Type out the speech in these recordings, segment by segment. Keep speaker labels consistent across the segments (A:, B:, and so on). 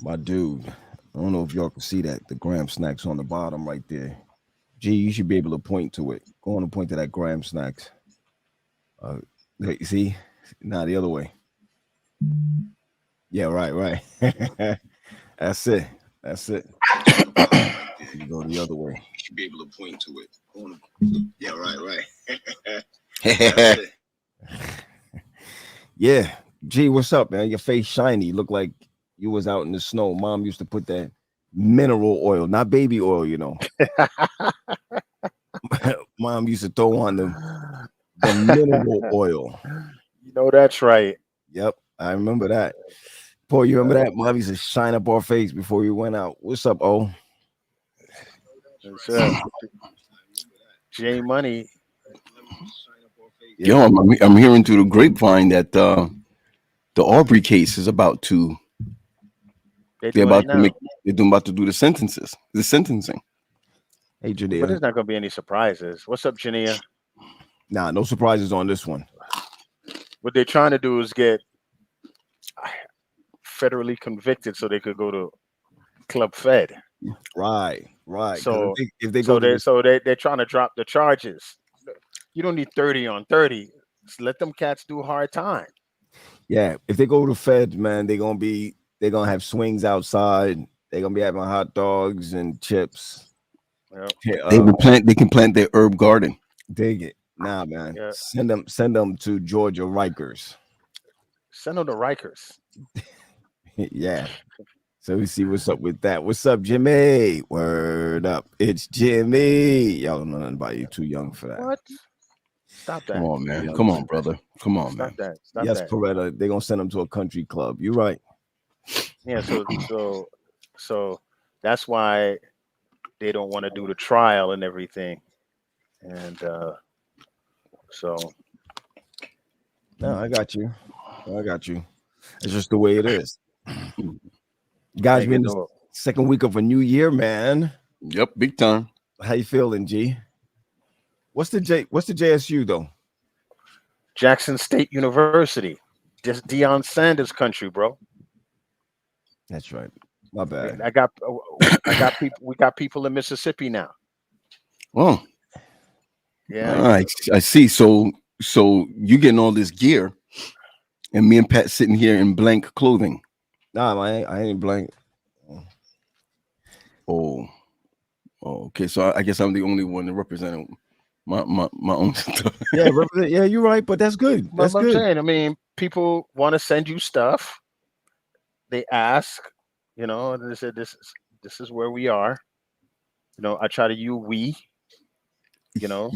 A: My dude. I don't know if y'all can see that. The Graham snacks on the bottom right there. Gee, you should be able to point to it. Go on and point to that Graham snacks. Uh, there, you see? Nah, the other way. Yeah, right, right. That's it. That's it. You go the other way. You should be able to point to it. Yeah, right, right. That's it. Yeah. Gee, what's up, man? Your face shiny. You look like you was out in the snow. Mom used to put that mineral oil, not baby oil, you know. Mom used to throw on the mineral oil.
B: You know that's right.
A: Yep, I remember that. Paul, you remember that? Mom used to shine up our face before we went out. What's up, oh?
B: That's J Money.
C: Yo,
A: Yeah.
C: I'm hearing through the grapevine that the Aubrey case is about to
B: They're
C: they're
B: doing
C: about
B: it
C: to
B: now,
C: make they're doing about to do the sentencing.
A: Hey,
B: but
A: Jadea.
B: there's not going to be any surprises. What's up, Jania?
A: Nah, no surprises on this one.
B: What they're trying to do is get federally convicted so they could go to Club Fed.
A: Right, right. Because
B: So
A: if they go to this,
B: they're trying to drop the charges. You don't need 30 on 30. Just let them cats do hard time.
A: yeah, if they go to Fed, man, they're gonna have swings outside. They're gonna be having hot dogs and chips.
B: Yep.
A: Yeah,
C: They can plant their herb garden.
A: dig it. Nah, man.
B: Yeah.
A: Send them to Georgia Rikers.
B: Send them to Rikers.
A: Yeah. So we see what's up with that. What's up, Jimmy? Word up. It's Jimmy. Y'all don't know nothing about you. Too young for that.
B: What? Stop that.
C: Come on, man.
A: Yeah.
C: Come on, brother. Come on, man.
B: Stop that. Stop
A: Yes,
B: that.
A: Coretta. They're gonna send him to a country club. You're right.
B: Yeah. So that's why they don't want to do the trial and everything. And so
A: No, I got you. I got you. It's just the way it is. Guys,
B: they
A: we're in
B: get
A: the
B: no
A: second week of a new year, man.
C: Yep, big time.
A: How you feeling, G? What's the JSU though?
B: Jackson State University. Just Deion Sanders country, bro.
A: That's right. My bad.
B: I got people. We got people in Mississippi now.
C: Oh,
B: Yeah.
C: all right. I see. So you getting all this gear, and me and Pat sitting here in blank clothing.
A: Nah, man, I ain't blank.
C: Oh, okay. So I guess I'm the only one that represented my own stuff.
A: Yeah, yeah, you're right, but that's good.
B: But
A: That's
B: I'm
A: good.
B: saying, I mean, people want to send you stuff. They ask, and they said this is where we are. I try to use we, you know,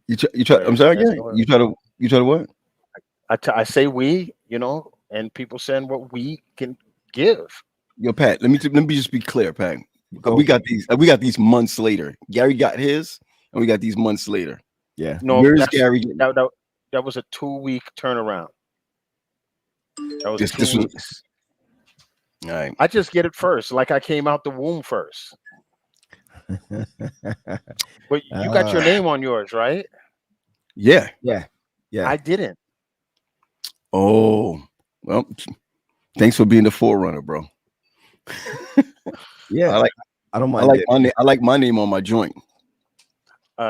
C: You try. I'm sorry.
B: that's
C: Yeah. You try to what?
B: I say we, and people send what we can give.
C: Yo, Pat. Let me just be clear, Pat.
A: Go.
C: We got these months later. Gary got his, and we got these months later.
A: Yeah.
B: No,
C: Where's Gary?
B: that was a 2 week turnaround. That was
C: This
B: 2
C: was
B: weeks.
C: all right.
B: I just get it first, like I came out the womb first. But you got your name on yours, right?
C: Yeah.
A: Yeah. Yeah.
B: I didn't.
C: Oh, well. Thanks for being the forerunner, bro.
A: Yeah. I don't mind
C: I like my name on my joint.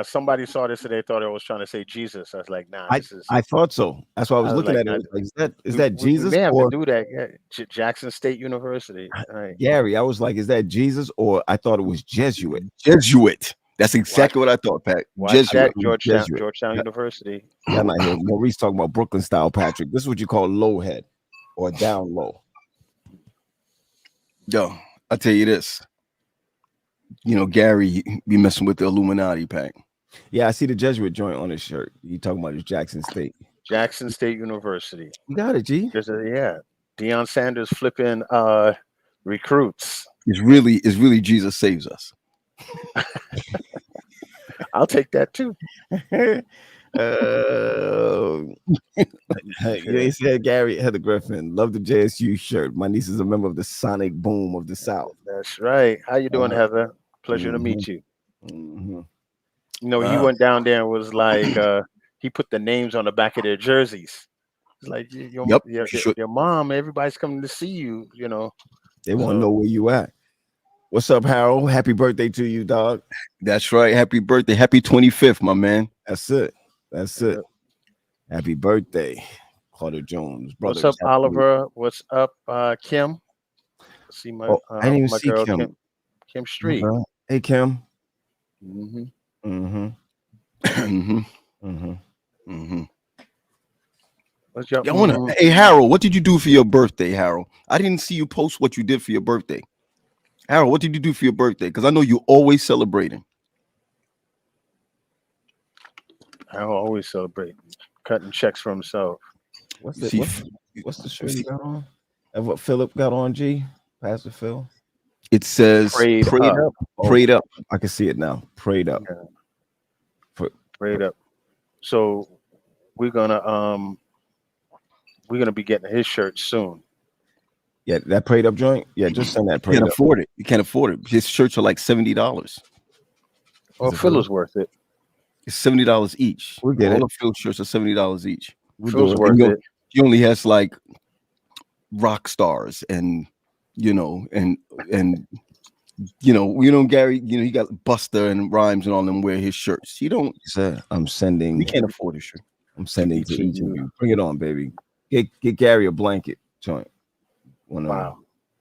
B: Somebody saw this and they thought I was trying to say Jesus. I was like, nah, this is.
A: I thought so. That's why I was
B: I was
A: looking
B: like,
A: at it.
B: nah,
A: Is that
B: we
A: Jesus
B: may have
A: or
B: to do that. Yeah. Jackson State University. Right.
A: Gary? I was like, is that Jesus or I thought it was Jesuit?
C: Jesuit. That's exactly what I thought, Pat.
B: Watch
C: Jesuit.
B: that,
A: Jesuit.
B: Georgetown University.
A: Yeah, not here. Maurice talking about Brooklyn style, Patrick. This is what you call low head or down low.
C: Yo, I tell you this. Gary be messing with the Illuminati, Pat.
A: Yeah, I see the Jesuit joint on his shirt. You talking about his Jackson State?
B: Jackson State University.
A: You got it, G.
B: Deion Sanders flipping recruits.
C: It's really Jesus saves us.
B: I'll take that too.
A: You said Gary Heather Griffin. Love the JSU shirt. My niece is a member of the Sonic Boom of the South.
B: That's right. How you doing, Heather? Pleasure to meet you.
A: Mm-hmm.
B: He went down there and was like, he put the names on the back of their jerseys. It's like your
C: Yep,
B: your mom, everybody's coming to see you,
A: They want to know where you at. What's up, Harold? Happy birthday to you, dog.
C: That's right. Happy birthday. Happy 25th, my man.
A: That's it. That's it. Happy birthday, Carter Jones.
B: What's
A: Brothers,
B: up, Oliver? What's up, Kim? See my
A: I didn't even
B: my
A: see
B: girl
A: Kim.
B: Kim Street.
A: Hey, Kim.
B: Mm-hmm.
A: Mm-hmm.
C: Mm-hmm.
A: Mm-hmm.
C: Mm-hmm.
B: What's your,
C: I wanna, Hey, Harold, what did you do for your birthday, Harold? I didn't see you post what you did for your birthday. Harold, what did you do for your birthday? Because I know you're always celebrating.
B: Harold always celebrating, cutting checks for himself.
A: What's the shirt he got on? And what Philip got on, G? Pastor Phil?
C: It says
B: Prayed up.
C: Prayed up.
A: I can see it now. Prayed up.
B: Yeah. Prayed up. So we're gonna be getting his shirt soon.
A: Yeah, that prayed up joint. Yeah, just send that
C: You
A: prayed
C: can't
A: up.
C: afford it. You can't afford it. His shirts are like $70.
B: Well, Phil is worth it.
C: It's $70 each.
A: We get
C: All
A: it.
C: the Phil shirts are $70 each.
B: Phil's worth it.
C: He only has like rock stars and Gary, he got Buster and Rhymes and all them wear his shirts. He don't.
A: Sir, I'm sending.
C: We can't afford his shirt.
A: I'm sending to each of you. Bring it on, baby. Get Gary a blanket joint. One of the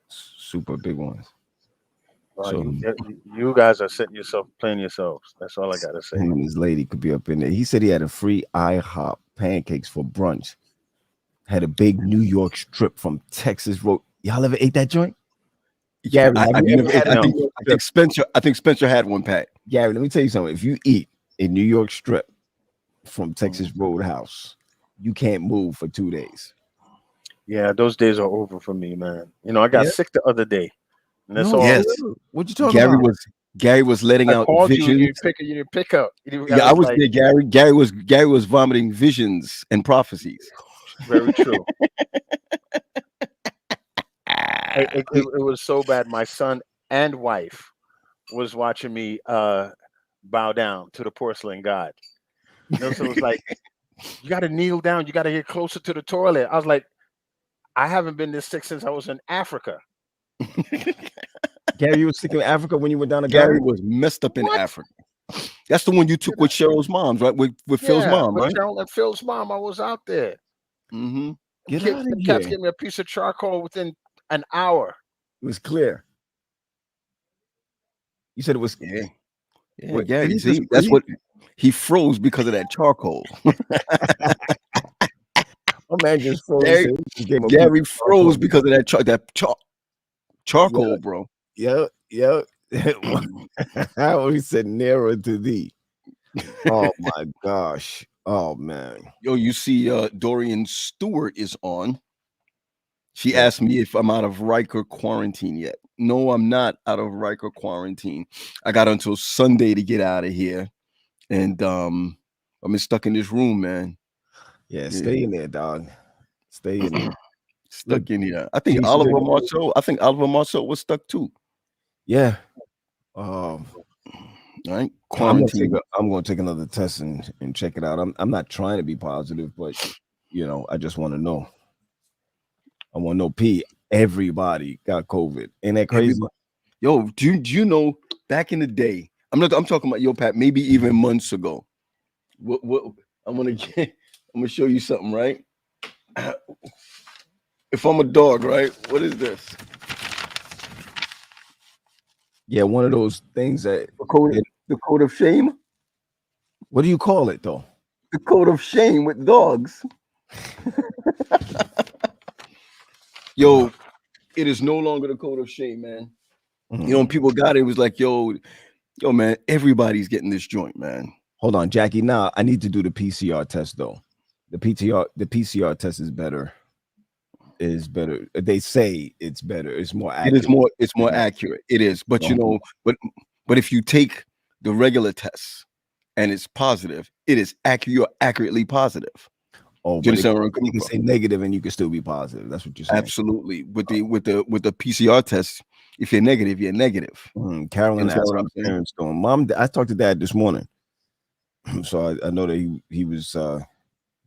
A: super big ones.
B: Wow,
A: So
B: you guys are playing yourselves. That's all I gotta say.
A: him and his lady could be up in there. He said he had a free IHOP pancakes for brunch. Had a big New York strip from Texas Road. Y'all ever ate that joint? Gary,
C: I think Spencer had one, Pat.
A: Gary, let me tell you something. If you eat a New York strip from Texas Roadhouse, you can't move for 2 days.
B: Yeah, those days are over for me, man. I got sick the other day. And that's all.
C: Yes.
A: What you talking about?
C: Gary was letting out visions.
B: You didn't pick up.
C: I was there, Gary. Gary was vomiting visions and prophecies.
B: Very true. It was so bad. My son and wife was watching me bow down to the porcelain god. So it was like, you got to kneel down. You got to get closer to the toilet. I was like, I haven't been this sick since I was in Africa.
A: Gary, you were sick in Africa when you went down to
C: Gary was messed up in Africa. That's the one you took with Cheryl's mom's, right? With Phil's mom, right?
B: Cheryl and Phil's mom. I was out there.
C: Mm-hmm.
B: The cats gave me a piece of charcoal within an hour.
A: It was clear. You said it was.
C: Yeah. Gary, see, that's what he froze because of that charcoal.
A: My man just froze.
C: Gary froze because of that charcoal, bro.
A: Yeah. How he said nearer to thee. Oh my gosh. Oh man.
C: Yo, you see Dorian Stewart is on. She asked me if I'm out of Riker quarantine yet. No, I'm not out of Riker quarantine. I got until Sunday to get out of here. And I'm stuck in this room, man.
A: Yeah, stay in there, dog. Stay in there.
C: Stuck in here. I think Oliver Marceau was stuck too.
A: Yeah.
C: Right.
A: Quarantine. I'm gonna take another test and check it out. I'm not trying to be positive, but I just want to know. I want to know, P. Everybody got COVID. Ain't that crazy?
C: Yo, do you know back in the day? I'm talking about Pat. Maybe even months ago. What I'm gonna show you something, right? If I'm a dog, right? What is this?
A: Yeah, one of those things that
C: the code of shame.
A: What do you call it though?
C: The code of shame with dogs. Yo, it is no longer the code of shame, man. Mm-hmm. When people got it was like, yo, man, everybody's getting this joint, man.
A: Hold on, Jackie. Now I need to do the PCR test though. The PCR test is better. They say it's better. It's more accurate.
C: It's more accurate. It is. But but if you take the regular test and it's positive, it is accurate. You're accurately positive.
A: Oh, but you can say negative and you can still be positive. That's what you're saying.
C: Absolutely. With the PCR test, if you're negative, you're negative.
A: Carolyn asked what my parents doing. Mom, I talked to Dad this morning, so I know that he was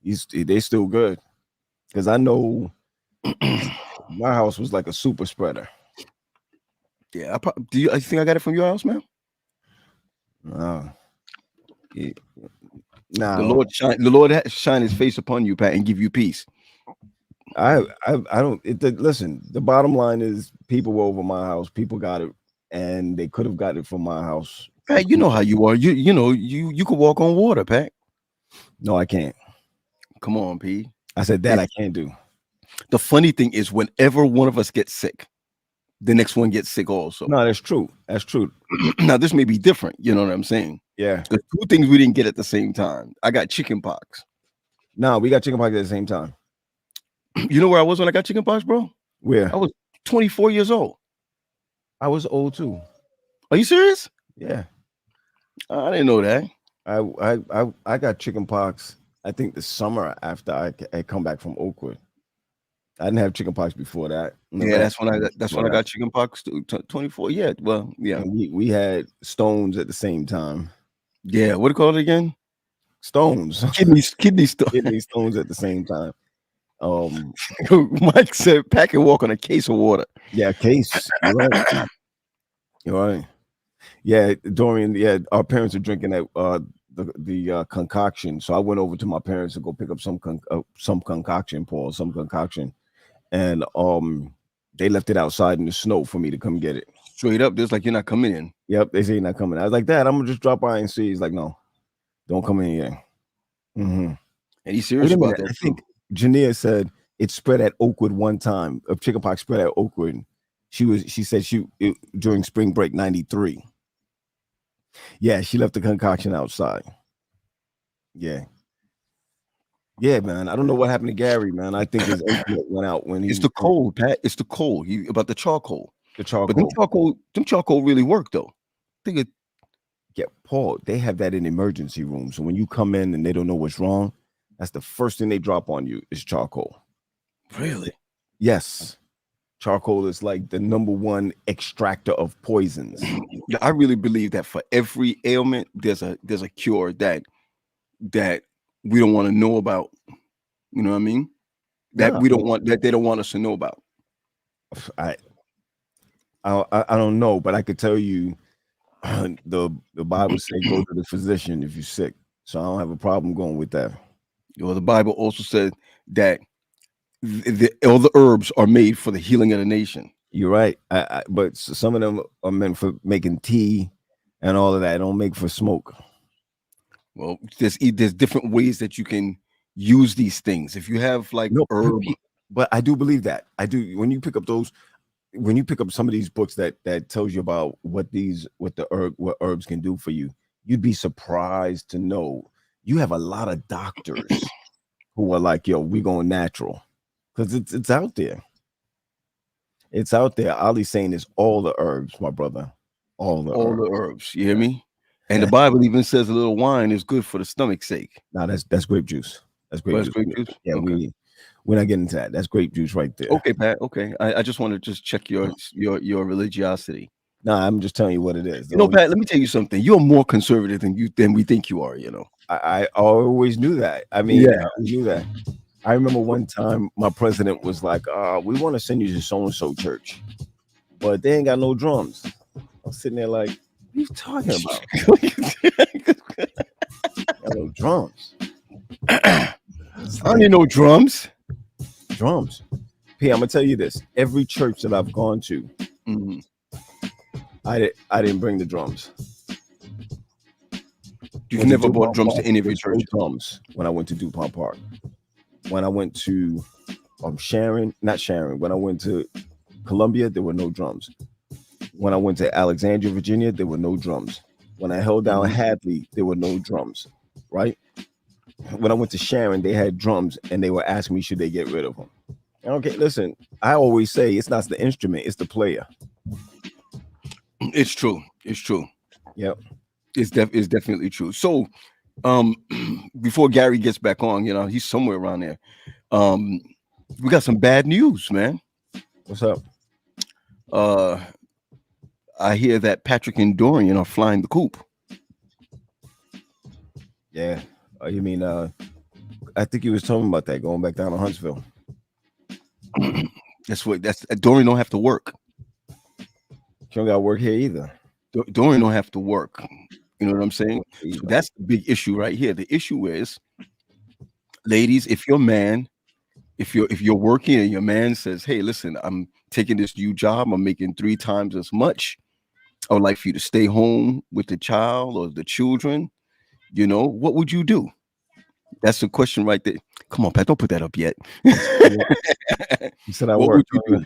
A: they still good because I know my house was like a super spreader.
C: Yeah, I think I got it from your house, man?
A: No. Yeah.
C: The
A: No,
C: Lord shine His face upon you, Pat, and give you peace.
A: I don't. Listen, the bottom line is people were over my house. People got it, and they could have got it from my house.
C: Pat, you know how you are. You could walk on water, Pat.
A: No, I can't.
C: Come on, P.
A: I said that I can't do.
C: The funny thing is, whenever one of us gets sick, the next one gets sick also.
A: No, that's true. That's true.
C: Now, this may be different. You know what I'm saying?
A: Yeah.
C: The two things we didn't get at the same time. I got chicken pox.
A: No, we got chicken pox at the same time.
C: You know where I was when I got chicken pox, bro?
A: Where?
C: I was 24 years old.
A: I was old too.
C: Are you serious?
A: Yeah.
C: I didn't know that.
A: I got chicken pox. I think the summer after I come back from Oakwood. I didn't have chicken pox before that.
C: Yeah, that's when I got chicken pox. 24. Yeah. Well, yeah.
A: And we had stones at the same time.
C: Yeah. What do you call it again?
A: Stones.
C: Kidney stones.
A: Kidney stones at the same time.
C: Mike said, "Pack and walk on a case of water."
A: Yeah, case. You're right. You're right. Yeah, Dorian. Yeah, our parents are drinking that the concoction. So I went over to my parents to go pick up some concoction, and they left it outside in the snow for me to come get it.
C: Straight up, just like you're not coming in.
A: Yep, they say you're not coming. I was like, Dad, I'm gonna just drop by and see. He's like, no, don't come in here. Mm-hmm.
C: And he's serious about that.
A: I think Jania said it spread at Oakwood one time. Chickenpox spread at Oakwood. She said during spring break '93. Yeah, she left the concoction outside. Yeah, man. I don't know what happened to Gary, man. I think his internet went out when
C: it's the cold, Pat. It's the cold. About the charcoal.
A: The charcoal.
C: But them charcoal really work though.
A: Yeah, Paul. They have that in emergency room. So when you come in and they don't know what's wrong, that's the first thing they drop on you is charcoal.
C: Really?
A: Yes. Charcoal is like the number one extractor of poisons.
C: I really believe that for every ailment, there's a cure that we don't want to know about. You know what I mean? That we don't want, that they don't want us to know about.
A: I don't know, but I could tell you the Bible says go to the physician if you're sick. So I don't have a problem going with that.
C: Well, the Bible also said that all the herbs are made for the healing of the nation.
A: You're right. But some of them are meant for making tea and all of that. Don't make for smoke.
C: Well, there's different ways that you can use these things. If you have like herb,
A: but I do believe that. I do. When you pick up some of these books that tells you about what herbs can do for you, you'd be surprised to know you have a lot of doctors who are like, yo, we going natural. Because it's out there. It's out there. Ali's saying it's all the herbs, my brother. All the
C: herbs. You hear me? And the Bible even says a little wine is good for the stomach's sake.
A: No, that's grape juice. That's grape juice. Yeah, okay. We're not getting into that. That's grape juice right there.
C: Okay, Pat. Okay. I just want to just check your religiosity.
A: No, I'm just telling you what it is.
C: You know, Pat, let me tell you something. You're more conservative than we think you are, you know.
A: I always knew that. I mean, I knew that. I remember one time my president was like, we want to send you to so-and-so church, but they ain't got no drums. I'm sitting there like, what are you talking about? Got no drums.
C: I don't need no drums.
A: Drums. P, I'm going to tell you this. Every church that I've gone to, I didn't bring the drums.
C: You've never bought drums to any of your churches?
A: Drums when I went to DuPont Park. When I went to when I went to Columbia, there were no drums. When I went to Alexandria, Virginia, there were no drums. When I held down Hadley, there were no drums, right? When I went to Sharon, they had drums, and they were asking me, should they get rid of them? Okay, listen, I always say it's not the instrument, it's the player.
C: It's true. It's true.
A: Yep.
C: It's definitely true. So, before Gary gets back on, you know, he's somewhere around there. We got some bad news, man.
A: What's up?
C: I hear that Patrick and Dorian are flying the coop.
A: Yeah. You mean I think he was talking about that going back down to Huntsville.
C: That's Dorian don't have to work.
A: She don't got to work here either.
C: Dorian don't have to work. You know what I'm saying? So
A: Either.
C: that's the big issue right here. The issue is, ladies, if your man, if you're working and your man says, "Hey, listen, I'm taking this new job. I'm making 3 times as much. I would like for you to stay home with the child or the children." You know, what would you do? That's the question right there. Come on, Pat, don't put that up yet.
A: You said I
C: What
A: work.
C: would you do?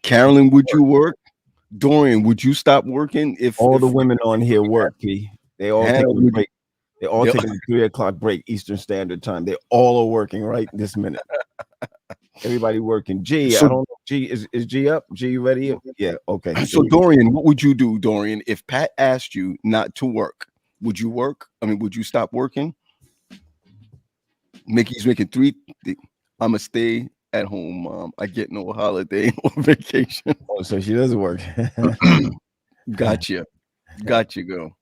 C: Carolyn, would you work? Dorian, would you stop working if
A: All the
C: if-
A: women on here work, P. They all
C: Hell,
A: taking a
C: would-
A: break. They all
C: Yeah.
A: taking a 3 o'clock break Eastern Standard Time. They all are working right this minute. Everybody working. G,
C: So-
A: I don't know. G is G up? G, you ready? Yeah. Okay.
C: So Dorian, what would you do, Dorian, if Pat asked you not to work? Would you work? I mean, would you stop working? He's making 3. I'ma stay at home, Mom. I get no holiday or vacation.
A: Oh, so she doesn't work.
C: Gotcha, girl.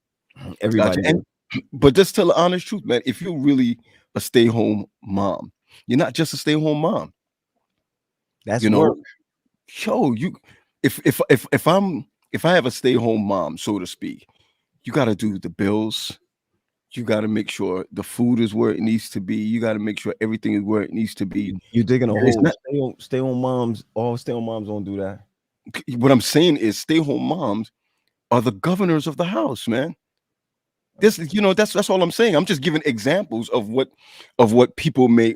A: Everybody.
C: Gotcha. But just tell the honest truth, man. If you're really a stay-home mom, you're not just a stay-home mom.
A: That's
C: You know,
A: work.
C: Yo, you if I have a stay-home mom, so to speak, you got to do the bills. You got to make sure the food is where it needs to be. You got to make sure everything is where it needs to be.
A: You digging a
C: And it's
A: hole.
C: not-
A: Stay on moms. All stay on moms don't do that.
C: What I'm saying is, stay-home moms are the governors of the house, man. That's all I'm saying. I'm just giving examples of what people may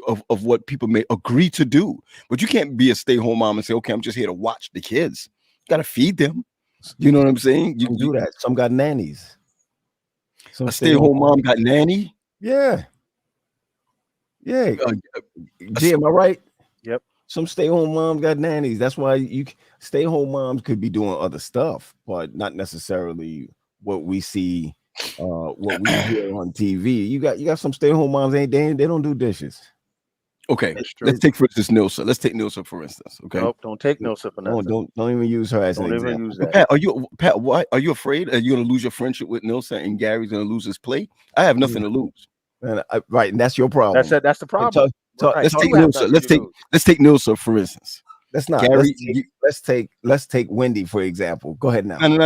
C: agree to do. But you can't be a stay-home mom and say, okay, I'm just here to watch the kids. You gotta feed them. You know what I'm saying?
A: You do that. Some got nannies. Some
C: A stay-home mom got nanny.
A: Yeah. Yeah.
C: Uh,
A: G, am I right?
B: Yep.
A: Some stay-home moms got nannies. That's why stay-home moms could be doing other stuff, but not necessarily what we see, what we hear on TV. You got some stay-home moms, they don't do dishes.
C: Okay,
B: That's true.
C: let's take for instance Nilsa. Let's take Nilsa for instance. Okay.
B: Nope, don't take no sip for nothing.
A: Don't even use her as
B: Don't
A: an
B: even
A: example.
B: use that.
C: Pat, why are you afraid? Are you gonna lose your friendship with Nilsa and Gary's gonna lose his play? I have nothing to lose.
A: And right, and that's your problem.
B: That's it. That's the problem. Right.
C: Let's
B: You
C: take
B: have
C: Nilsa.
B: nothing to lose.
C: Let's take Nilsa for instance.
A: Let's not.
C: Gary,
A: Let's take Wendy for example. Go ahead now.
C: No. I'm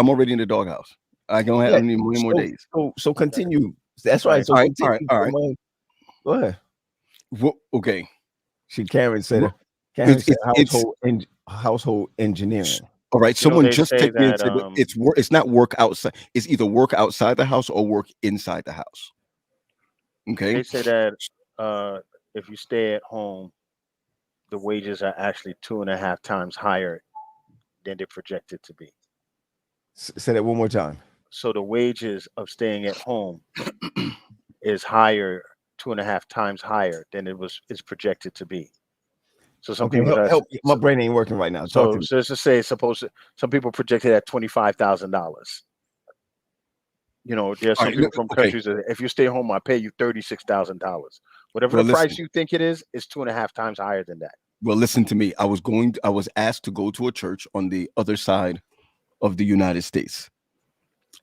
C: already in the doghouse. I don't have any more days.
A: So continue. That's right. So
C: All right.
A: Go ahead.
C: Well, okay.
A: Karen said household engineering.
C: All right. Someone
B: they
C: just
B: say
C: texted me and
B: that,
C: said it's not work outside. It's either work outside the house or work inside the house. Okay.
B: They say that if you stay at home, the wages are actually 2.5 times higher than they're projected to be.
A: Say that one more time.
B: So the wages of staying at home is higher, 2.5 times higher than it's projected to be. So some people
A: help. My brain ain't working right now.
B: So let's just say some people projected at $25,000. You know, there's some people from countries that if you stay home, I pay you $36,000. Whatever the price you think it is 2.5 times higher than that.
C: Well, listen to me. I was asked to go to a church on the other side of the United States.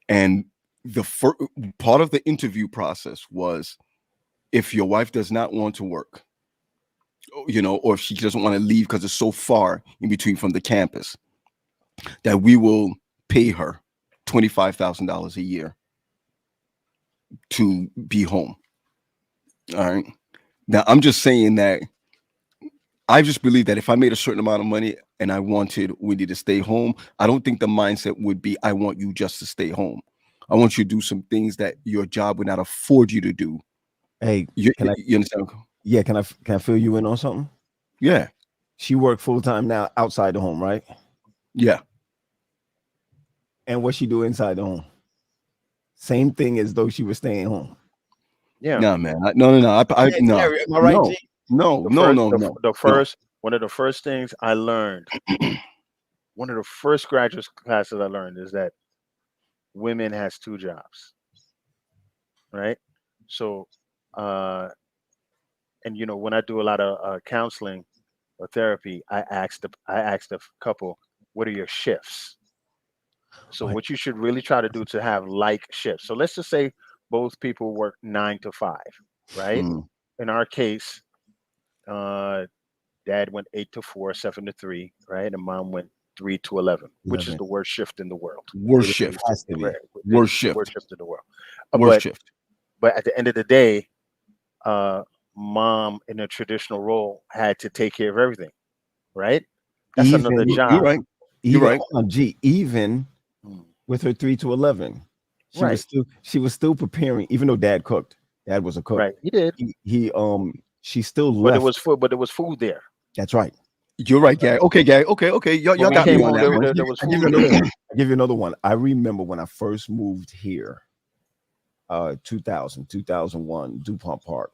C: And the first part of the interview process was, if your wife does not want to work, you know, or if she doesn't want to leave because it's so far in between from the campus, that we will pay her $25,000 a year to be home. All right. Now, I'm just saying that I just believe that if I made a certain amount of money and I wanted Wendy to stay home, I don't think the mindset would be, I want you just to stay home. I want you to do some things that your job would not afford you to do.
A: Hey,
C: you understand?
A: Yeah, can I fill you in on something?
C: Yeah.
A: She worked full-time now outside the home, right?
C: Yeah.
A: And what she do inside the home? Same thing as though she was staying home.
B: Yeah.
C: No, man. No.
A: Am I right, G?
C: No.
B: One of the first things I learned, one of the first graduate classes I learned is that women has 2 jobs. Right? So and you know, when I do a lot of counseling or therapy, I asked the couple, what are your shifts? So what you should really try to do to have like shifts. So let's just say both people work 9 to 5, right? In our case, dad went 8 to 4, 7 to 3, right? And mom went 3 to 11, which is
A: 11.
B: the worst shift in the world.
C: Worst
A: It
C: shift.
A: has to be.
B: Right.
C: Worst
B: It's the
C: shift.
B: worst shift in the world.
C: Worst shift.
B: But at the end of the day, mom in a traditional role had to take care of everything, right? That's another
A: Even-
B: job.
C: You're right. You're
A: Even
C: right.
A: on G, even
B: Mm.
A: with her 3 to 11,
B: Right.
A: she was still preparing, even though dad cooked. Dad was a cook.
B: Right, he did.
A: She still
B: But
A: left.
B: there was food there.
A: That's right.
C: You're right, Gary. Okay, Gary. Okay. Y'all
B: When we
C: got me
B: came
C: on
B: home,
C: that one.
B: there was
A: I'll give
B: food
A: you another
B: there.
A: one. I'll give you another one. I remember when I first moved here, 2001, DuPont Park.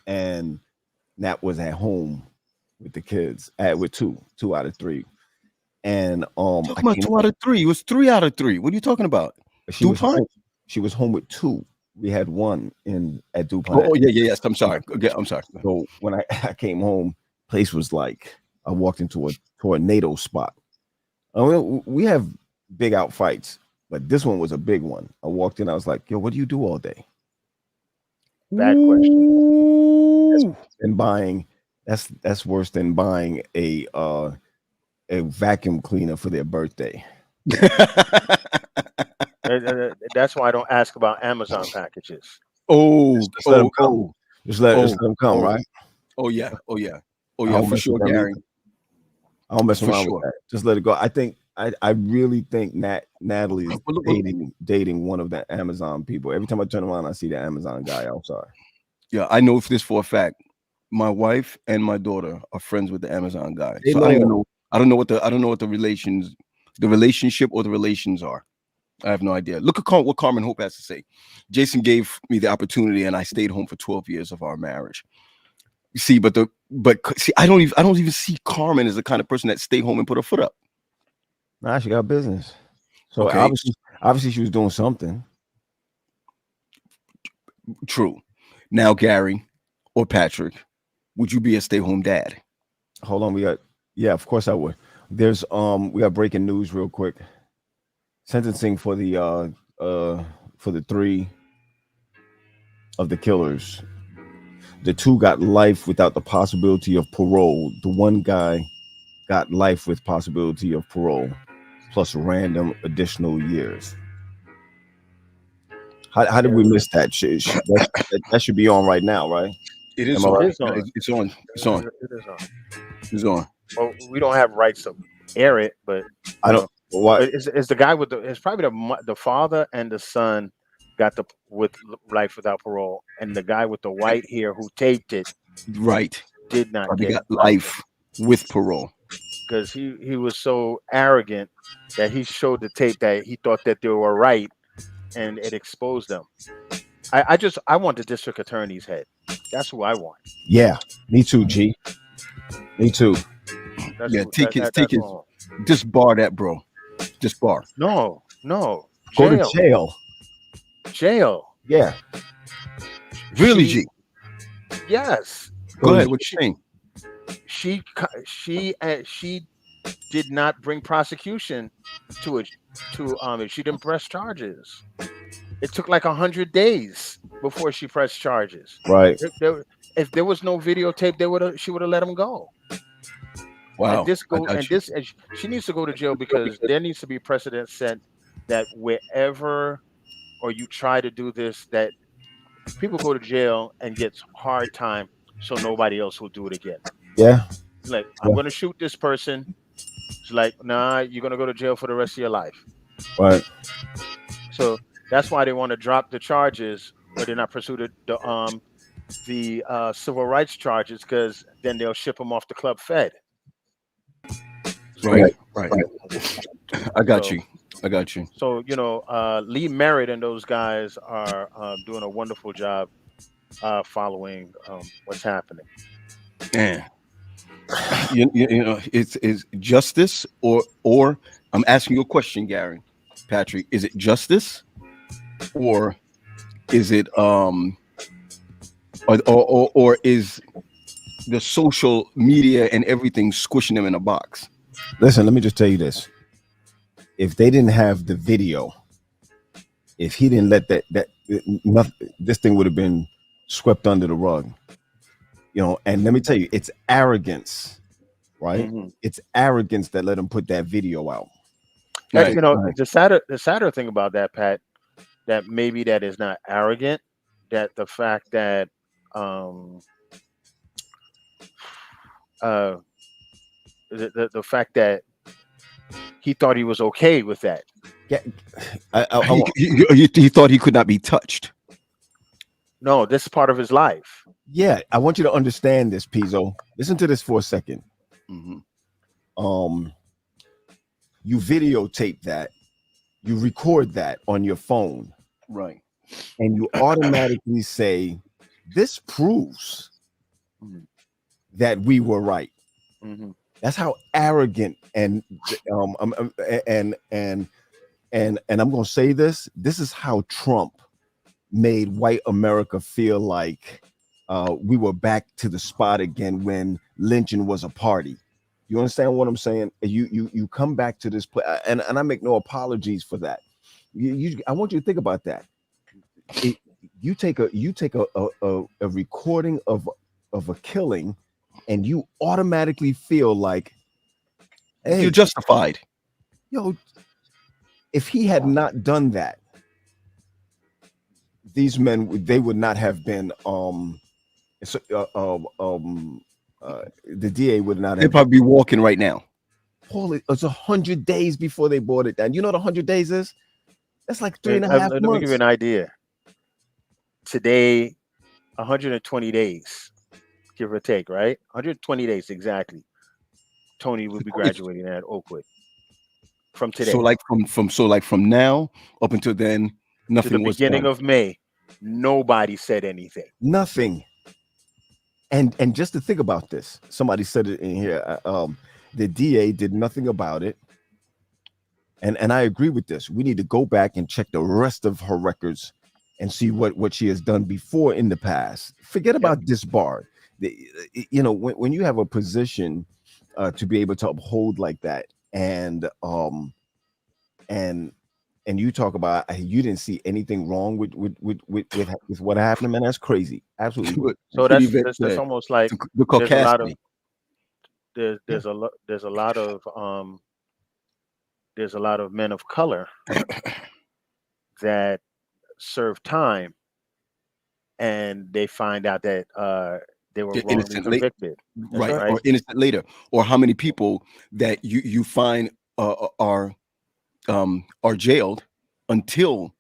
A: And Nat was at home with the kids, with two out of three. And
C: Talking about 2 out of 3. It was 3 out of 3. What are you talking about?
A: she was
C: DuPont?
A: home, she was home with 2. We had 1 at DuPont.
C: Oh, yeah. Yes. I'm sorry. Okay, I'm sorry.
A: So when I came home, place was like I walked into a tornado spot. We have big out fights, but this one was a big one. I walked in, I was like, "Yo, what do you do all day?"
B: Bad question.
C: Ooh.
A: And buying that's worse than buying a vacuum cleaner for their birthday.
B: That's why I don't ask about Amazon packages.
C: Just
A: let 'em come. Just let them come, right?
C: Oh yeah,
A: I
C: for
A: don't mess
C: sure,
A: with them
C: Gary.
A: either. I don't mess
C: For
A: around
C: sure.
A: with that. Just let it go. I think I really think Natalie is
C: Well, look-
A: dating one of the Amazon people. Every time I turn around, I see the Amazon guy outside.
C: Yeah, I know this for a fact. My wife and my daughter are friends with the Amazon guy.
A: They
C: So I don't even
A: know.
C: know. I don't know what the relationship or the relations are. I have no idea. Look at what Carmen Hope has to say. Jason gave me the opportunity, and I stayed home for 12 years of our marriage. You see, but I don't even see Carmen as the kind of person that stay home and put her foot up.
A: Nah, she got business. So
C: Okay.
A: obviously she was doing something.
C: True. Now, Gary or Patrick, would you be a stay-home dad?
A: Hold on, of course I would. There's we got breaking news real quick. Sentencing for the 3 of the killers. The 2 got life without the possibility of parole. The 1 guy got life with possibility of parole, plus random additional years. How did we miss that? That should be on right now, right?
C: It is
A: Am I
C: on.
A: right?
B: It's on.
C: It's on. It's on.
B: It is on.
C: It's on.
B: Well, we don't have rights to air it, but
A: I don't. Why?
B: it's the guy with it's probably the father and the son got with life without parole, and the guy with the white hair who taped it
C: Right.
B: did not
C: Probably
B: get
C: got life with parole.
B: because he was so arrogant that he showed the tape that he thought that they were right, and it exposed them. I want the district attorney's head. That's who I want.
A: Yeah, me too, G. Me too.
B: That's
C: Yeah,
B: who-
C: take
B: that-
C: his.
B: that's who I want.
C: Just bar that, bro. Just bar.
B: No.
A: Go to jail.
B: Jail.
A: Yeah.
C: Really,
B: She-
C: G.
B: Yes.
C: Go ahead. What you saying?
B: She did not bring prosecution to it. She didn't press charges. It took like 100 days before she pressed charges.
A: Right.
B: If there was no videotape, she would have let him go.
C: Wow.
B: And she needs to go to jail because there needs to be precedent set that wherever or you try to do this, that people go to jail and gets hard time, so nobody else will do it again.
A: Yeah.
B: It's like, I'm going to shoot this person. It's like, nah, you're going to go to jail for the rest of your life.
A: Right.
B: So that's why they want to drop the charges, but they're not pursuing the civil rights charges, because then they'll ship them off the Club Fed.
C: Right. I got
B: So-
C: you.
B: So Lee Merritt and those guys are doing a wonderful job following what's happening.
C: Man. You know, it's justice or I'm asking you a question, Gary, Patrick. Is it justice or is it or is the social media and everything squishing them in a box?
A: Listen, let me just tell you this. If they didn't have the video, if he didn't let nothing, this thing would have been swept under the rug. And let me tell you, it's arrogance right?
B: Mhm.
A: It's arrogance that let him put that video out.
C: Right.
B: You know,
A: Right.
B: the sadder thing about that, Pat, that maybe that is not arrogant, that the fact that um uh the fact that he thought he was okay with that.
A: Yeah, I
C: He,
A: want.
C: he thought he could not be touched.
B: No, this is part of his life.
A: Yeah, I want you to understand this, Pizzo. Listen to this for a second.
C: Mhm.
A: You videotape that, you record that on your phone,
C: Right.
A: and you automatically say, "This proves
B: Mhm.
A: that we were right."
B: Mhm.
A: That's how arrogant and and and and I'm going to say this. This is how Trump made white America feel like we were back to the spot again when lynching was a party. You understand what I'm saying? You come back to this place, and I make no apologies for that. I want you to think about that. You take a recording of a killing, and you automatically feel like,
C: You're
A: hey,
C: justified.
A: yo, if he had not done that, these men they would not have been so, the DA would not
C: They'd
A: have.
C: probably be walking right now.
A: Holy, it's 100 days before they brought it down. You know what 100 days is? That's like three and a half
B: Let me give you
A: months.
B: an idea. Today, 120 days, give or take, right? 120 days exactly. Tony will be graduating at Oakwood from
C: So
B: today
C: like from now up until then,
B: to the
C: nothing was
B: beginning
C: done.
B: of May. Nobody said anything.
A: Nothing. And just to think about this, somebody said it in here. The DA did nothing about it, and I agree with this. We need to go back and check the rest of her records and see what she has done before in the past. Forget about disbarred. You know, when you have a position to be able to uphold like that, and and you talk about you didn't see anything wrong with what happened, man. That's crazy. Absolutely.
C: What
B: So
C: Kitty Vet
B: that's
C: said,
B: almost like
C: the
B: there's a lot of
C: caucasity.
B: there's a lot of there's a lot of men of color that serve time and they find out that they were
C: They're
B: wrongly
C: innocent late,
B: convicted. That's
C: right,
B: right.
C: or innocent later, or how many people that you find are jailed until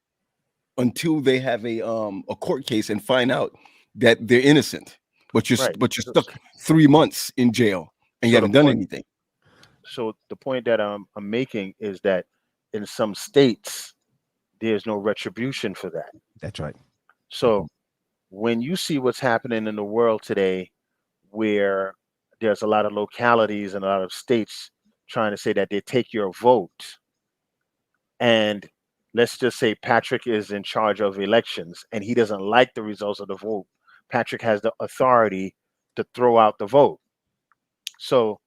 C: they have a court case and find out that they're innocent, but
B: Right.
C: you're stuck 3 months in jail and you
B: So the
C: haven't done
B: point
C: anything.
B: so the point that I'm making is that in some states there's no retribution for that.
A: That's right.
B: So when you see what's happening in the world today, where there's a lot of localities and a lot of states trying to say that they take your vote, and let's just say Patrick is in charge of elections and he doesn't like the results of the vote, Patrick has the authority to throw out the vote. So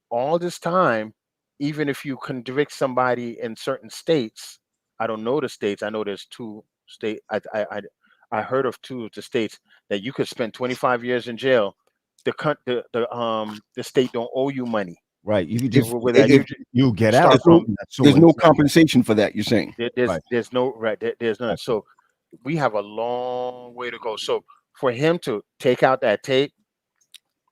B: all this time, even if you convict somebody in certain states, I don't know the states. I know there's two state. I heard of two of the states that you could spend 25 years in jail. The state don't owe you money.
A: Right. You could
C: If
A: just
B: With that,
A: you get out.
B: start from
C: there's no compensation for that, you're saying.
A: Right.
B: there's no right there's none.
A: That's
B: So we have a long way to go. So for him to take out that tape,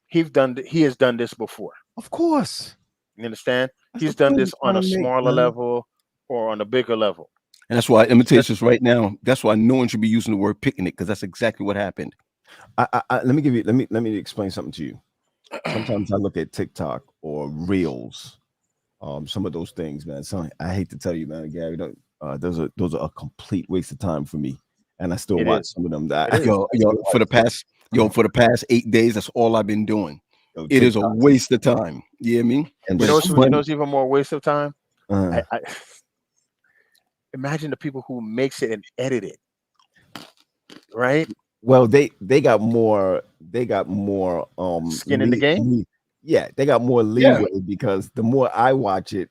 B: he has done this before.
A: Of course.
B: You understand?
A: That's
B: He's
A: the
B: done
A: point
B: this
A: he's
B: on
A: trying
B: a
A: to make,
B: smaller
A: man.
B: level or on a bigger level.
C: And that's why imitations right now, that's why no one should be using the word picnic, because that's exactly what happened.
A: Let me explain something to you. Sometimes I look at TikTok or Reels, some of those things, man. So I hate to tell you, man, Gary, those are a complete waste of time for me, and I still
B: It
A: watch
B: is.
A: some of them.
B: It is.
C: Yo, for the past 8 days, that's all I've been doing. It is a
A: TikTok.
C: waste of time. You hear me?
A: And
B: You
C: But
B: know,
C: it's
B: you
C: funny.
B: know, it's even more waste of time.
A: Uh,
B: I imagine the people who makes it and edit it, right?
A: well, they got more
B: Skin in the game.
A: yeah, they got more
C: Yeah.
A: leeway because the more I watch it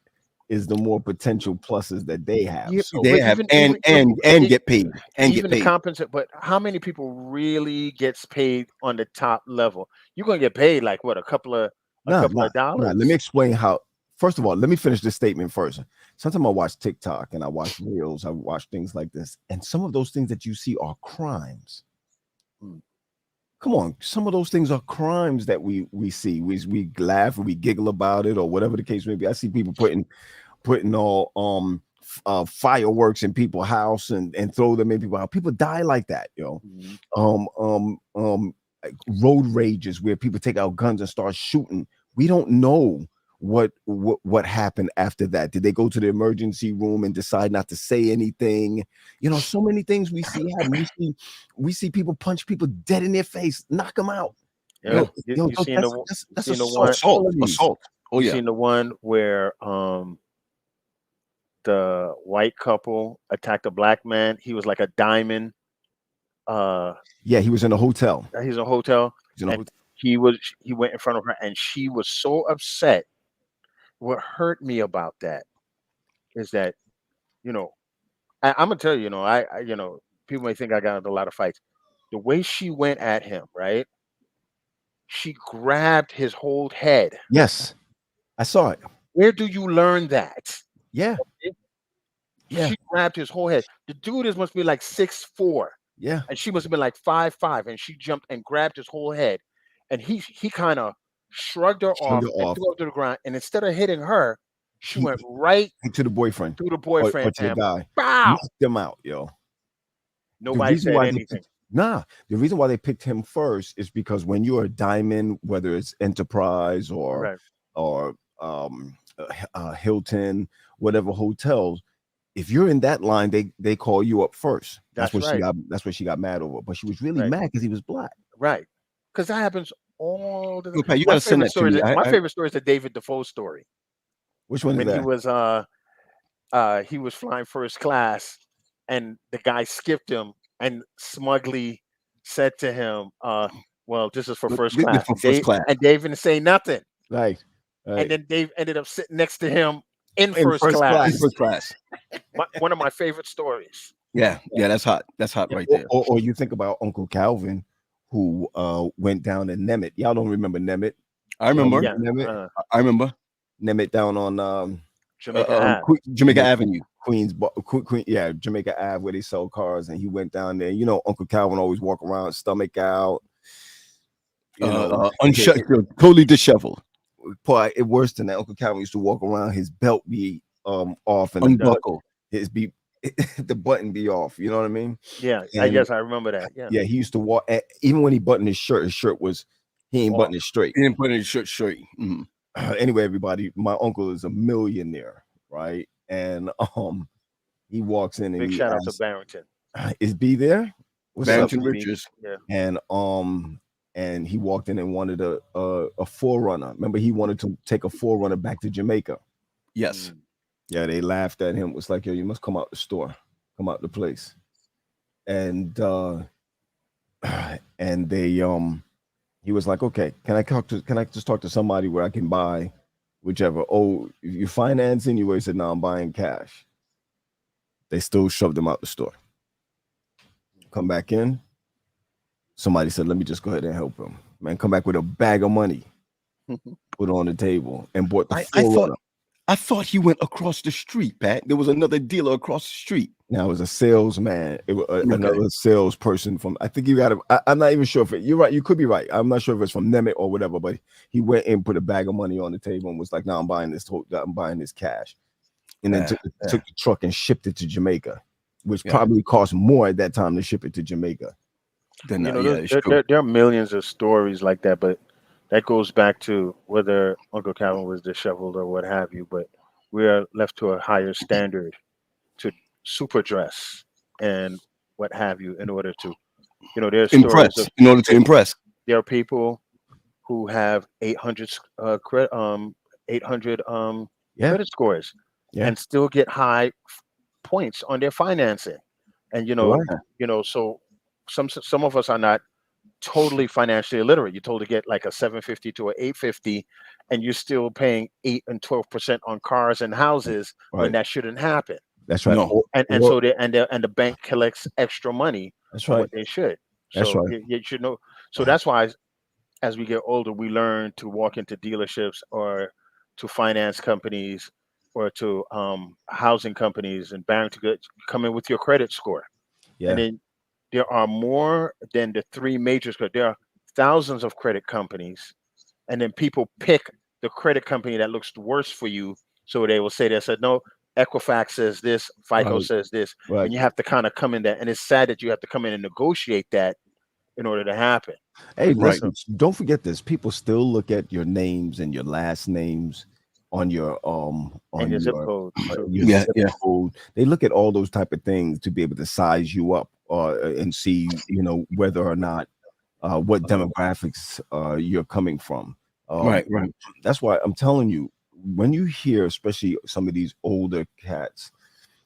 A: is the more potential pluses that they have.
B: Yeah,
A: So
C: They
B: but
C: have
B: even
C: and get paid and
B: even
C: get
B: the
C: paid.
B: compensate. But how many people really gets paid on the top level? You're gonna get paid like what, a couple of couple of dollars.
A: Let me explain how. First of all, let me finish this statement first. Sometimes I watch TikTok and I watch reels. I watch things like this, and some of those things that you see are crimes. Come on, some of those things are crimes that we see. We laugh and we giggle about it, or whatever the case may be. I see people putting all fireworks in people's house and throw them in people's house. People die like that, yo. Like road rages where people take out guns and start shooting. We don't know what happened after that. Did they go to the emergency room and decide not to say anything? You know, so many things we see happen. We see people punch people dead in their face, knock them out.
B: Yeah,
A: Yo,
B: you seen
A: that's
C: assault. Oh
B: you
C: yeah.
B: seen the one where the white couple attacked a black man. He was like a diamond.
A: Yeah, he was in a hotel.
B: He's in a hotel.
A: He's in a hotel.
B: He went in front of her, and she was so upset. What hurt me about that is that, you know, I'm gonna tell you, you know, I you know, people may think I got into a lot of fights. The way she went at him, right? She grabbed his whole head.
A: Yes, I saw it.
B: Where do you learn that?
A: Yeah. Yeah.
B: She grabbed his whole head. The dude must be like 6'4",
A: Yeah.
B: and she must have been like 5'5", and she jumped and grabbed his whole head, and he kind of shrugged her off and threw her to the ground. And instead of hitting her, she went right
A: to the boyfriend.
B: To the boyfriend,
A: or to the guy.
B: Bow!
A: Knocked them out, yo.
B: Nobody said anything.
A: The reason why they picked him first is because when you're a diamond, whether it's Enterprise or Hilton, whatever hotels, if you're in that line, they call you up first. That's what she got mad over. But she was really mad because he was black.
B: Right. Because that happens all the time.
C: Okay, you gotta send that to me.
B: My favorite story is the David Defoe story.
A: Which one is that?
B: He was flying first class, and the guy skipped him and smugly said to him, well, this is for first class. And Dave didn't say nothing.
A: Right.
B: And then Dave ended up sitting next to him in first class.
C: First class.
B: One of my favorite stories.
C: Yeah, that's hot. That's hot right there.
A: Or you think about Uncle Calvin, who went down to Nemeth. Y'all don't remember Nemeth?
C: I remember.
A: Nemeth?
C: I remember.
A: Nemeth down on
B: Jamaica
A: Avenue. Jamaica Ave, where they sell cars, and he went down there. You know, Uncle Calvin always walk around stomach out,
C: totally disheveled.
A: Worse than that, Uncle Calvin used to walk around, his belt be off and
C: unbuckled,
A: the button be off. You know what I mean?
B: Yeah, I guess I remember that.
A: Yeah, he used to walk. Even when he buttoned his shirt was he ain't buttoned it straight.
C: He didn't put his shirt straight. Mm-hmm.
A: Anyway, everybody, my uncle is a millionaire, right? And he walks in and
B: big shout out to Barrington.
A: Is B there?
C: What's Barrington up, Richards?
B: Yeah.
A: And he walked in and wanted a 4Runner. Remember, he wanted to take a 4Runner back to Jamaica.
C: Yes.
A: Yeah, they laughed at him. It was like, yo, you must come out the store, come out the place. And they he was like, okay, can I just talk to somebody where I can buy whichever? Oh, you financing? He said, no, I'm buying cash. They still shoved him out the store. Come back in. Somebody said, let me just go ahead and help him. Man, come back with a bag of money, put on the table, and bought the 4Runner.
C: I thought he went across the street, Pat. There was another dealer across the street.
A: Now it was a salesman. It was another salesperson from. I think you got it. I'm not even sure if you're right. You could be right. I'm not sure if it's from Nemeth or whatever. But he went and put a bag of money on the table and was like, "No, I'm buying this. I'm buying this cash." And then took the truck and shipped it to Jamaica, which probably cost more at that time to ship it to Jamaica.
B: There are millions of stories like that, but that goes back to whether Uncle Calvin was disheveled or what have you. But we are left to a higher standard to super dress and what have you in order to, there's
C: impress. In order to impress,
B: there are people who have 800 credit scores and still get high points on their financing, and so some of us are not totally financially illiterate. You're told to get like a 750 to an 850, and you're still paying 8 and 12% on cars and houses when that shouldn't happen.
A: That's right.
B: No. And so the bank collects extra money.
A: That's right.
B: What they should.
A: That's
B: so
A: right.
B: You should know. So that's why as we get older, we learn to walk into dealerships or to finance companies or to housing companies and bank to come in with your credit score.
A: Yeah.
B: And then there are more than the three majors. There are thousands of credit companies, and then people pick the credit company that looks worse for you. So they will say, they said, no, Equifax says this, FICO says this,
A: Right.
B: and you have to kind of come in there. And it's sad that you have to come in and negotiate that in order to happen.
A: Hey,
C: Right.
A: listen, don't forget this. People still look at your names and your last names on your
B: And your zip code.
A: your
C: Yeah,
A: zip
C: yeah.
A: code. They look at all those type of things to be able to size you up and see, you know, whether or not what demographics you're coming from.
C: Right.
A: That's why I'm telling you, when you hear, especially some of these older cats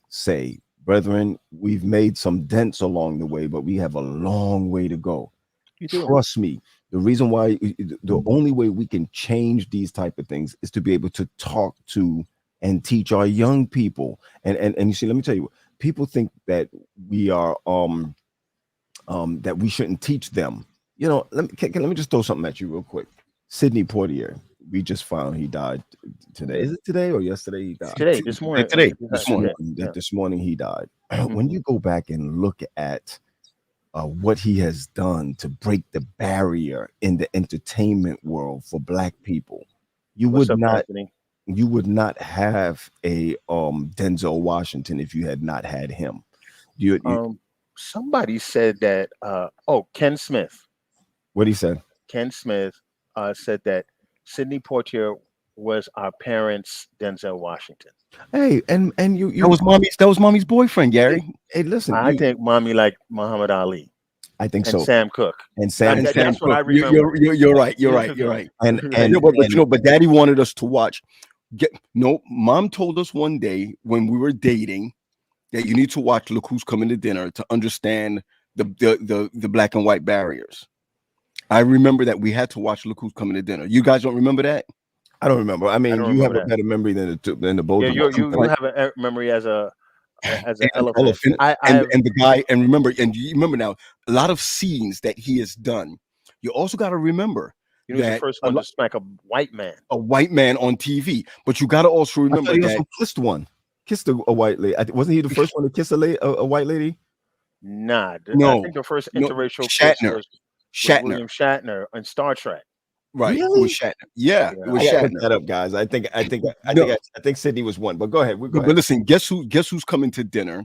A: say, brethren, we've made some dents along the way, but we have a long way to go.
B: You do.
A: Trust me. The reason why, the only way we can change these type of things is to be able to talk to and teach our young people. And you see, let me tell you, people think that we are that we shouldn't teach them. You know, let me just throw something at you real quick. Sidney Poitier, we just found he died today. Is it today or yesterday he died?
B: Today, this morning.
A: This morning he died. When you go back and look at what he has done to break the barrier in the entertainment world for Black people, you would not have a Denzel Washington if you had not had him.
B: Somebody said that Ken Smith.
A: What he said?
B: Ken Smith said that Sidney Poitier was our parents' Denzel Washington.
A: Hey, and you
C: that was mommy's boyfriend, Gary.
A: Hey, listen,
B: I think mommy liked Muhammad Ali.
A: I think
B: and
A: so.
B: Sam Cooke.
A: And Sam.
B: That's what I remember.
C: You're right. But Daddy wanted us to watch. Mom told us one day when we were dating that you need to watch Look Who's Coming to Dinner to understand the black and white barriers. I remember that we had to watch Look Who's Coming to Dinner. You guys don't remember that?
A: I don't remember. I mean, you have a better memory than the both.
B: Yeah, you have a memory as an elephant.
C: And the guy, and you remember now a lot of scenes that he has done. You also got to remember
B: he was the first one to smack a white man
C: on TV. But you got to also remember that
A: kissed a white lady. Wasn't he the first one to kiss a white lady?
B: Nah,
C: no.
B: I think the first interracial
C: Shatner.
B: was William Shatner on Star Trek.
C: Right,
A: really?
C: It was Shatner. Yeah, it was Shatner.
A: Look that up, guys. I think Sidney was one. But go ahead.
C: But listen, guess who's coming to dinner?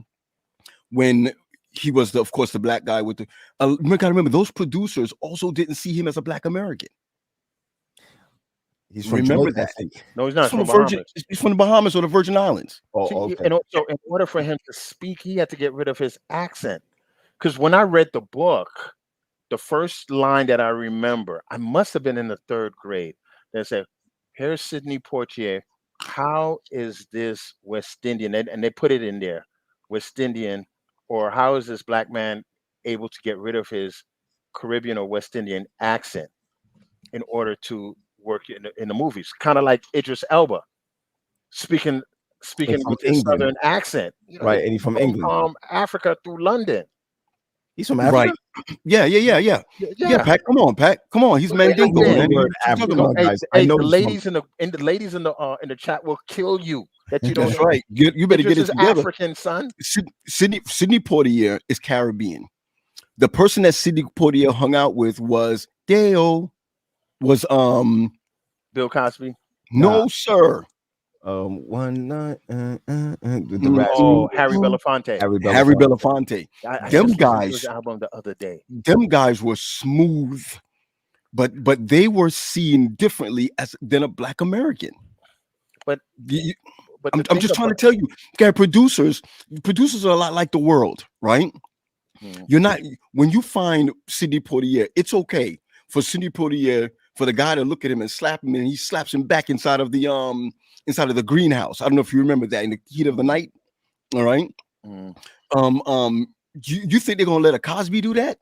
C: When he was of course the black guy with the. You gotta remember those producers also didn't see him as a Black American.
A: He's from Jamaica,
B: No, he's not.
C: He's from the Bahamas or the Virgin Islands.
A: Oh, okay.
B: And so in order for him to speak, he had to get rid of his accent. Because when I read the book, the first line that I remember, I must have been in the 3rd grade. They said, "Here's Sidney Poitier. How is this West Indian?" And they put it in there, West Indian, or how is this black man able to get rid of his Caribbean or West Indian accent in order to work in the movies? Kind of like Idris Elba, speaking with a Southern accent,
A: right? And he's from England,
B: from Africa through London.
A: He's from Africa.
C: Right. Yeah. Pat, come on. He's Mandingo, man.
B: The ladies in the chat will kill you. That you don't.
C: That's right. You better get it together.
B: African, son.
C: Sidney Poitier is Caribbean. The person that Sidney Poitier hung out with was Bill
B: Cosby.
C: No, sir.
A: One night.
B: Harry Belafonte.
C: Harry Belafonte. Them guys.
B: Album the other day.
C: Them guys were smooth, but they were seen differently than a Black American.
B: But
C: I'm just trying to tell you, guys. Producers are a lot like the world, right? You're not when you find Sidney Poitier. It's okay for Sidney Poitier for the guy to look at him and slap him, and he slaps him back inside of the greenhouse. I don't know if you remember that in the heat of the night. All right. You think they're gonna let a Cosby do that?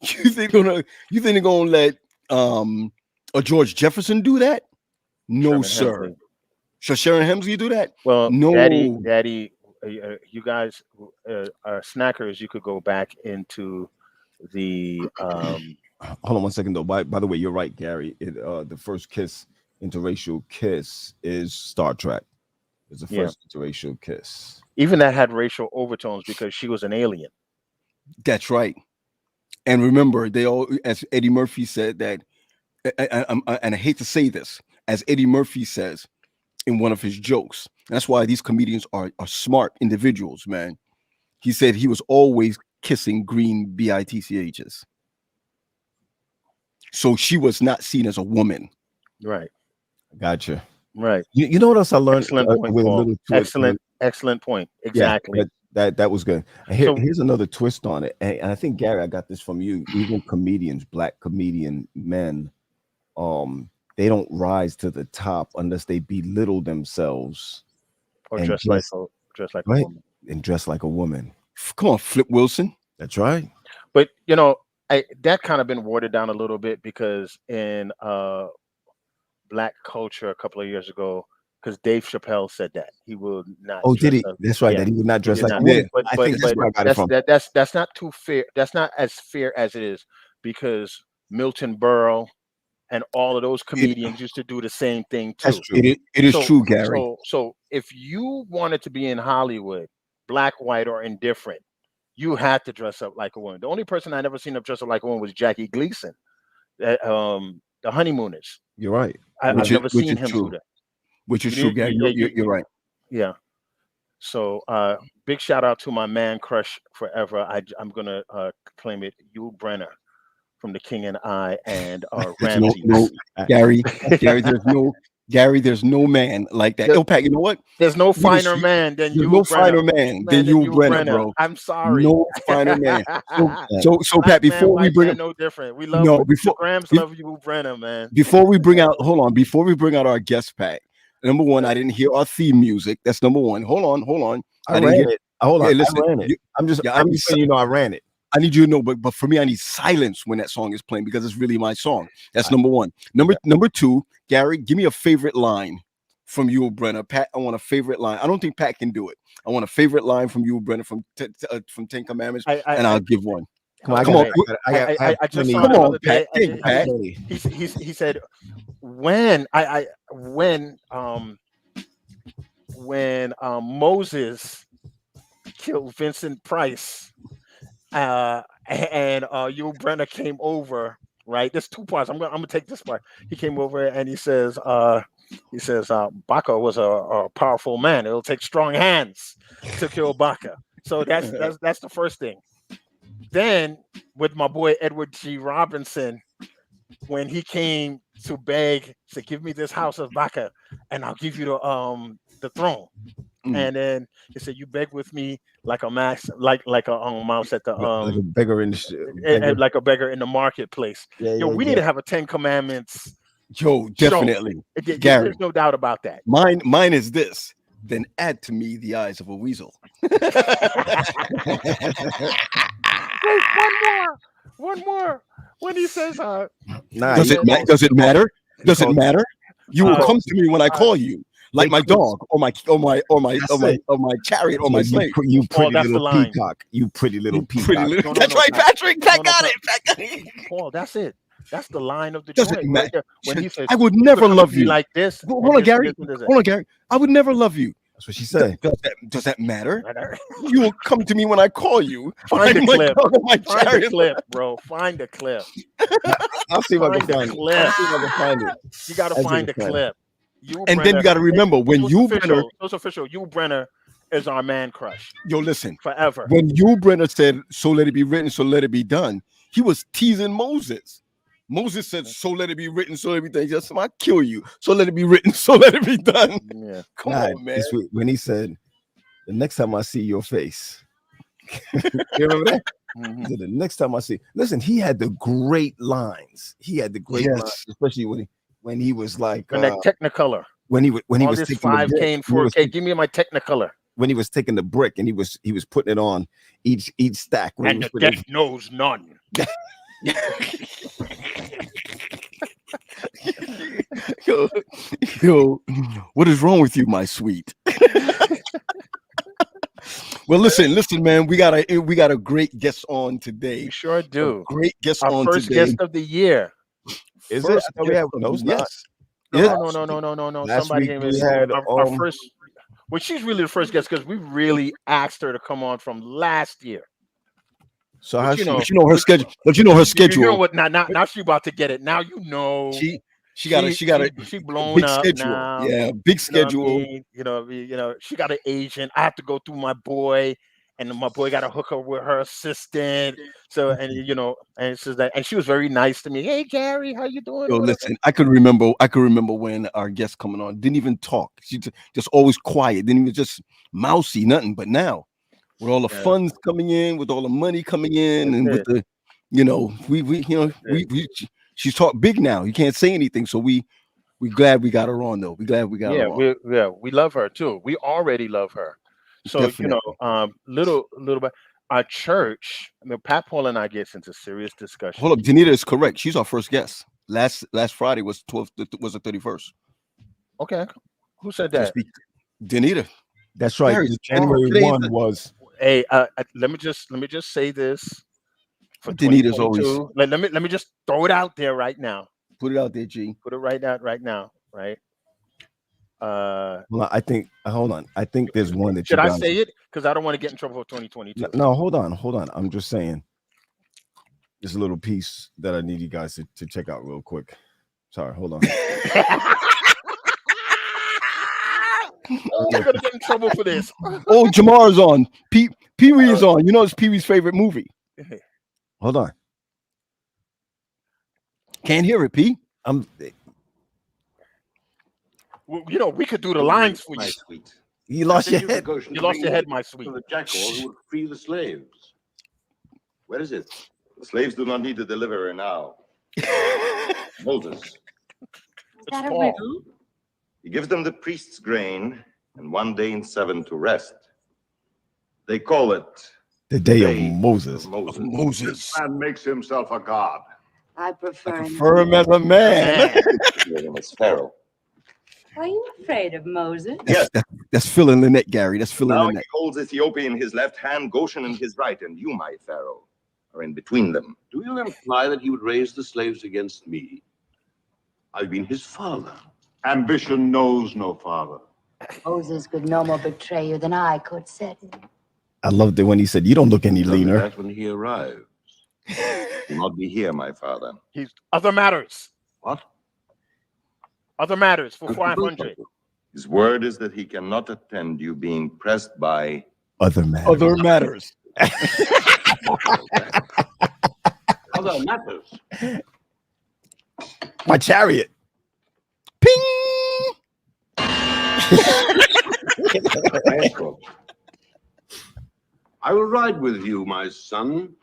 C: You think they're gonna let a George Jefferson do that? No, sir. Should Sharon Hemsley do that?
B: Well,
C: no.
B: Daddy, you guys are snackers. You could go back into the
A: hold on one second though. By the way, you're right, Gary. The first interracial kiss is Star Trek. It's the
B: Yeah.
A: first interracial kiss.
B: Even that had racial overtones because she was an alien.
C: That's right. And remember, they all, as Eddie Murphy said, that, and I hate to say this, as Eddie Murphy says in one of his jokes, that's why these comedians are smart individuals, man. He said he was always kissing green bitchs. So she was not seen as a woman.
B: Right.
A: Gotcha.
B: Right.
A: You know what else I learned?
B: Excellent point,
A: with a
B: Paul.
A: little twist?
B: Excellent point. Exactly.
A: Yeah, that was good. And here's another twist on it. And I think, Gary, I got this from you. Even comedians, black comedian men, they don't rise to the top unless they belittle themselves
B: Or
A: and
B: dress like a
A: right?
B: woman.
A: And dress like a woman.
C: Come on, Flip Wilson.
A: That's right.
B: But that kind of been watered down a little bit because in black culture a couple of years ago, because Dave Chappelle said that he will not.
A: Oh, did he?
B: dress up-
A: That's right.
B: yeah,
A: That he would not dress
B: he did
A: like a
B: not.
A: woman.
B: But
A: I think that's where I got it from.
B: that's not too fair. That's not as fair as it is because Milton Berle and all of those comedians used to do the same thing too.
A: That's true.
C: It is
B: So-
C: true, Gary.
B: So if you wanted to be in Hollywood, black, white, or indifferent, you had to dress up like a woman. The only person I never seen up dress up like a woman was Jackie Gleason, the Honeymooners.
A: You're right.
B: I've
C: Which
B: never
C: is
B: seen him
C: true.
B: do that.
C: Which is
B: You
C: true,
B: need-
C: Gary.
B: yeah,
C: You're right.
B: Yeah. So big shout out to my man crush forever. I'm gonna claim it, Yul Brenner from The King and I and
C: There's
B: Ramses.
C: no, Gary, there's no man like that.
B: There-
C: Yo, Pat, you know what?
B: There's no finer
C: you-
B: man than
C: There's
B: Yul
C: no
B: Brenner.
C: finer man than Yul Brenner, bro.
B: I'm sorry.
C: No finer man. So
B: Black
C: Pat,
B: man,
C: before we
B: white
C: bring
B: man, no different. We love
C: No,
B: the
C: before-
B: Grams
C: be-
B: love Yul Brenner, man.
C: before we bring out our guest, Pat. Number one, I didn't hear our theme music. That's number one. Hold on.
A: I
C: didn't
A: ran
C: hear-
A: it. Hold on.
C: Yeah, listen,
A: I ran it.
C: you-
A: I'm just
C: yeah, I need
A: letting you know I ran it.
C: I need you to know, but for me, I need silence when that song is playing because it's really my song. That's number one. Number two, Gary, give me a favorite line from Yul Brenner. Pat, I want a favorite line. I don't think Pat can do it. I want a favorite line from Yul Brenner from Ten Commandments, and I'll give one.
A: Come on.
C: Come on.
B: I just saw
C: Come
B: the
C: on,
B: other day,
C: Pat. Think, Pat.
B: he said when Moses killed Vincent Price and Yul Brenner came over, right? There's two parts. I'm gonna take this part. He came over and he says Baca was a powerful man. It'll take strong hands to kill Baca. So that's the first thing. Then with my boy Edward G. Robinson, when he came to beg, said, "Give me this house of Baca, and I'll give you the throne."
C: Mm.
B: And then he said, "You beg with me like a mouse, like a mouse at the
A: like a beggar in the
B: like a beggar in the marketplace."
A: yeah,
B: We need to have a 10 Commandments.
C: Yo, definitely.
B: Gary. There's no doubt about that.
C: Mine is this. Then add to me the eyes of a weasel.
B: Wait, one more. When he says,
A: Nah,
C: Does it matter? Does it matter? You will come to me when I call you, like my dog or my chariot or my slave.
A: You pretty
B: that's the
A: little
B: line.
A: peacock. You pretty little peacock.
C: Pretty little-
B: No,
C: That's right,
B: Pat.
C: Patrick. Pat
B: No,
C: got
B: Pat.
C: it. Pat got it.
B: Paul, that's it. That's the line of the
C: Doesn't
B: joint.
C: matter.
B: Right there. When he says,
C: I would
B: "You
C: never
B: come to
C: love
B: me
C: you.
B: like this."
C: Hold
B: and
C: on,
B: this,
C: Gary.
B: and this, and this.
C: Hold on, Gary. I would never love you.
A: That's what she said.
C: Does that matter? You will come to me when I call you.
B: Find
C: like
B: the
C: my
B: clip.
C: dog or my
B: Find the
C: chariot.
B: clip, bro. Find the clip.
A: I'll see if I can
B: Find the
A: find it.
B: clip.
A: I'll see if I can find it.
B: You got to
A: That's
B: find the
A: it, Fred.
B: clip. Yul
C: And then you got to remember when
B: it's
C: Yul Brenner,
B: official. Yul Brenner is our man crush
C: yo, listen,
B: forever.
C: when Yul Brenner said, "So let it be written, so let it be done," he was teasing Moses. Moses said, "So let it be written, so let it be done." He just said, "I'll kill you. So let it be written, so let it be done."
B: Yeah.
C: Come
A: Nah,
C: on, man.
A: when he said, "The next time I see your face," you remember that?
B: Mhm.
A: He said, "The next time I see," listen, he had the great lines. He had the great
C: Yes.
A: lines, especially when he was like
B: And that Technicolor.
A: when he
B: All
A: was
B: this
A: taking the
B: 5K
A: brick,
B: and 4K. Give me my Technicolor.
A: when he was taking the brick and he was putting it on each stack. when he
B: And
A: was
B: the
A: putting
B: death knows none.
C: Yo, what is wrong with you, my sweet? Well, listen, man. We got a great guest on today.
B: We sure
C: A
B: do.
C: great guest
B: Our
C: on
B: first
C: today.
B: guest of the year.
A: Is it?
B: First
A: I thought we
B: guest
A: had,
B: of
A: no,
B: the
A: it's
B: year.
A: not.
C: Yeah.
B: No.
A: Last
B: Somebody
A: week
B: gave
A: we
B: us
A: had
B: our first. Well, she's really the first guest because we really asked her to come on from last year.
A: So
B: But
A: how
B: you
A: she?
B: know,
C: But you know her schedule. But you know her
B: You know
C: schedule.
B: what? Now she about to get it. Now you know.
C: She got a
B: She blown
C: big
B: up
C: schedule.
B: now.
C: Yeah, big
B: You know what I
C: schedule.
B: mean? She got an agent. I have to go through my boy, and my boy got to hook her with her assistant. So, and and it's just that, and she was very nice to me. Hey, Gary, how you doing?
C: Yo,
B: Whatever.
C: listen, I could remember when our guest coming on didn't even talk. She just always quiet, didn't even just mousy, nothing. But now, with all the
B: Yeah.
C: funds coming in, with all the money coming in,
B: That's
C: and with
B: it.
C: she's talk big now. You can't say anything, so we glad we got her on though. We glad we got her on.
B: We love her too. We already love her. So
C: Definitely.
B: little bit. Our church. I mean, Pat Paul and I gets into serious discussion.
C: Hold up, Danita is correct. She's our first guest. Last Friday was the 31st.
B: Okay, who said that?
C: Danita.
A: That's right.
C: Gary,
A: January
C: today's
A: 1
C: the-
A: was.
B: Hey, let me just say this. For
C: Danita's always
B: 2022, let me just throw it out there right now.
C: put it out there, G.
B: Put it right now, right?
A: Well, I think. Hold on. I think there's one that
B: Should
A: you
B: I
A: guys-
B: say it? Because I don't want to get in trouble for 2022.
A: No, hold on. I'm just saying. There's a little piece that I need you guys to check out real quick. Sorry, hold on.
B: Oh, I'm gonna get in trouble for this.
C: Oh, Jamar's on. Pee Wee is on. You know it's Pee Wee's favorite movie.
A: Hold on.
C: Can't hear it, P.
A: I'm.
B: Well, we could do the lines for
D: my
B: you.
D: sweet.
A: You lost your head.
B: You lost your head, my sweet.
D: To the jackal who would free the slaves. Where is it?
E: The slaves do not need a deliverer now. Moses.
F: Is
B: It's
F: that a
B: Paul.
F: riddle?
E: He gives them the priest's grain and 1 day in 7 to rest. They call it
A: The day of
E: Day
A: Moses.
E: of Moses.
C: Moses.
D: Man makes himself a god.
F: I prefer.
C: Firm as a man.
E: It's Pharaoh.
F: Are you afraid of Moses?
E: Yes.
C: That's Phil and Lynette, Gary. That's Phil and
E: Now he
C: Lynette.
E: holds Ethiopia in his left hand, Goshen in his right, and you, my Pharaoh, are in between them.
G: Do you imply that he would raise the slaves against me? I've been his father.
D: Ambition knows no father.
F: Moses could no more betray you than I could, said he.
A: I loved it when he said, "You don't look any
G: Tell me
A: leaner."
G: that when he arrives.
E: Do not be here, my father.
B: He's other matters.
G: What?
B: Other matters for 500.
E: His word is that he cannot attend you being pressed by
A: Other man.
C: Other matters.
G: Other matters.
A: My chariot.
C: Ping.
G: I will ride with you, my son.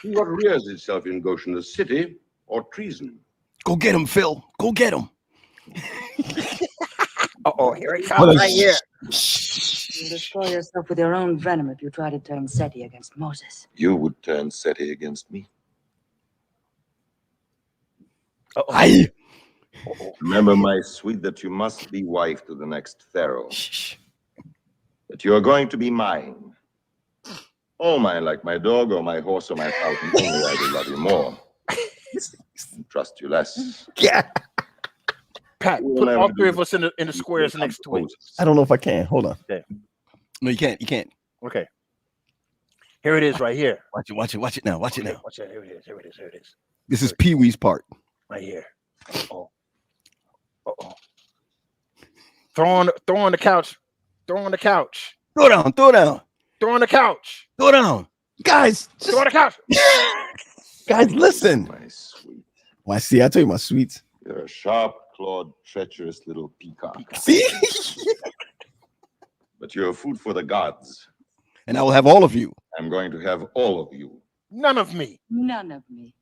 G: See what rears itself in Goshen, the city or treason.
C: Go get him, Phil. Go get him.
B: Uh-oh, here it
A: Hold
B: comes
A: on.
B: right here.
F: You'll destroy yourself with your own venom if you try to turn Seti against Moses.
E: you would turn Seti against me.
B: Uh-oh.
C: Aye.
E: Remember, my sweet, that you must be wife to the next Pharaoh.
C: Shh.
E: That you are going to be mine. All mine, like my dog or my horse or my falcon. Only I will love you more. And trust you less.
A: Yeah.
B: Pat,
E: We'll
B: put
E: never
B: all
E: do
B: three of
E: this.
B: us in the squares next to it.
A: I don't know if I can. Hold on.
C: No, you can't. You can't.
B: Okay. Here it is right here.
C: Watch it. Watch it. Watch it now. Watch it
B: Okay,
C: now.
B: watch it. Here it is. Here it is. Here it is.
C: This is Pee Wee's part.
B: Right here. Uh-oh. Uh-oh. Throw on the couch. Throw on the couch.
C: Throw down. Throw down.
B: Throw on the couch.
C: Throw down.
A: Guys,
B: Throw on the couch.
A: guys, listen.
E: My sweet.
A: Well, I see. I tell you, my sweets.
E: You're a sharp-clawed, treacherous little peacock.
A: See?
E: But you're food for the gods.
C: And I will have all of you.
E: I'm going to have all of you.
B: None of me.
F: None of me.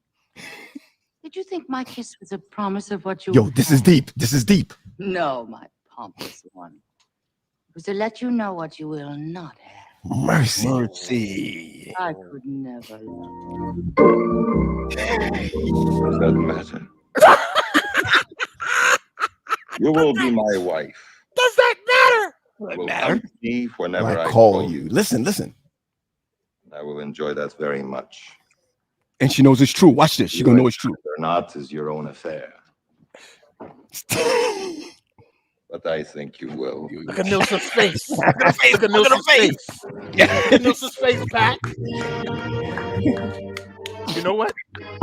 F: Did you think my kiss was a promise of what you
A: Yo,
F: would
A: this is
F: have?
A: deep. This is deep.
F: No, my pompous one. It was to let you know what you will not have.
A: Mercy.
C: Mercy.
F: I could never love you.
E: Does that matter? You will be my wife.
B: Does that matter?
E: And will
C: matter.
E: come to me whenever
A: I
E: I
A: call you. Listen.
E: I will enjoy that very much.
C: And she knows it's true. Watch this. She's gonna know it's true.
E: Or not is your own affair. But I think you will.
B: Look at Nilsson's face. Look at Nilsson's face. Look at Nilsson's face, Pat. You know what?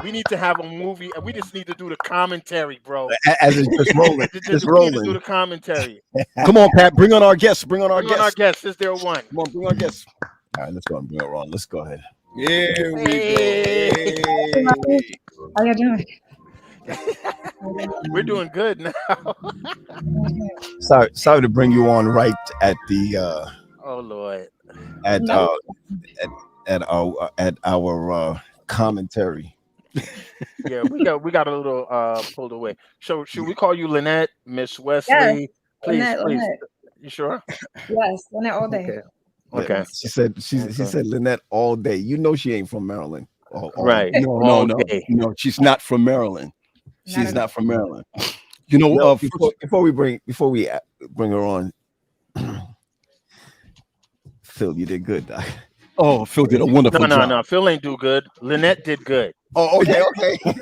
B: We need to have a movie, and we just need to do the commentary, bro.
A: As it's just rolling.
B: We
A: Just
B: need to do
A: rolling.
B: the commentary.
C: Come on, Pat. Bring on our guests. Bring on our
B: Bring on our
C: guests.
B: guests. Is there one?
C: Come on, bring our guests.
A: All right, let's go and bring it on. Let's go ahead.
C: Here we
B: Hey.
C: go.
H: How you doing?
B: We're doing good now.
A: Sorry to bring you on right at the
B: Oh Lord.
A: at
H: No.
A: at our commentary.
B: Yeah, we got a little pulled away. So should we call you Lynette, Miss Wesley? Please,
H: Lynette,
B: please.
H: Lynette.
B: You sure?
H: Yes, Lynette all day.
B: Okay. Okay.
A: She said she
B: Okay.
A: said Lynette all day. You know she ain't from Maryland.
B: Right.
C: No.
B: Okay.
C: No, she's not from Maryland. She's
H: at
C: not from Maryland. You know,
A: No,
C: first-
A: before we bring her on, Phil, you did good, Doc.
C: oh, Phil did a wonderful job.
B: No. Phil ain't do good. Lynette did good.
A: Oh, okay.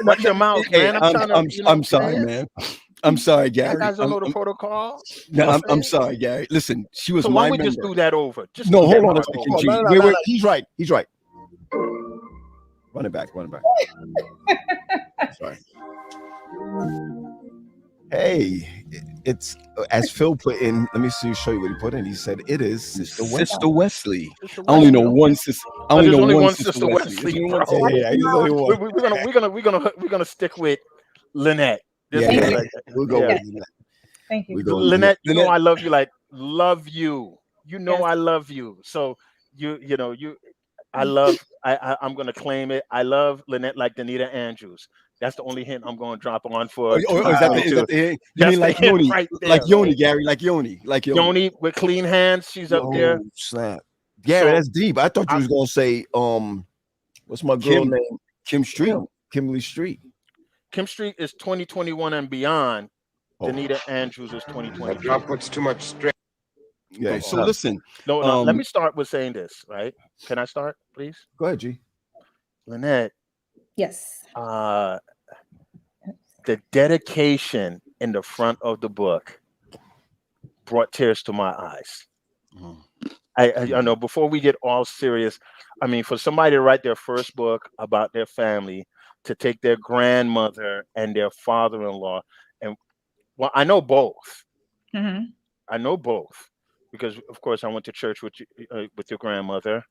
B: Watch your mouth,
C: Hey,
B: man. I'm trying to. you know
C: I'm
B: what
C: sorry,
B: saying?
C: man. I'm sorry,
B: You
C: Gary.
B: guys don't know the
C: I'm-
B: protocol.
C: no, I'm
B: saying?
C: sorry, Gary. Listen, she was
B: So
C: my
B: why we
C: member.
B: just do that over? Just
C: No,
B: do
C: hold
B: that
C: on a
B: over.
C: second,
A: Oh,
C: G.
A: no,
C: Wait.
A: He's right. Run it back. Sorry. Hey, it's as Phil put in. Let me show you what he put in. He said it is Sister Wesley.
C: Sister Wesley.
B: Just the
C: I only
B: way,
C: know
B: you
C: one sister. I
B: Oh,
C: only
B: there's
C: know
B: only
C: one
B: one
C: Sister
B: Sister
C: Wesley.
B: Wesley,
C: There's only
B: bro.
C: one
A: Yeah, he's only one.
B: We're gonna stick with Lynette. Just
A: Yeah,
B: like that.
A: we'll go
B: Yeah.
A: with Lynette.
H: Thank you.
A: We go with
B: Lynette, you know
C: Lynette.
B: I love you. Like love you. You know
H: Yes.
B: I love you. So you know you. I'm gonna claim it. I love Lynette like Danita Andrews. That's the only hint I'm gonna drop on for.
C: Oh, is that the, is
B: 2022.
C: that the you
B: That's
C: mean
B: the
C: like
B: hint
C: Yoni?
B: right
C: Like
B: there,
C: Yoni,
B: right?
C: Gary, like Yoni.
B: Yoni with clean hands. She's up there.
A: Oh, snap. Gary,
B: So-
A: that's deep. I thought you was gonna say what's my girl
C: Kim.
A: name?
C: Kim Street.
A: Kimberly Street.
B: Kim Street is 2021 and beyond.
A: Oh.
B: Danita Andrews is 2020.
D: Drop puts too much stress.
A: Yeah.
C: Okay, so listen,
B: No, let
C: Um,
B: me start with saying this, right? Can I start, please?
A: Go ahead, G.
B: Lynette,
H: Yes.
B: the dedication in the front of the book brought tears to my eyes.
C: Mhm.
B: I know before we get all serious, I mean, for somebody to write their first book about their family, to take their grandmother and their father-in-law, and well, I know both.
H: Mm-hmm.
B: I know both because, of course, I went to church with you, with your grandmother,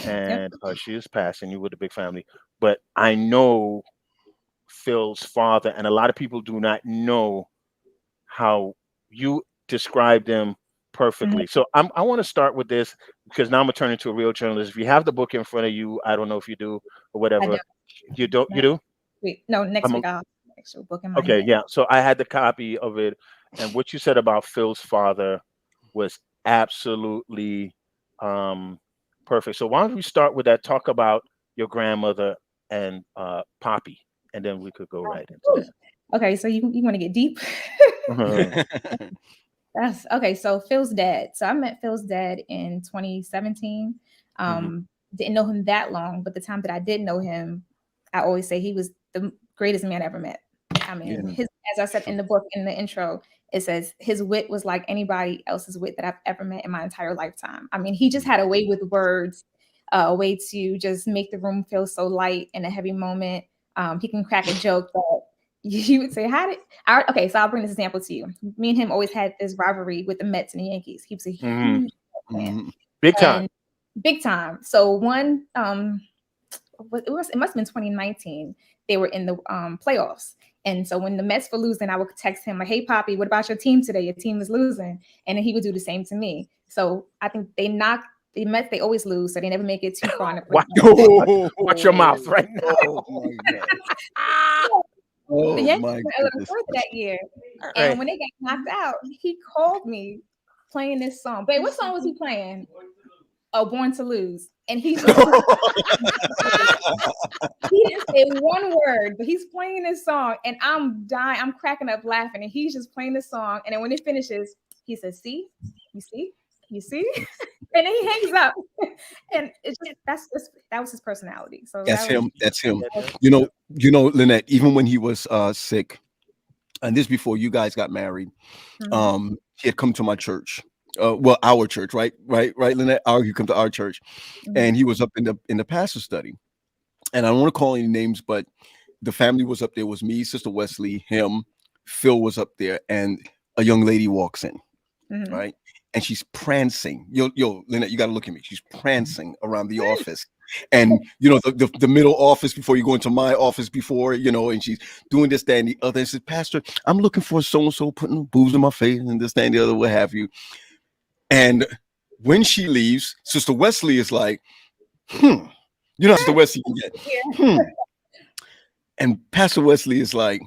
B: and she is passing. You with a big family, but I know Phil's father, and a lot of people do not know how you described him perfectly. So I want to start with this because now I'm gonna turn into a real journalist. If you have the book in front of you, I don't know if you do or whatever.
H: don't.
B: You don't. You do.
H: Wait, no, next
B: I'm a-
H: week I'll have the actual book in my
B: Okay,
H: hand.
B: yeah. So I had the copy of it, and what you said about Phil's father was absolutely perfect. So why don't we start with that? Talk about your grandmother and Poppy, and then we could go right into
H: Okay, so you want to get deep?
B: that.
H: That's okay. So Phil's dad. So I met Phil's dad in 2017. Didn't know him that long, but the time that I did know him, I always say he was the greatest man I ever met. I mean, his, as I said in the book, in the intro, it says his wit was like anybody else's wit that I've ever met in my entire lifetime. I mean, he just had a way with words, a way to just make the room feel so light in a heavy moment. He can crack a joke that you would say, okay, so I'll bring this example to you. Me and him always had this rivalry with the Mets and the Yankees. He was a huge fan.
B: Big time.
H: And big time. So one, it must have been 2019. They were in the playoffs. And so when the Mets were losing, I would text him like, "Hey, Poppy, what about your team today? Your team is losing." And then he would do the same to me. So I think the Mets, they always lose, so they never make it too far in the playoffs.
B: Watch your mouth right now.
C: Oh my God. Oh,
H: The Yankees
C: my
H: went a little
C: goodness.
H: further that year.
B: Right.
H: And when they got knocked out, he called me playing this song. Babe, what song was he playing? Oh, Born to Lose. And he didn't say one word, but he's playing this song, and I'm dying. I'm cracking up laughing, and he's just playing this song. And then when it finishes, he says, "See, you see, You see? And then he hangs up. And it's just, that was his personality. So
C: That's
H: that was,
C: him. That's him.
B: Yeah,
C: You know, Lynette, even when he was sick, and this before you guys got married,
H: Mhm.
C: he had come to my church. Well, our church, right, Lynette. You come to our church,
H: Mhm.
C: and he was up in the pastor study. And I don't want to call any names, but the family was up there. It was me, Sister Wesley, him, Phil was up there, and a young lady walks in,
H: Mhm.
C: right? And she's prancing. Yo, Lynette, you got to look at me. She's prancing around the office. And you know, the middle office before you go into my office before, you know, and she's doing this, that, and the other. And says, Pastor, I'm looking for so-and-so putting boobs in my face and this, that, and the other, what have you. And when she leaves, Sister Wesley is like, you know, Sister Wesley can get, And Pastor Wesley is like,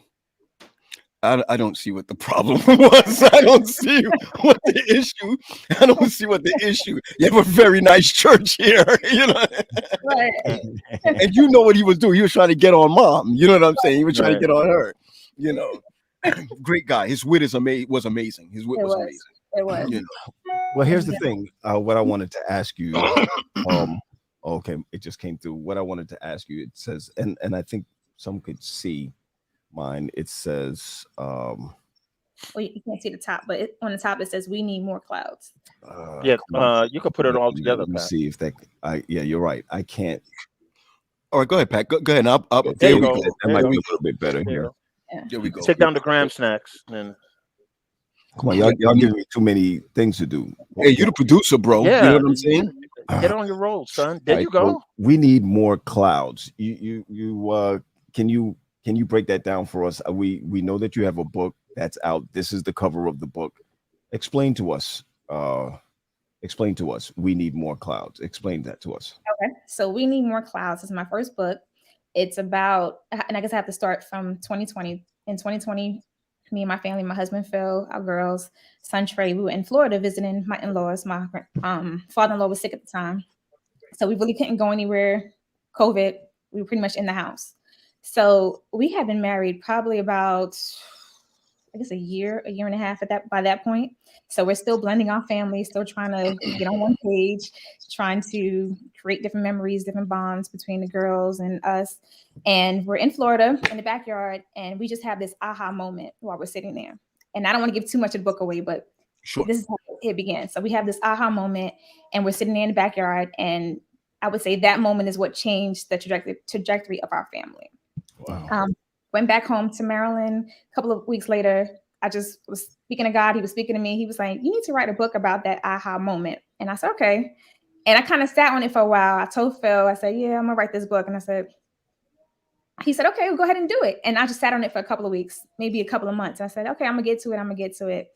C: I don't see what the problem was. I don't see what the issue. I don't see what the issue. You have a very nice church here, you know.
H: Right.
C: And you know what he was doing. He was trying to get on mom. You know what I'm saying? He was trying to
B: Right.
C: get on her. You know, great guy. His wit was amazing. His wit
H: It
C: was
H: was.
C: amazing.
H: It was.
C: You know.
A: Well, here's the thing. What I wanted to ask you. Okay, it just came through. What I wanted to ask you. It says, and I think some could see mine. It says,
H: Well, you can't see the top, but on the top it says we need more clouds.
B: Yeah,
A: come on.
B: you could put it all
A: Yeah,
B: together,
A: let me
B: Pat.
A: see if that. Yeah, you're right. I can't.
C: All right, go ahead, Pat. Go ahead.
B: There
C: There
B: you
C: we
B: go.
C: go.
A: That
B: There
A: might
B: you
A: be
B: go.
A: a little bit better
B: There you
A: here.
B: go.
C: There we go.
B: Take down the gram snacks and
A: Come on, y'all giving me too many things to do.
C: Hey, you the producer, bro.
B: yeah,
C: You know what I'm saying?
B: Get on your roll, son. There
A: Right,
B: you go.
A: so we need more clouds. You can you break that down for us? We know that you have a book that's out. This is the cover of the book. Explain to us. We need more clouds. Explain that to us.
H: Okay. So we need more clouds. This is my first book. It's about, and I guess I have to start from 2020. In 2020, me and my family, my husband Phil, our girls, son Trey, we were in Florida visiting my in-laws. My father-in-law was sick at the time, so we really couldn't go anywhere. COVID, we were pretty much in the house. So we had been married probably about, I guess, a year and a half by that point. So we're still blending our families, still trying to get on one page, trying to create different memories, different bonds between the girls and us. And we're in Florida in the backyard, and we just have this aha moment while we're sitting there. And I don't want to give too much of the book away, but
C: Sure.
H: this is how it began. So we have this aha moment, and we're sitting there in the backyard, and I would say that moment is what changed the trajectory of our family.
A: Wow.
H: Went back home to Maryland. A couple of weeks later, I just was speaking to God. He was speaking to me. He was like, you need to write a book about that aha moment. And I said, okay. And I kind of sat on it for a while. I told Phil, I said, yeah, I'm gonna write this book. And he said, okay, well, go ahead and do it. And I just sat on it for a couple of weeks, maybe a couple of months. I said, okay, I'm gonna get to it.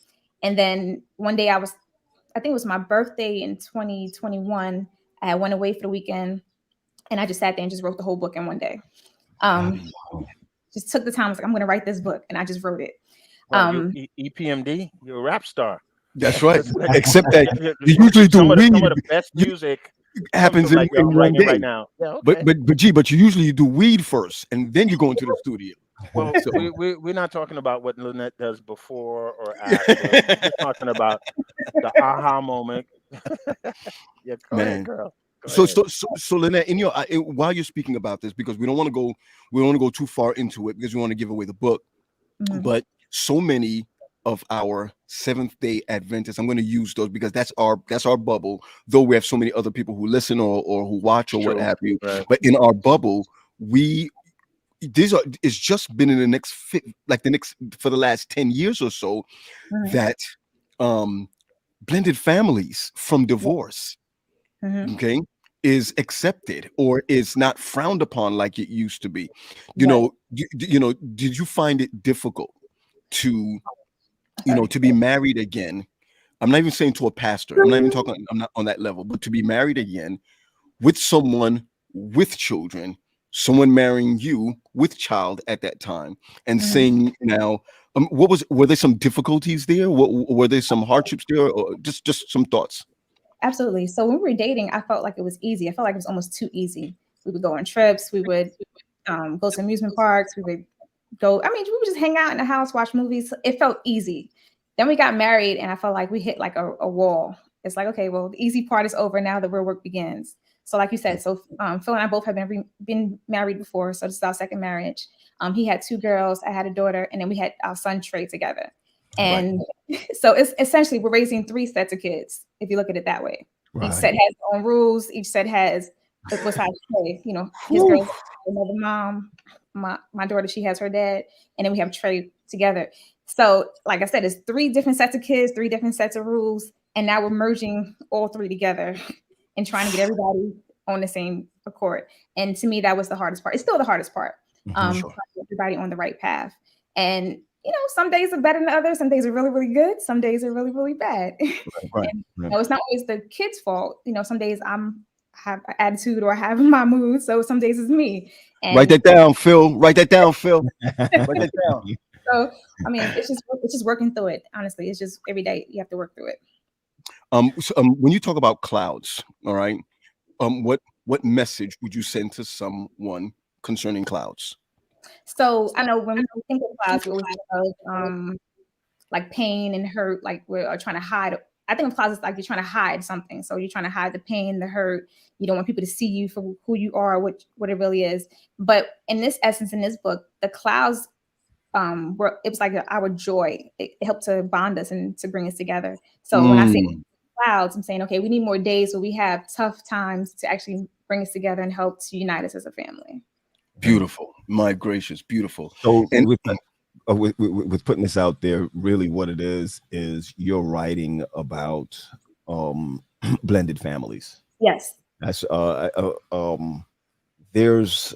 H: And then one day I think it was my birthday in 2021. I went away for the weekend, and I just sat there and just wrote the whole book in one day. Just took the time. I was like, I'm going to write this book, and I just wrote it.
B: Well, EPMD, you're a rap star.
C: That's right. Except that you usually do
B: some of
C: weed.
B: the best music
C: Happens in
B: like I'm
C: one
B: writing
C: day.
B: right now. Yeah, okay.
C: But you usually do weed first, and then you go into the studio.
B: Well, we're not talking about what Lynette does before or after. We're just talking about the aha moment. Yeah, go ahead, girl.
C: So Lynette, while you're speaking about this, because we don't want to go too far into it because we want to give away the book, but so many of our Seventh-day Adventists, I'm going to use those because that's our bubble. Though we have so many other people who listen or who watch or what have you,
B: right.
C: But in our bubble, it's just been in the next for the last 10 years or so that blended families from divorce. Okay, is accepted or is not frowned upon like it used to be. Did you find it difficult to be married again? I'm not even saying to a pastor. I'm not on that level, but to be married again with someone with children, someone marrying you with child at that time, and saying now, were there some difficulties there? Were there some hardships there, or just some thoughts?
H: Absolutely. So when we were dating, I felt like it was easy. I felt like it was almost too easy. We would go on trips. We would go to amusement parks. We would just hang out in the house, watch movies. It felt easy. Then we got married, and I felt like we hit like a wall. It's like, okay, well, the easy part is over now. The real work begins. So like you said, so Phil and I both have been married before. So this is our second marriage. He had 2 girls, I had a daughter, and then we had our son Trey together. And so it's essentially we're raising 3 sets of kids, if you look at it that way. Each set has their own rules. Each set has what's how Trey, you know, his girls, another mom, my daughter, she has her dad, and then we have Trey together. So like I said, it's 3 different sets of kids, 3 different sets of rules, and now we're merging all 3 together and trying to get everybody on the same accord. And to me, that was the hardest part. It's still the hardest part. Trying to get everybody on the right path. And you know, some days are better than others. Some days are really, really good. Some days are really, really bad. And, you know, it's not always the kid's fault. You know, some days I have an attitude or I have my mood. So some days it's me. And
C: Write that down, Phil. Write that down, Phil. Write that down.
H: so I mean, it's just working through it. Honestly, it's just every day you have to work through it.
C: When you talk about clouds, all right, what message would you send to someone concerning clouds?
H: So I know when we think of clouds, we always think of like pain and hurt, like we're trying to hide. I think of clouds is like you're trying to hide something. So you're trying to hide the pain, the hurt. You don't want people to see you for who you are, what it really is. But in this essence, in this book, the clouds it was like our joy. It helped to bond us and to bring us together. So when I say clouds, I'm saying, okay, we need more days where we have tough times to actually bring us together and help to unite us as a family.
C: Beautiful. My gracious, beautiful.
A: So with putting this out there, really what it is you're writing about blended families.
H: Yes.
A: That's there's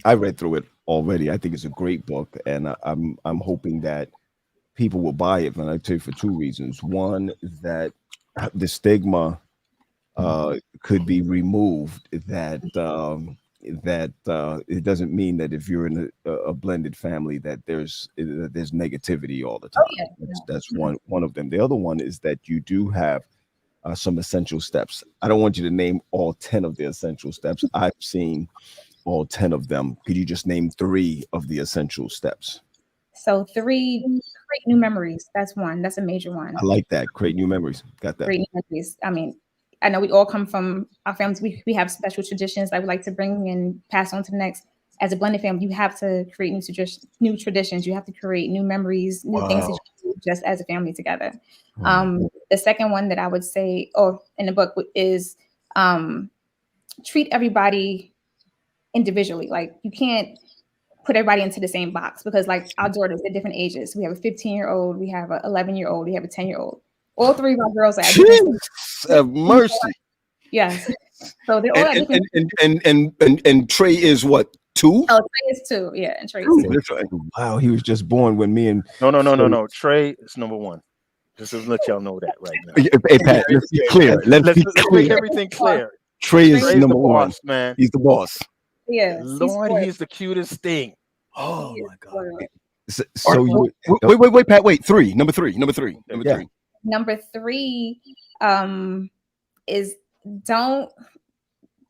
A: I read through it already. I think it's a great book, and I'm hoping that people will buy it. And I tell you for 2 reasons. One, that the stigma could be removed. That it doesn't mean that if you're in a blended family that there's negativity all the time.
H: Oh, yeah.
A: That's one of them. The other one is that you do have some essential steps. I don't want you to name all 10 of the essential steps. I've seen all 10 of them. Could you just name 3 of the essential steps?
H: So 3, create new memories. That's one. That's a major one.
A: I like that. Create new memories. Got that.
H: Create new memories. I mean, I know we all come from our families. We have special traditions that we like to bring and pass on to the next. As a blended family, you have to create new traditions. You have to create new memories, new things that you do just as a family together. The second one that I would say, in the book, is treat everybody individually. Like you can't put everybody into the same box because like our daughters at different ages. We have a 15-year-old, we have an 11-year-old, we have a 10-year-old. All 3 of our girls are at different
C: have mercy.
H: Yes. So they're all at different.
C: And Trey is what, 2?
H: Oh, Trey is 2. Yeah, and Trey is 2.
C: That's right.
A: Wow, he was just born when me and
B: No. Trey is number 1. Just to let y'all know that right now.
A: Hey Pat, let's be clear. Let's be
B: make
A: clear.
B: everything clear.
A: Trey is
B: Trey's
A: number
B: the
A: 1.
B: boss, man.
A: He's the boss.
H: Yes.
B: Lord, he's the cutest thing.
C: Oh my God.
A: So
C: Wait, Pat, wait. 3. Number 3.
A: Yeah.
H: Number 3 is don't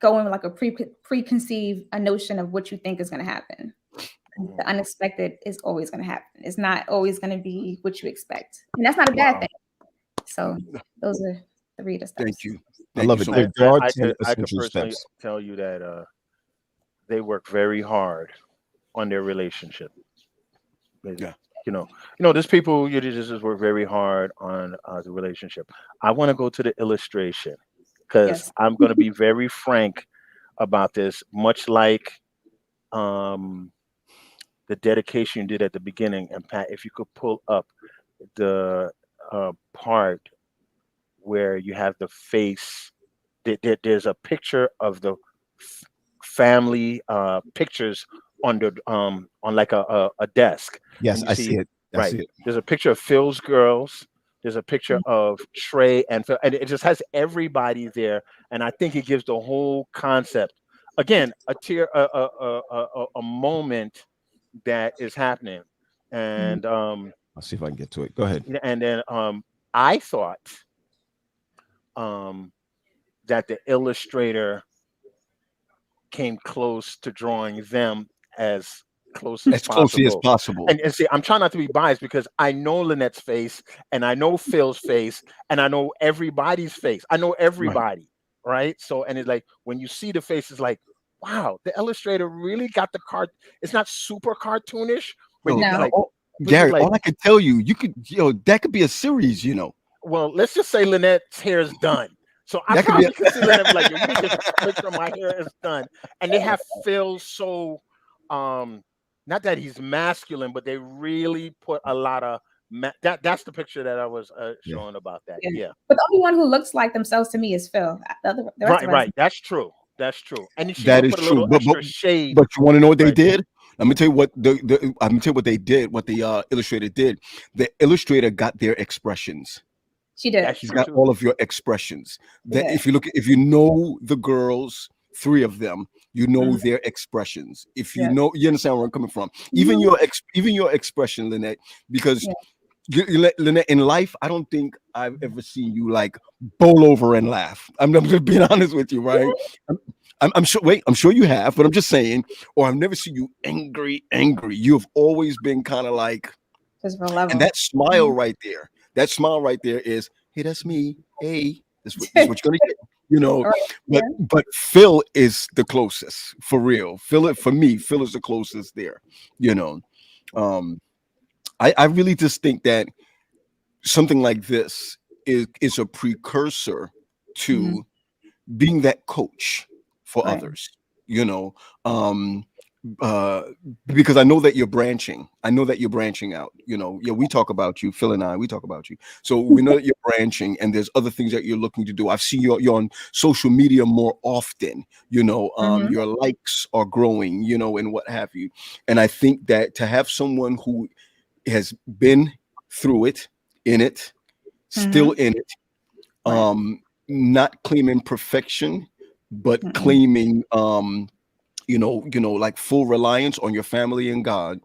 H: go in like a preconceived a notion of what you think is going to happen. The unexpected is always going to happen. It's not always going to be what you expect, and that's not a bad thing. So those are 3 of the steps.
C: Thank you.
A: I love it.
C: So much.
A: There are
B: I
A: 10
B: could
A: essential
B: personally
A: steps.
B: tell you that they work very hard on their relationship.
C: Yeah.
B: You know, there's people you just work very hard on the relationship. I want to go to the illustration because I'm going to be very frank about this, much like the dedication you did at the beginning. And Pat, if you could pull up the part where you have the face, there's a picture of the family pictures on like a desk.
A: Yes, I see it. I see it.
B: There's a picture of Phil's girls. There's a picture of Trey and Phil, and it just has everybody there. And I think it gives the whole concept. Again, a moment that is happening. And
A: I'll see if I can get to it. Go ahead.
B: And then I thought that the illustrator came close to drawing them as close as
C: As closely as
B: possible.
C: possible.
B: And see, I'm trying not to be biased because I know Lynette's face and I know Phil's face and I know everybody's face. I know everybody, right? So, and it's like when you see the face, it's like, wow, the illustrator really got the card. It's not super cartoonish, but
C: No,
B: you
H: No.
B: like,
C: Gary,
B: like,
C: all I could tell you, that could be a series,
B: well, let's just say Lynette's hair is done. So I
C: That could be
B: probably could see Lynette be like, you need to make sure my hair is done. And they have Phil so not that he's masculine, but they really put a lot of that's the picture that I was showing about that. Yeah.
H: But the only one who looks like themselves to me is Phil. The rest of us-
B: Right. That's true. That's true. And she
C: That
B: even
C: is
B: put a little
C: true.
B: extra shade.
C: But you want to know what they
B: Right.
C: did? Let me tell you what I'm gonna tell you what they did. What the illustrator did. The illustrator got their expressions.
H: She did.
B: That's
C: He's
B: true
C: got
B: too.
C: all of your expressions. That
H: Yeah.
C: if you know the girls, 3 of them, you know
H: Mhm.
C: their expressions. If you
H: Yeah.
C: know, you understand where I'm coming from. Even your expression, Lynette, because Lynette, in life, I don't think I've ever seen you like bowl over and laugh. I'm just being honest with you, right? I'm sure. Wait, I'm sure you have, but I'm just saying. Or I've never seen you angry. You've always been kind of like,
H: Just for level.
C: and that smile right there. That smile right there is, hey, that's me. Hey, this is what you're gonna get.
H: Right,
C: But Phil is the closest for real. Phil is the closest there. I really just think that something like this is a precursor to being that coach for
H: Right.
C: others. Because I know that you're branching. I know that you're branching out. We talk about you, Phil and I. We talk about you. So we know that you're branching, and there's other things that you're looking to do. I've seen you're on social media more often. Your likes are growing. And what have you. And I think that to have someone who has been through it, in it, still in it, not claiming perfection, but claiming like full reliance on your family and God.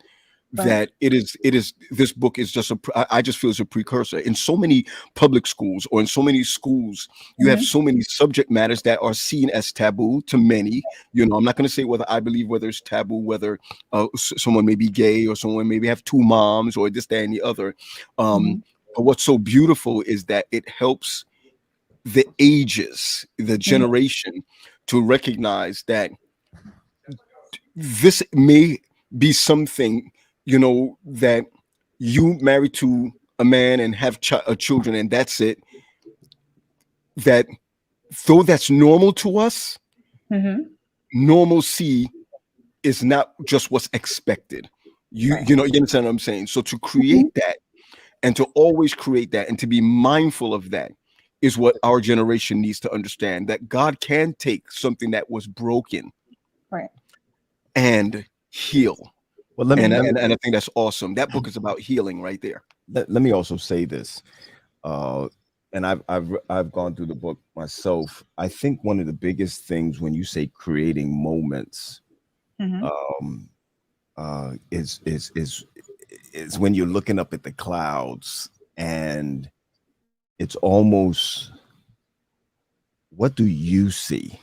H: Right.
C: That it is this book is just I just feel it's a precursor. In so many public schools or in so many schools, you have so many subject matters that are seen as taboo to many. I'm not going to say whether it's taboo, whether someone may be gay or someone maybe have 2 moms or this, that, and the other. But what's so beautiful is that it helps the ages, the generation, to recognize that this may be something, that you married to a man and have children, and that's it. That though that's normal to us, normalcy is not just what's expected. You understand what I'm saying? So to create that, and to always create that, and to be mindful of that, is what our generation needs to understand. That God can take something that was broken,
H: Right,
C: and heal.
A: Well, let me
C: And I think that's awesome. That book is about healing right there.
A: let me also say this, and I've gone through the book myself. I think one of the biggest things when you say creating moments, is when you're looking up at the clouds, and it's almost, what do you see?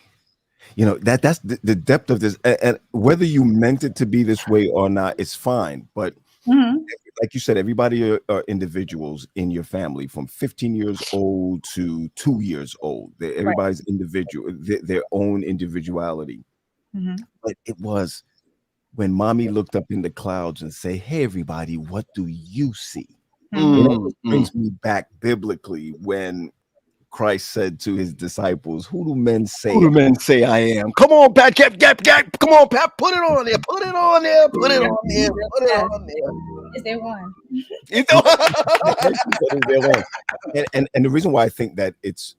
A: That's the depth of this, and whether you meant it to be this way or not, it's fine. But like you said, everybody are individuals in your family, from 15 years old to 2 years old. Everybody's individual, their own individuality. But it was when mommy looked up in the clouds and say, hey, everybody, what do you see? It brings me back biblically when Christ said to his disciples, who do men say?
C: Who do men say I am? Come on, Pat. Come on, Pat. Put it on there. Put it on there. Put it on there. Put it on there.
H: Is there one?
A: And the reason why I think that it's,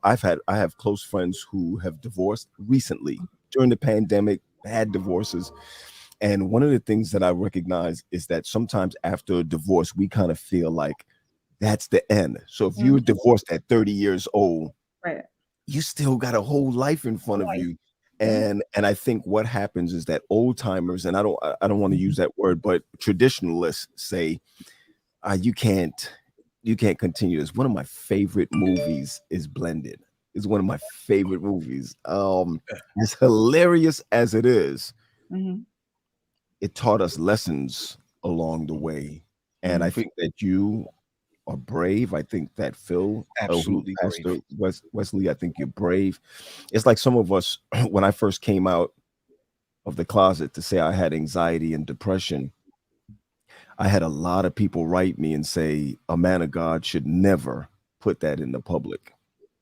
A: I have close friends who have divorced recently during the pandemic, had divorces. And one of the things that I recognize is that sometimes after a divorce, we kind of feel like that's the end. So if you were divorced at 30 years old,
H: Right,
A: you still got a whole life in front of you. And I think what happens is that old timers, and I don't want to use that word, but traditionalists say, you can't continue this. One of my favorite movies is Blended. It's one of my favorite movies. As hilarious as it is, it taught us lessons along the way. And I think that you are brave. I think that Phil,
C: Absolutely
A: Pastor
C: brave.
A: Wesley, I think you're brave. It's like some of us, when I first came out of the closet to say I had anxiety and depression, I had a lot of people write me and say a man of God should never put that in the public.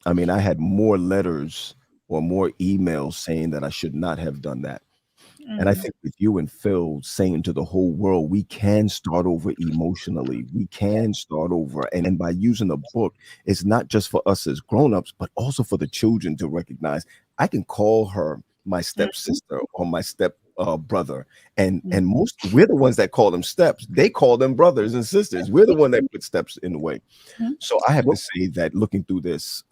A: I mean, I had more letters or more emails saying that I should not have done that. And I think with you and Phil saying to the whole world, we can start over emotionally. We can start over. And by using a book, it's not just for us as grownups, but also for the children to recognize I can call her my stepsister or my step brother. And most, we're the ones that call them steps. They call them brothers and sisters. We're the one that put steps in the way. So I have to say that looking through this,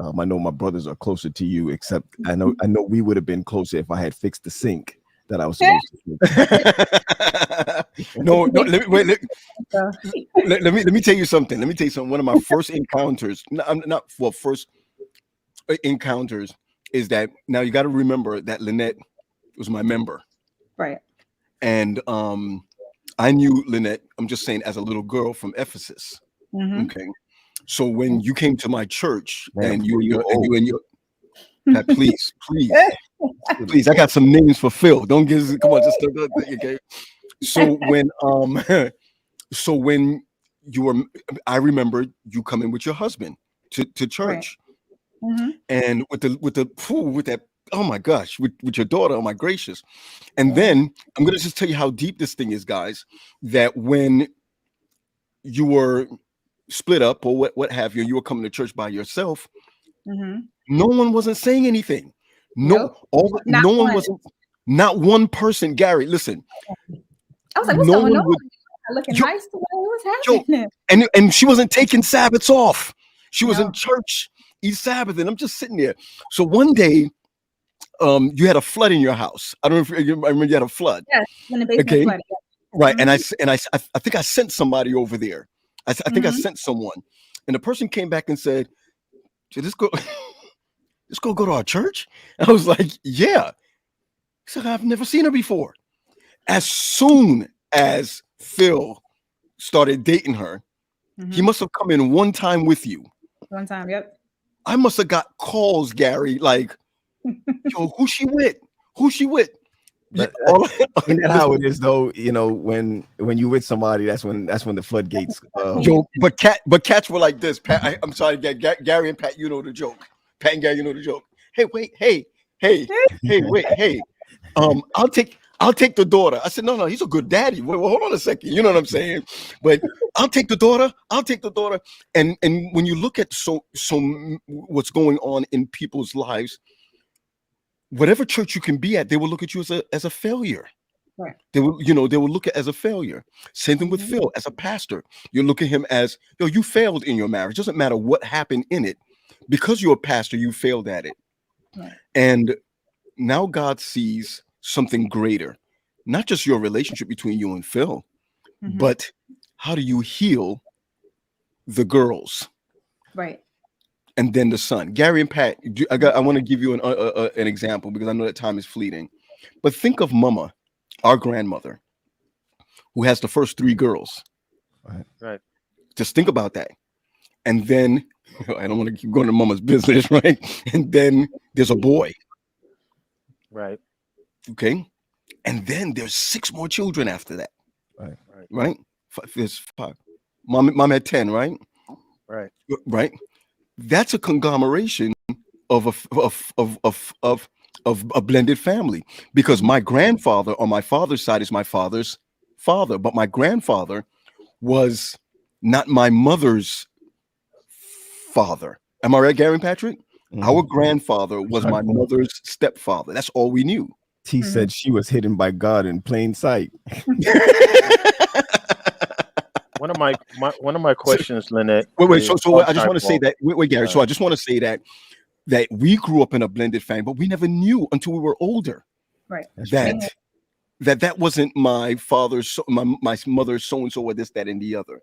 A: I know my brothers are closer to you, except I know we would have been closer if I had fixed the sink that I was supposed to fix.
C: No, let me tell you something. One of my first encounters, first encounters is that now you got to remember that Lynette was my member.
H: Right.
C: And I knew Lynette, I'm just saying, as a little girl from Ephesus. Okay. So when you came to my church and you and your Pat, please, I got some names for Phil. Don't come on, just okay. So when you were, I remember you coming with your husband to church, and with that, oh my gosh, with your daughter, oh my gracious. And then I'm gonna just tell you how deep this thing is, guys. That when you were split up or what have you, you were coming to church by yourself. No one wasn't saying anything. No one wasn't. Not one person. Gary, listen.
H: I was like, what's going on? Looking nice today. What's happening?
C: And she wasn't taking Sabbaths off. She was in church each Sabbath, and I'm just sitting there. So one day, you had a flood in your house. I don't know if you remember you had a flood.
H: Yes, when the basement flooded.
C: Right, and I think I sent somebody over there. I think I sent someone, and the person came back and said, "Should this go to our church?" And I was like, "Yeah." He said, "I've never seen her before." As soon as Phil started dating her, he must have come in one time with you.
H: One time, yep.
C: I must have got calls, Gary, like, "Yo, who's she with? Who's she with?"
A: But isn't that how it is, though? You know, when you with somebody, that's when the floodgates.
C: But cats were like this. Pat, I'm sorry, Gary and Pat, you know the joke. Pat and Gary, you know the joke. Hey, wait, hey, wait, hey. I'll take the daughter. I said, no, he's a good daddy. Well, hold on a second. You know what I'm saying? But I'll take the daughter. And when you look at so what's going on in people's lives, whatever church you can be at, they will look at you as a failure.
H: Right.
C: They will look at as a failure. Same thing with Phil as a pastor. You look at him as, you failed in your marriage. Doesn't matter what happened in it. Because you're a pastor, you failed at it. Right. And now God sees something greater. Not just your relationship between you and Phil, but how do you heal the girls?
H: Right.
C: And then the son. Gary and Pat, I want to give you an example because I know that time is fleeting. But think of Mama, our grandmother, who has the first 3 girls.
B: Right.
C: Just think about that. And then, I don't want to keep going to Mama's business, right? And then there's a boy.
B: Right.
C: Okay. And then there's 6 more children after that. Right. There's 5. Mom had 10, right?
B: Right.
C: Right. That's a conglomeration of a blended family, because my grandfather on my father's side is my father's father, but my grandfather was not my mother's father. Am I right, Gary and Patrick? Our grandfather was my mother's stepfather. That's all we knew.
A: T said she was hidden by God in plain sight.
B: One of my questions, Lynette.
C: Wait. So I just want to say that. Wait, Gary. So I just want to say that we grew up in a blended family, but we never knew until we were older.
H: Right.
C: That wasn't my father's, my mother's so and so, or this, that, and the other.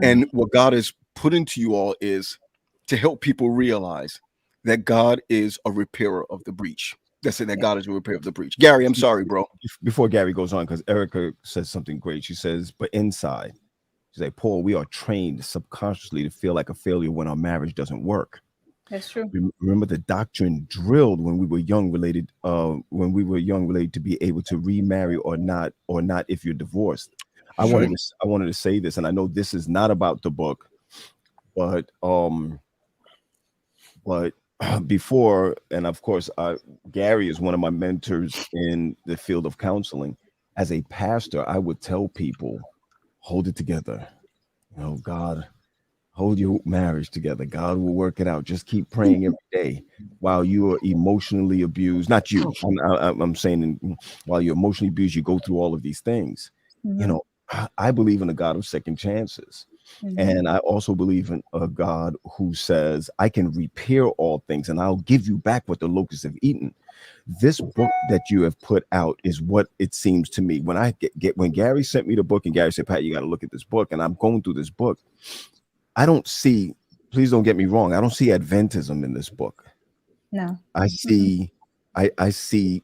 C: And what God has put into you all is to help people realize that God is a repairer of the breach. That's it. That God is prepared to preach. Gary, I'm sorry, bro.
A: Before Gary goes on, because Erica says something great. She says, but inside, she's like, Paul, we are trained subconsciously to feel like a failure when our marriage doesn't work.
H: That's true.
A: Remember the doctrine drilled when we were young related to be able to remarry or not if you're divorced. I wanted to say this, and I know this is not about the book, but before, and of course, Gary is one of my mentors in the field of counseling. As a pastor, I would tell people, hold it together. You know, God, hold your marriage together. God will work it out. Just keep praying every day while you are emotionally abused. Not you. I'm saying while you're emotionally abused, you go through all of these things.
H: Mhm.
A: You know, I believe in a God of second chances.
H: Mhm.
A: And I also believe in a God who says, I can repair all things and I'll give you back what the locusts have eaten. This book that you have put out is what it seems to me. When I when Gary sent me the book and Gary said, Pat, you got to look at this book. And I'm going through this book. I don't see, please don't get me wrong, I don't see Adventism in this book.
H: No.
A: I see, I see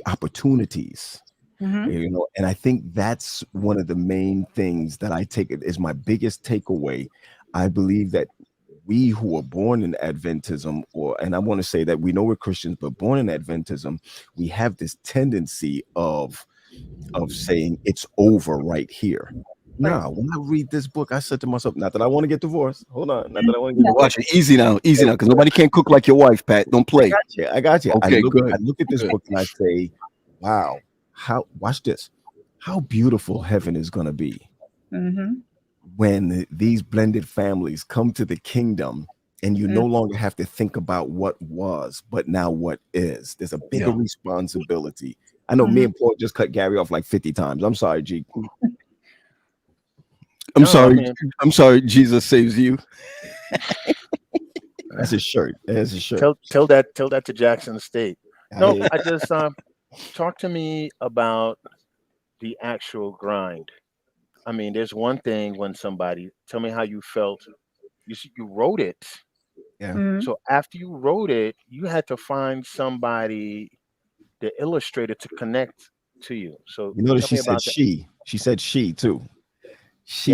A: opportunities.
H: Mhm.
A: You know, and I think that's one of the main things that I take it is my biggest takeaway. I believe that we who are born in Adventism, and I want to say that we know we're Christians, but born in Adventism, we have this tendency of saying it's over right here. Now, when I read this book, I said to myself, not that I want to get divorced. Hold on, not that I want to get divorced.
C: Watch it. Easy now, because nobody can cook like your wife, Pat. Don't play.
A: I got you.
C: Okay, good.
A: I look at this book and I say, wow, watch this. How beautiful heaven is going to be
H: Mhm.
A: when these blended families come to the kingdom and you no longer have to think about what was, but now what is. There's a bigger responsibility. I know me and Paul just cut Gary off like 50 times. I'm sorry, G.
C: I'm sorry, Jesus saves you.
A: That's his shirt. That's his shirt.
B: Tell that to Jackson State. No, I just talk to me about the actual grind. I mean, there's one thing when somebody tell me how you felt. You wrote it.
A: Yeah.
H: Mhm.
B: So after you wrote it, you had to find somebody, the illustrator, to connect to you. So
A: You notice
B: tell
A: she
B: me
A: said
B: about that.
A: she said she too. She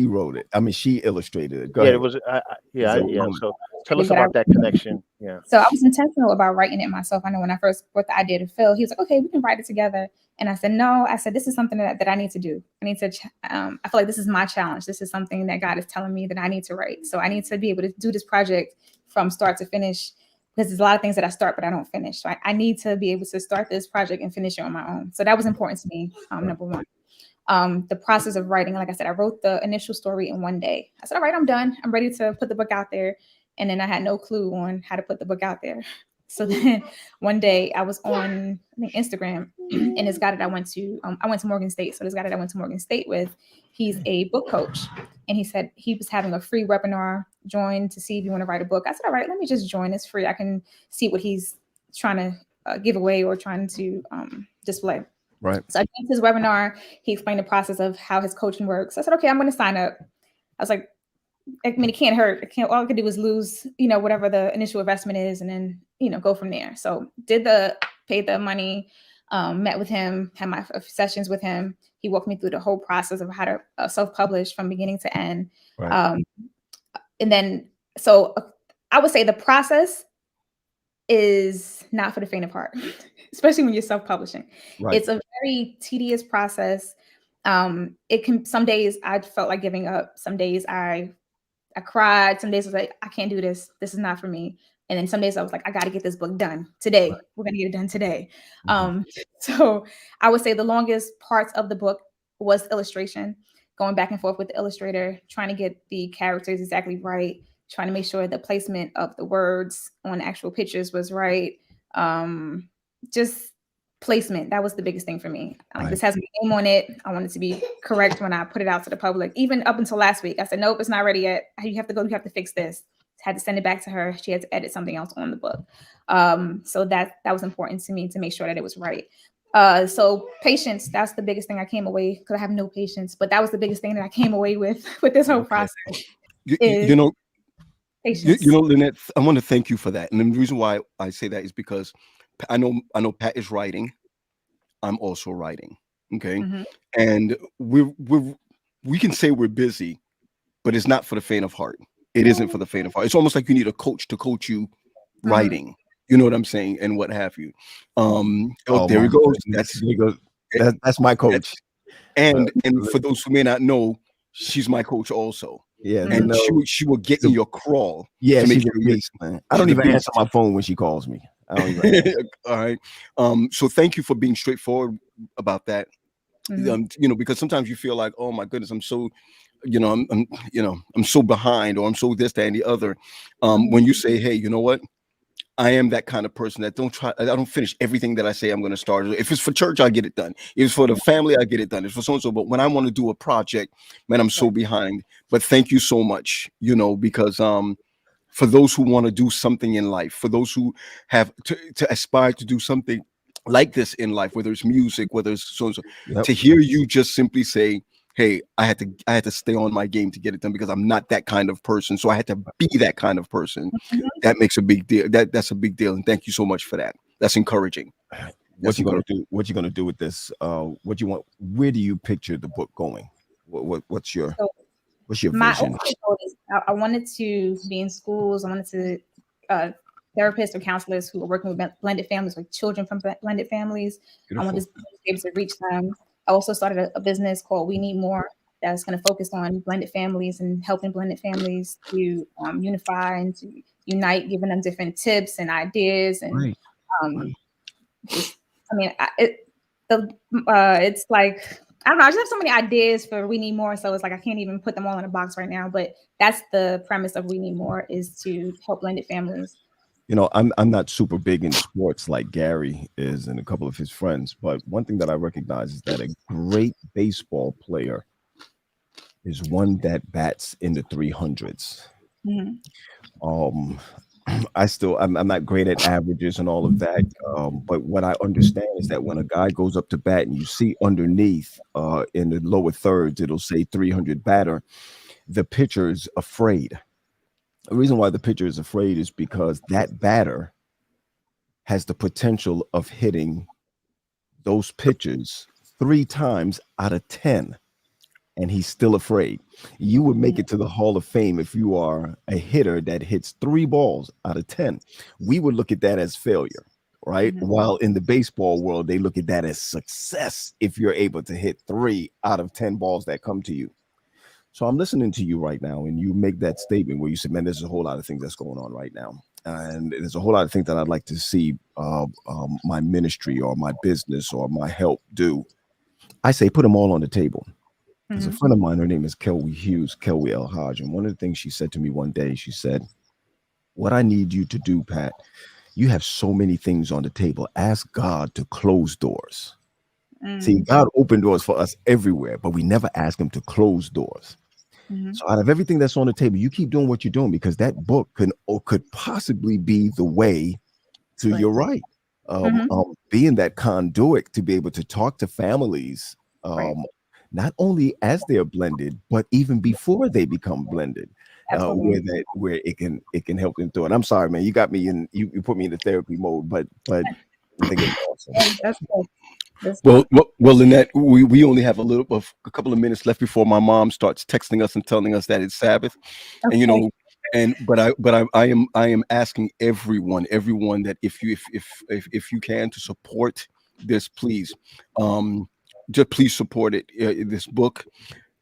A: wrote it. I mean, she illustrated it. Go
B: Yeah,
A: ahead.
B: it was. So tell
H: But
B: us about that connection. Yeah.
H: So I was intentional about writing it myself. I know when I first brought the idea to Phil, he was like, okay, we can write it together. And I said, no, this is something that I need to do. I need to, I feel like this is my challenge. This is something that God is telling me that I need to write. So I need to be able to do this project from start to finish, because there's a lot of things that I start, but I don't finish. So I need to be able to start this project and finish it on my own. So that was important to me, number one. The process of writing, like I said, I wrote the initial story in one day. I said, all right, I'm done. I'm ready to put the book out there. And then I had no clue on how to put the book out there. So then one day I was on, I think, Instagram, and this guy that I went to Morgan State. So this guy that I went to Morgan State with, he's a book coach. And he said he was having a free webinar. Join to see if you want to write a book. I said, all right, let me just join. It's free. I can see what he's trying to give away or trying to display.
A: Right.
H: So I joined his webinar. He explained the process of how his coaching works. I said, okay, I'm going to sign up. I was like, I mean, it can't hurt. All I could do was lose, whatever the initial investment is, and then, go from there. So paid the money, met with him, had my sessions with him. He walked me through the whole process of how to self-publish from beginning to end.
A: Right.
H: And then, so I would say the process is not for the faint of heart, especially when you're self-publishing.
A: Right.
H: It's a very tedious process. Some days I felt like giving up. Some days I cried. Some days I was like, I can't do this. This is not for me. And then some days I was like, I got to get this book done today. Right. We're going to get it done today. Mm-hmm. So I would say the longest parts of the book was illustration, going back and forth with the illustrator, trying to get the characters exactly right, trying to make sure the placement of the words on actual pictures was right. Just placement. That was the biggest thing for me. Like, this has my name on it. I want it to be correct when I put it out to the public. Even up until last week, I said, nope, it's not ready yet. You have to fix this. Had to send it back to her. She had to edit something else on the book. So that was important to me to make sure that it was right. So patience, that's the biggest thing I came away, because I have no patience, but that was the biggest thing that I came away with this whole process. Patience.
C: You know, Lynette, I want to thank you for that. And the reason why I say that is because I know Pat is writing. I'm also writing. Okay.
H: Mhm.
C: And we can say we're busy, but it's not for the faint of heart. It isn't for the faint of heart. It's almost like you need a coach to coach you writing. You know what I'm saying? And what have you.
A: Oh
C: There
A: my
C: he goes.
A: goodness. There goes. That's my coach.
C: And for those who may not know, she's my coach also.
A: Yeah,
C: And
A: no,
C: she will get
A: she's
C: in
A: a-
C: your crawl
A: yeah,
C: to make
A: she's a
C: sure
A: beast, man. I
C: she's
A: don't
C: a
A: even
C: beast.
A: answer my phone when she calls me. I don't even answer.
C: All right. So thank you for being straightforward about that.
H: Mhm.
C: You know, because sometimes you feel like, oh my goodness, I'm so, I'm so behind, or I'm so this, that, and the other. When you say, hey, you know what? I am that kind of person that I don't finish everything that I say I'm going to start. If it's for church, I get it done. If it's for the family, I get it done. It's for so and so. But when I want to do a project, man, I'm so behind. But thank you so much, because for those who want to do something in life, for those who have to aspire to do something like this in life, whether it's music, whether it's so and so,
A: Yep.
C: to hear you just simply say, hey, I had to stay on my game to get it done because I'm not that kind of person. So I had to be that kind of person. That makes a big deal. That's a big deal. And thank you so much for that. That's encouraging.
A: What you gonna do? What you gonna do with this? What you want? Where do you picture the book going? What's your
H: So my
A: vision?
H: ultimate goal is I wanted to be in schools. I wanted to therapists or counselors who are working with blended families, like children from blended families. I want to be able to reach them. I also started a business called We Need More that's going to focus on blended families and helping blended families to unify and to unite, giving them different tips and ideas and
A: Right.
H: just, I mean, it's like, I don't know. I just have so many ideas for We Need More. So it's like, I can't even put them all in a box right now, but that's the premise of We Need More, is to help blended families.
A: You know, I'm not super big in sports like Gary is and a couple of his friends, but one thing that I recognize is that a great baseball player is one that bats in the 300s.
H: Mhm.
A: I'm not great at averages and all of that, but what I understand is that when a guy goes up to bat and you see underneath in the lower thirds, it'll say 300 batter, the pitcher is afraid. The reason why the pitcher is afraid is because that batter has the potential of hitting those pitchers 3 times out of 10, and he's still afraid. You would make it to the Hall of Fame if you are a hitter that hits 3 balls out of 10. We would look at that as failure, right? While in the baseball world, they look at that as success if you're able to hit 3 out of 10 balls that come to you. So I'm listening to you right now, and you make that statement where you said, man, there's a whole lot of things that's going on right now. And there's a whole lot of things that I'd like to see my ministry or my business or my help do. I say, put them all on the table. There's a friend of mine, her name is Kelly Hughes, Kelly El Hodge. And one of the things she said to me one day, she said, what I need you to do, Pat, you have so many things on the table. Ask God to close doors. See, God opened doors for us everywhere, but we never ask him to close doors. So out of everything that's on the table, you keep doing what you're doing, because that book could possibly be the way to your right. Being that conduit to be able to talk to families, not only as they're blended, but even before they become blended, where it can help them through it. I'm sorry, man, you got me in, you put me in the therapy mode, but I think it's awesome.
H: That's cool.
C: Well, Lynette, we only have a couple of minutes left before my mom starts texting us and telling us that it's Sabbath, and but I am asking everyone that if you can to support this, please, just please support it. This book.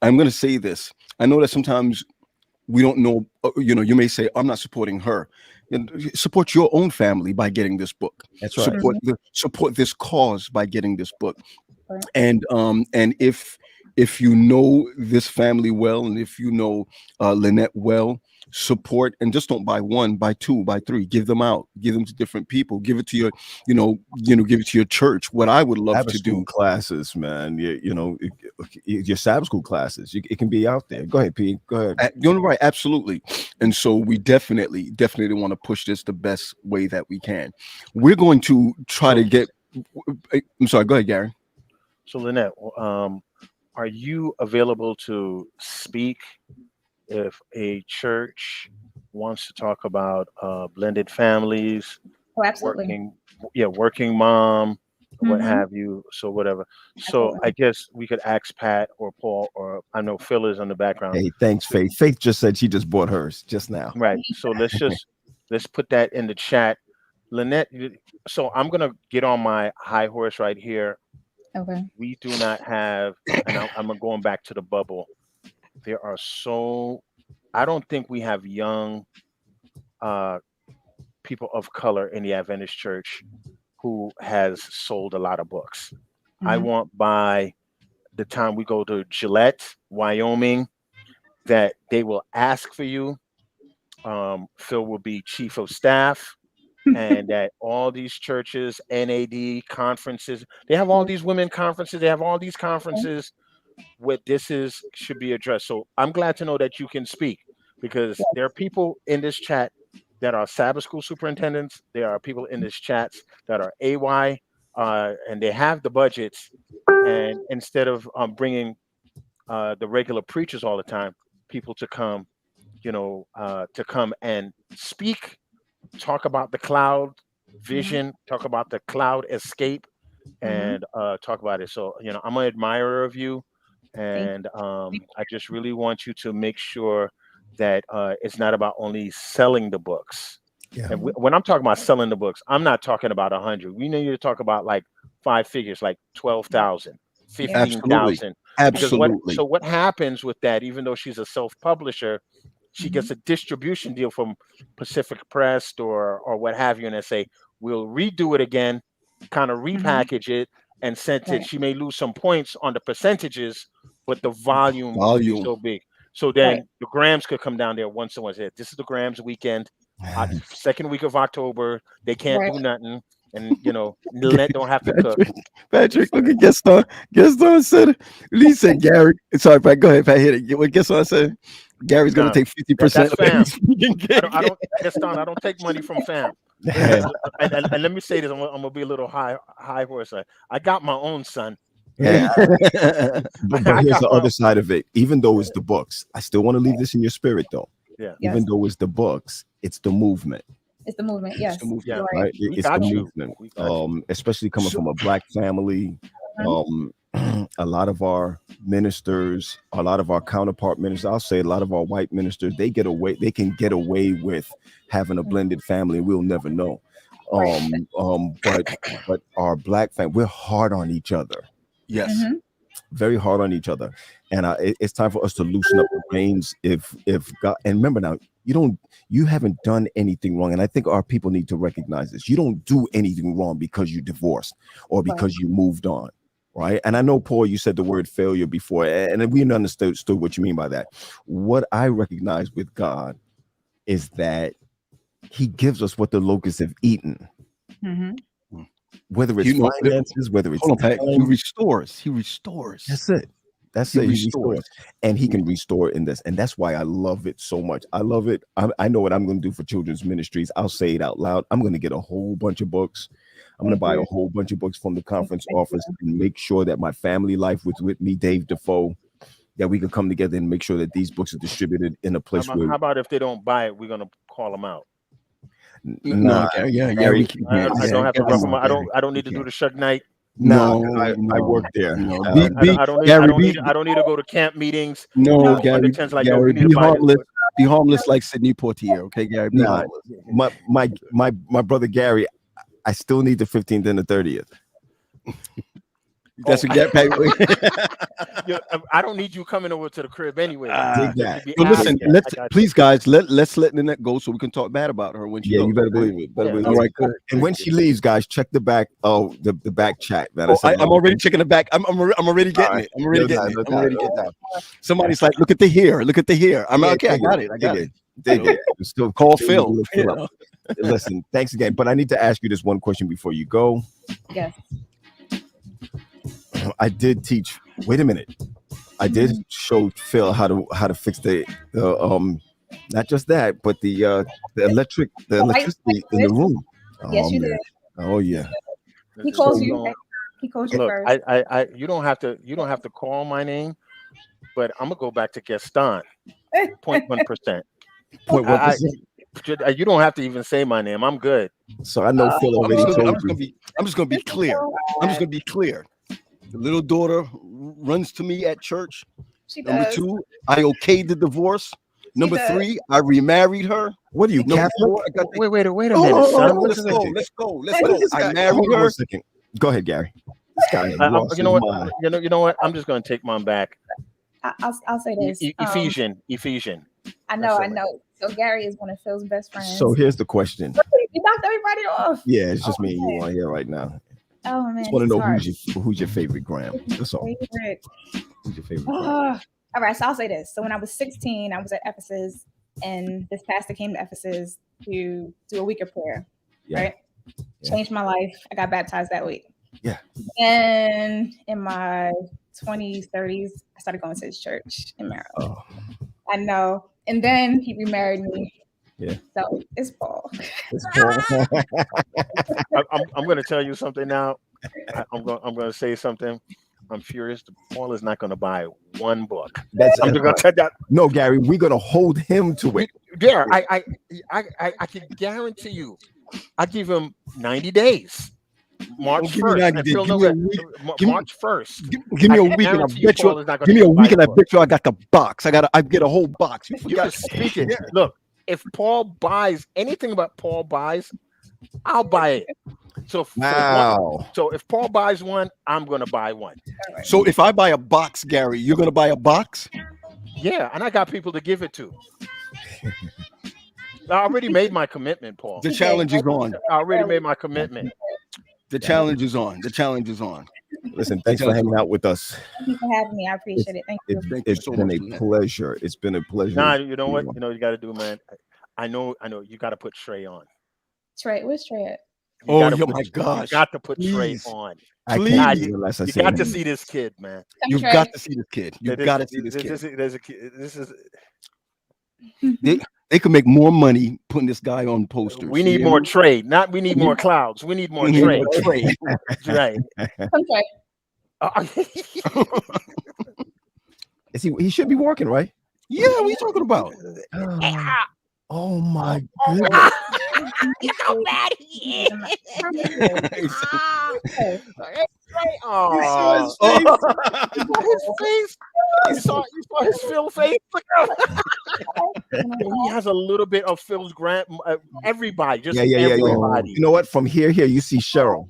C: I'm going to say this. I know that sometimes we don't know. You may say, I'm not supporting her. Support your own family by getting this book.
A: That's right.
C: Support this cause by getting this book. And if you know this family well, and if you know Lynette well, support, and just don't buy one, buy 2, buy 3, give them out, give them to different people, give it to your, give it to your church. What I would love
A: Sabbath
C: to do,
A: classes, man, your Sabbath school classes, it can be out there. Go ahead, Pete. Go ahead.
C: You're right, absolutely. And so we definitely want to push this the best way that we can. We're going to try to get. I'm sorry. Go ahead, Gary.
B: So Lynette, are you available to speak if a church wants to talk about blended families,
H: Oh, absolutely.
B: working mom, what
H: Mhm.
B: have you. So whatever. So
H: Absolutely.
B: I guess we could ask Pat or Paul, or I know Phil is on the background.
A: Hey, thanks, Faith. Faith just said she just bought hers just now.
B: Right. So let's put that in the chat. Lynette, so I'm gonna get on my high horse right here.
H: Okay.
B: We do not have, and I'm going back to the bubble. There are I don't think we have young people of color in the Adventist church who has sold a lot of books. I
H: Mhm.
B: want by the time we go to Gillette, Wyoming, that they will ask for you. Phil will be chief of staff, and that all these churches, NAD conferences, they have all these women conferences, they have all these conferences what should be addressed. So I'm glad to know that you can speak, because there are people in this chat that are Sabbath school superintendents. There are people in this chat that are AY, and they have the budgets. And instead of bringing the regular preachers all the time, people to come, to come and speak, talk about the cloud vision, talk about the cloud escape, and talk about it. So, I'm an admirer of you. And I just really want you to make sure that it's not about only selling the books.
A: Yeah.
B: And when I'm talking about selling the books, I'm not talking about 100. We need to talk about like 5 figures, like 12,000, 15,000.
C: Absolutely.
B: So what happens with that? Even though she's a self-publisher, she gets a distribution deal from Pacific Press or what have you, and they say we'll redo it again, kind of repackage it, and send it. She may lose some points on the percentages, but the volume will be so big. So then the Grams could come down there once someone said, "This is the Grams weekend, second week of October. They can't do nothing." And Lynette don't have to cook.
C: Patrick, look at Gaston. Gaston said, he said, Gary. Sorry, Pat. Go ahead, Pat. Hit it. What Gaston said? Gary's gonna take 50%.
B: That's fam. I don't, Gaston. I don't take money from fam. And let me say this: I'm gonna be a little high horse. I got my own son.
A: Yeah. but here's the other side of it. Even though it's the books, I still want to leave this in your spirit, though.
B: Yeah.
A: Even though it's the books, it's the movement.
H: It's the movement. Yes.
A: It's the movement,
H: You're
A: right?
H: right.
A: It's the movement. Especially coming from a Black family. A lot of our ministers, a lot of our counterpart ministers, I'll say a lot of our white ministers, they can get away with having a blended family. We'll never know. But our Black family, we're hard on each other.
C: Yes.
A: Very hard on each other. And it's time for us to loosen up the reins. If God, and remember now, you haven't done anything wrong. And I think our people need to recognize this. You don't do anything wrong because you divorced or because you moved on. Right. And I know, Paul, you said the word failure before, and we understood what you mean by that. What I recognize with God is that he gives us what the locusts have eaten. Whether it's finances, whether it's
C: he restores. He restores.
A: That's it. He restores. And he can restore in this. And that's why I love it so much. I love it. I know what I'm going to do for children's ministries. I'll say it out loud. I'm going to get a whole bunch of books. I'm going to buy a whole bunch of books from the conference office and make sure that my family life was with me, Dave Defoe, that we could come together and make sure that these books are distributed in a place
B: How about if they don't buy it, we're going to call them out?
A: No,
B: I don't have to rough them out. I don't need to do the Shug Night.
A: No, I work there.
B: I don't need to go to camp meetings.
C: No, Gary,
B: like,
C: Gary, be harmless. Be harmless like Sidney Poitier, okay, Gary? Be harmless.
A: My brother Gary, I still need the 15th and the 30th.
C: That's what Gary.
B: I don't need you coming over to the crib anyway.
C: Listen, please, guys, let's let Lynette go so we can talk bad about her when she.
A: Yeah, you better believe it. All right, good. And when she leaves, guys, check the back. The back chat that I said.
C: I'm already checking the back. I'm already getting it. I'm already getting it. Somebody's like, look at the hair. Look at the hair. I'm okay. I got it.
A: Dig it. Still
C: call Phil.
A: Listen, thanks again. But I need to ask you this one question before you go.
H: Yes.
A: I did teach. Wait a minute. I did show Phil how to fix the not just that, but the electricity in the room.
H: Yes, you did.
A: Oh yeah.
H: He calls you. He calls you first.
B: You don't have to call my name, but I'm gonna go back to Gaston. 0.1%. You don't have to even say my name. I'm good.
A: So I know Phil already told you.
C: I'm just gonna be clear. I'm just gonna be clear. The little daughter runs to me at church.
H: She
C: Number
H: does.
C: 2, I okayed the divorce. Number
H: does.
C: 3, I remarried her.
A: What are you,
C: Number
A: Catholic?
C: 4, I got the,
B: Wait a minute,
C: oh,
B: son.
C: let's
B: Listen.
C: go. Let's go. Let's
A: What
C: go.
A: is this
C: I
A: guy?
C: married
A: Hold on
C: her.
A: one second. Go ahead, Gary. This guy has lost
B: You know
A: his
B: what?
A: mind.
B: You know what? I'm just gonna take mine back.
H: I'll say this.
B: Ephesian.
H: I know. So Gary is one of Phil's best friends.
A: So here's the question.
H: You knocked everybody off.
A: Yeah, it's just me and you
H: man.
A: on here right now.
H: Oh man.
A: Just want to
H: it's
A: know
H: hard.
A: who's your favorite Graham. That's all.
H: Favorite.
A: Who's your favorite? Graham?
H: All right, so I'll say this. So when I was 16, I was at Ephesus, and this pastor came to Ephesus to do a week of prayer.
A: Yeah.
H: Right?
A: Yeah.
H: Changed my life. I got baptized that week.
A: Yeah.
H: And in my 20s, 30s, I started going to his church in Maryland.
A: Oh,
H: I know. And then he remarried me.
A: Yeah.
H: So it's Paul.
A: it's Paul.
B: I'm going to tell you something now. I'm going to say something. I'm furious. Paul is not going to buy one book.
A: That's
B: I'm just going to tell that.
A: no, Gary. We're gonna hold him to it.
B: Yeah, I can guarantee you. I give him 90 days. March
C: Don't give me
B: 1st.
C: 90
B: and
C: days.
B: Phil
C: Give
B: knows
C: me a
B: that.
C: week. Give me-
B: March 1st.
C: Give me a
B: I
C: week and I
B: guarantee you
C: bet
B: Paul
C: you.
B: is not gonna
C: Give me a
B: buy
C: week and I
B: book.
C: bet you I got the box. I get a whole box. You
B: You
C: forgot.
B: can speak it. Look, if Paul buys anything about Paul buys, I'll buy it. So
A: Wow.
B: so if Paul buys one, I'm gonna buy one.
C: So if I buy a box, Gary, you're gonna buy a box?
B: Yeah, and I got people to give it to. I already made my commitment, Paul.
C: The challenge is on.
B: I already made my commitment.
C: The challenge is on. The challenge is on.
A: Listen, thanks for hanging out with us.
H: Thank you for having me. I appreciate it. Thank you.
C: Thank you
A: It's
C: so
A: been
C: much,
A: a
C: man.
A: pleasure. It's been a pleasure.
B: Nah, you know what? You know what you got to do, man. I know. You got to put Trey on.
H: Trey, where's Trey at?
B: You
C: Oh,
B: gotta
C: yeah,
B: put-
C: my gosh.
B: You got to put Trey
C: Please.
B: on.
A: I
C: Please.
A: can't
B: You-
A: unless I
B: You
A: say
B: got to
A: him.
B: see this kid, man.
H: Come,
C: You've
H: Trey.
C: got to see this kid. You've
B: There's-
C: got to see this
B: there's-
C: kid.
B: There's a kid. This is.
C: They could make more money putting this guy on posters.
B: We need
C: You
B: more
C: hear me?
B: trade. Not we need more clouds. We need more
C: We need
B: trade.
C: more trade.
B: Right.
H: Come, Trey.
A: Is he should be working, right?
C: Yeah, what are you talking about?
A: Oh my goodness.
F: Look how bad he is.
B: Oh, his face. You saw his Phil face. He has a little bit of Phil's everybody, just
A: Yeah.
B: everybody.
A: You know what? From here, you see Cheryl.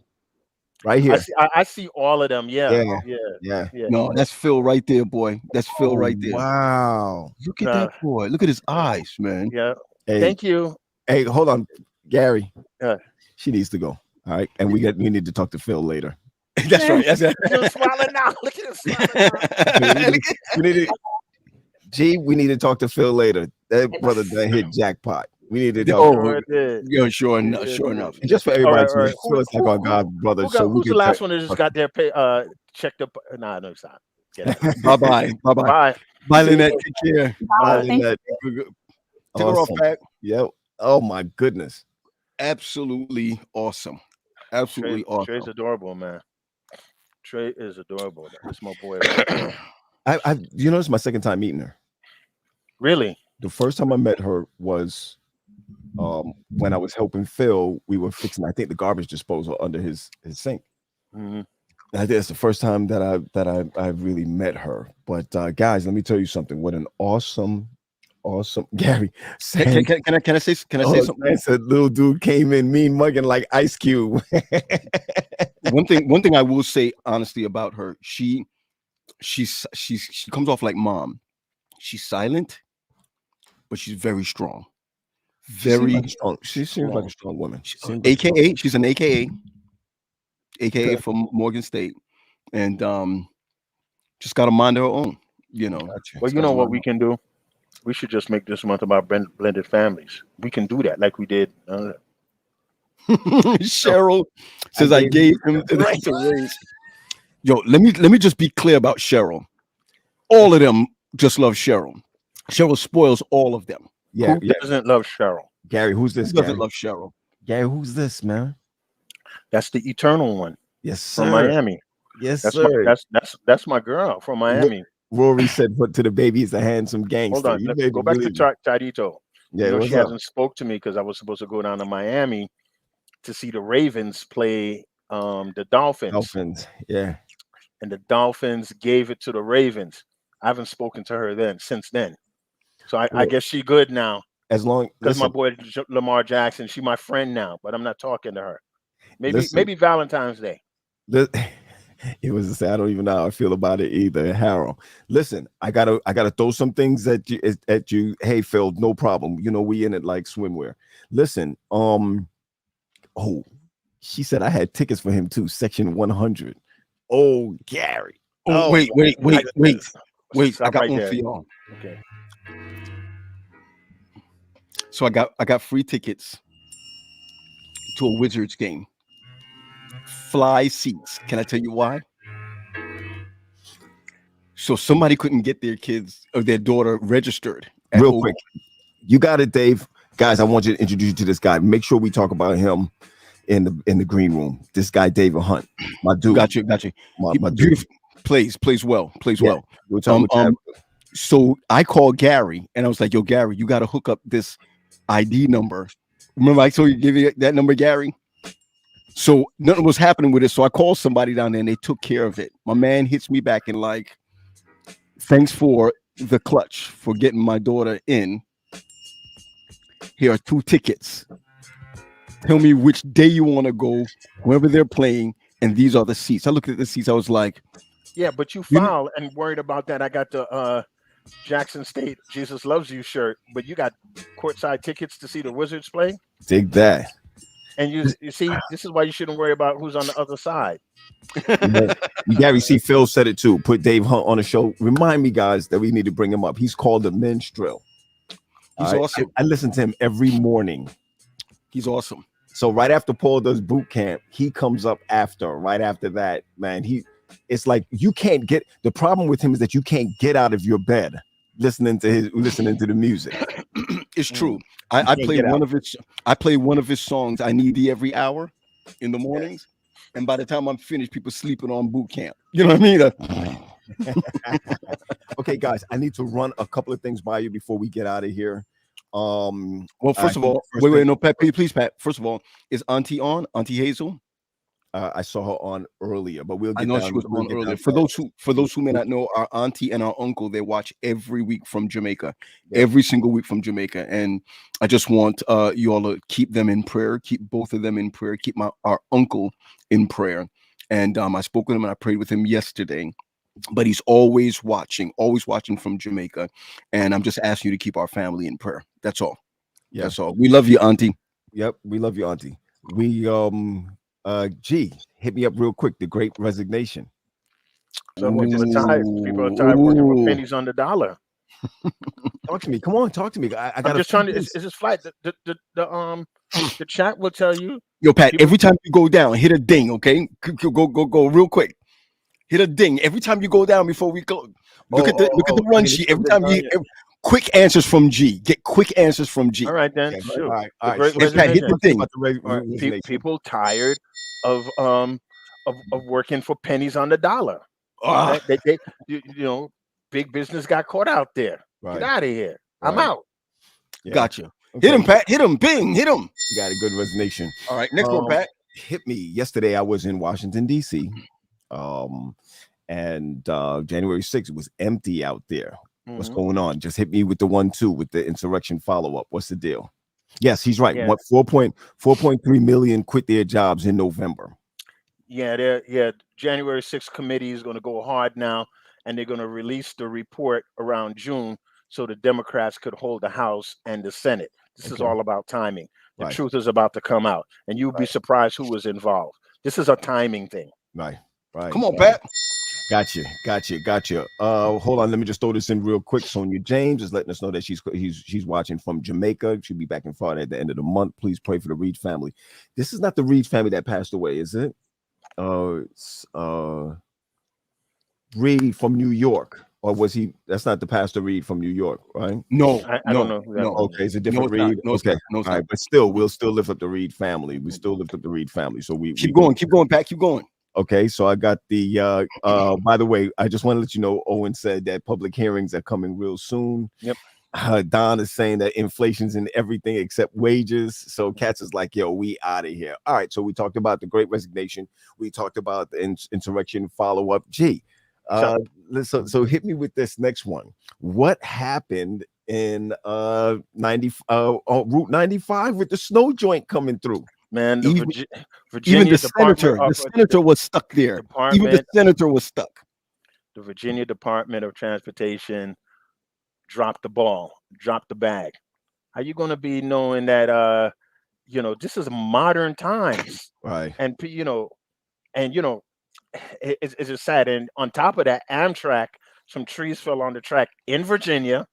A: Right here.
B: I see all of them. Yeah.
A: Yeah.
C: No, that's Phil right there, boy. That's Phil right there.
A: Wow.
C: Look at that boy. Look at his eyes, man.
B: Yeah.
A: Hey,
B: Thank you.
A: hey, hold on, Gary.
B: Yeah.
A: She needs to go. All right, and we need to talk to Phil later.
C: That's right. That's
B: Look at him smiling now. Look at him smiling now.
A: we need to, we need to talk to Phil later. That brother that hit jackpot. We need to talk.
C: Oh,
B: Sure did.
C: Yeah, sure enough.
A: And just for everybody,
B: all right.
A: Phil is like our God brother.
B: Who's the last one that just got their pay? Checked up? Nah, no, it's not. Get out.
C: Bye-bye. Bye-bye.
B: Bye.
C: Bye, Lynette. Take care.
A: Bye,
H: Thank
A: Lynette.
C: Take her off
A: Awesome.
C: back.
A: Yep. Oh my goodness.
C: Absolutely awesome. Absolutely awesome.
B: Trey's adorable, man. Trey is adorable. That's my boy.
A: I you know, it's my second time meeting her.
B: Really?
A: The first time I met her was when I was helping Phil. We were fixing, I think, the garbage disposal under his sink.
B: Mhm.
A: I think that's the first time that I really met her. But guys, let me tell you something. What an awesome Gary.
C: Can I say something?
A: Man said little dude came in mean mugging like Ice Cube.
C: One thing I will say honestly about her, she comes off like mom. She's silent, but she's very strong. Very
A: strong. She seems like a strong woman. She seems like
C: AKA, she's an AKA from Morgan State, and just got a mind of her own, you know.
B: Well, you know what we can do? We should just make this month about blended families. We can do that like we did.
C: Cheryl says I gave him the right to raise. Yo, let me just be clear about Cheryl. All of them just love Cheryl. Cheryl spoils all of them.
A: Yeah,
B: Who doesn't love Cheryl?
A: Gary, who's this?
C: Who doesn't
A: Gary?
C: love Cheryl?
A: Gary, who's this, man?
B: That's the eternal one
A: Yes, sir.
B: from Miami.
A: Yes,
B: That's
A: sir.
B: that's my girl from Miami.
A: Rory said, "Put to the baby is a handsome gangster."
B: Hold on,
A: You
B: let's
A: made
B: go
A: me
B: back to
A: believe it.
B: Chadito.
A: Yeah,
B: You know,
A: what's
B: she
A: up?
B: hasn't spoke to me because I was supposed to go down to Miami to see the Ravens play the Dolphins,
A: Dolphins. Yeah.
B: and the Dolphins gave it to the Ravens. I haven't spoken to her since then. So I
A: Well,
B: guess she good now
A: as long
B: because my
A: listen,
B: boy Lamar Jackson, she my friend now, but I'm not talking to her. Maybe
A: listen.
B: maybe Valentine's Day.
A: It was to say I don't even know how I feel about it either, Harold. Listen, I gotta throw some things at you. Hey, Phil, no problem. You know we in it like swimwear. Listen, oh, she said I had tickets for him too. Section 100. Oh, Gary.
C: Oh,
A: Oh,
C: wait. I
B: Stop
C: got
B: right
C: one
B: there.
C: for y'all.
B: Okay.
C: So I got free tickets to a Wizards game. Fly seats. Can I tell you why? So somebody couldn't get their kids or their daughter registered.
A: Real quick, you got it, Dave. Guys, I want you to introduce you to this guy. Make sure we talk about him in the green room. This guy, David Hunt, my dude.
C: Got you.
A: My dude.
C: Beautiful. Plays well.
A: We're talking about
C: So I called Gary and I was like, yo, Gary, you got to hook up this ID number. Remember I told you, give you that number, Gary? So nothing was happening with it. So I called somebody down there and they took care of it. My man hits me back and like, thanks for the clutch for getting my daughter in. Here are 2 tickets. Tell me which day you want to go, wherever they're playing, and these are the seats. I looked at the seats. I was like,
B: Yeah, but you
C: You-
B: filed and worried about that. I got the Jackson State Jesus Loves You shirt, but you got courtside tickets to see the Wizards play.
A: dig that.
B: And you see, this is why you shouldn't worry about who's on the other side.
A: Gary, see, Phil said it too. Put Dave Hunt on the show. Remind me, guys, that we need to bring him up. He's called the Minstrel.
C: he's
A: All right?
C: awesome.
A: I listen to him every morning.
C: He's awesome.
A: So right after Paul does boot camp, he comes up after. Right after that, man, it's like you can't get. The problem with him is that you can't get out of your bed listening to the music.
C: It's true. I
A: can't
C: play
A: get out.
C: one of his songs. I Need Thee every hour in the mornings, and by the time I'm finished, people sleeping on boot camp. You know what I mean?
A: Okay, guys, I need to run a couple of things by you before we get out of here.
C: Well, first of
A: I-
C: all,
A: first
C: wait,
A: thing-
C: no, Pat, please, Pat. First of all, is Auntie on? Auntie Hazel?
A: I saw her on earlier, but we'll get
C: I know
A: down,
C: she was
A: we'll
C: on
A: get
C: earlier.
A: down
C: For
A: to
C: those who may not know, our auntie and our uncle, they watch every week from Jamaica,
A: Yeah.
C: every single week from Jamaica. And I just want you all to keep them in prayer, keep both of them in prayer, keep our uncle in prayer. And I spoke with him and I prayed with him yesterday. But he's always watching from Jamaica. And I'm just asking you to keep our family in prayer. That's all.
A: Yeah.
C: That's all. We love you, Auntie.
A: Yep, we love you, Auntie. We G, hit me up real quick. The Great Resignation.
B: So people are tired. People are tired working for pennies on the dollar.
A: Talk to me. Come on, talk to me. I got
B: I'm just trying to. Is this flight? The chat will tell you.
C: Yo, Pat,
B: People-
C: every time you go down, hit a ding, okay? Go real quick. Hit a ding every time you go down before we go. Look at the run sheet. Every time you quick answers from G. Get quick answers from G.
B: All right then.
A: Yeah,
B: Shoot.
A: all right,
B: The
A: all right.
B: Great
A: Hey,
C: Pat, hit
B: Resignation.
C: the thing.
A: About the
B: All right,
A: resignation.
B: people tired of working for pennies on the dollar.
C: Ah,
B: They you know, big business got caught out there.
A: Right.
B: Get out of here. I'm
A: Right.
B: out.
A: Yeah.
C: gotcha.
A: Okay.
C: Hit him, Pat. Hit him. Bing. Hit him.
A: You got a good resignation.
C: All right. Next one, Pat.
A: Hit me. Yesterday, I was in Washington, D.C. And January 6th, it was empty out there. What's
B: Mhm.
A: going on? Just hit me with the 1-2 with the insurrection follow-up. What's the deal? Yes, he's right.
B: Yeah.
A: What 4.3 million quit their jobs in November.
B: Yeah, January 6th committee is going to go hard now, and they're going to release the report around June so the Democrats could hold the House and the Senate. This is
A: Okay.
B: all about timing. The
A: Right.
B: truth is about to come out, and you'll be surprised who was involved. This is a timing thing.
A: Right.
C: Come on, Pat.
A: Gotcha. Hold on. Let me just throw this in real quick. Sonia James is letting us know that she's watching from Jamaica. She'll be back in Florida at the end of the month. Please pray for the Reed family. This is not the Reed family that passed away, is it? It's Reed from New York, or was he? That's not the Pastor Reed from New York, right?
C: No,
B: I don't know who that
C: no.
B: was.
A: Okay, it's a
C: No,
A: different
C: it's not.
A: Reed.
C: No, it's
A: okay,
C: not. No, it's
A: all right,
C: not.
A: but still, we'll still lift up the Reed family. We still lift up the Reed family. So we
C: Keep going, Pat. Keep going.
A: Okay, so I got the by the way, I just want to let you know Owen said that public hearings are coming real soon.
B: Yep.
A: Don is saying that inflation's in everything except wages. So Cats is like, yo, we out of here. All right. So we talked about the Great Resignation. We talked about the insurrection follow-up. So hit me with this next one. What happened in Route 95 with the snow joint coming through?
B: Man,
C: Even
B: Virginia
C: the
B: Department
C: senator,
B: of-
C: the senator was stuck there. Even the
B: Department-
C: senator was stuck.
B: The Virginia Department of Transportation dropped the ball, dropped the bag. How you going to be knowing that this is modern times,
A: Right.
B: and it's just sad. And on top of that, Amtrak, some trees fell on the track in Virginia,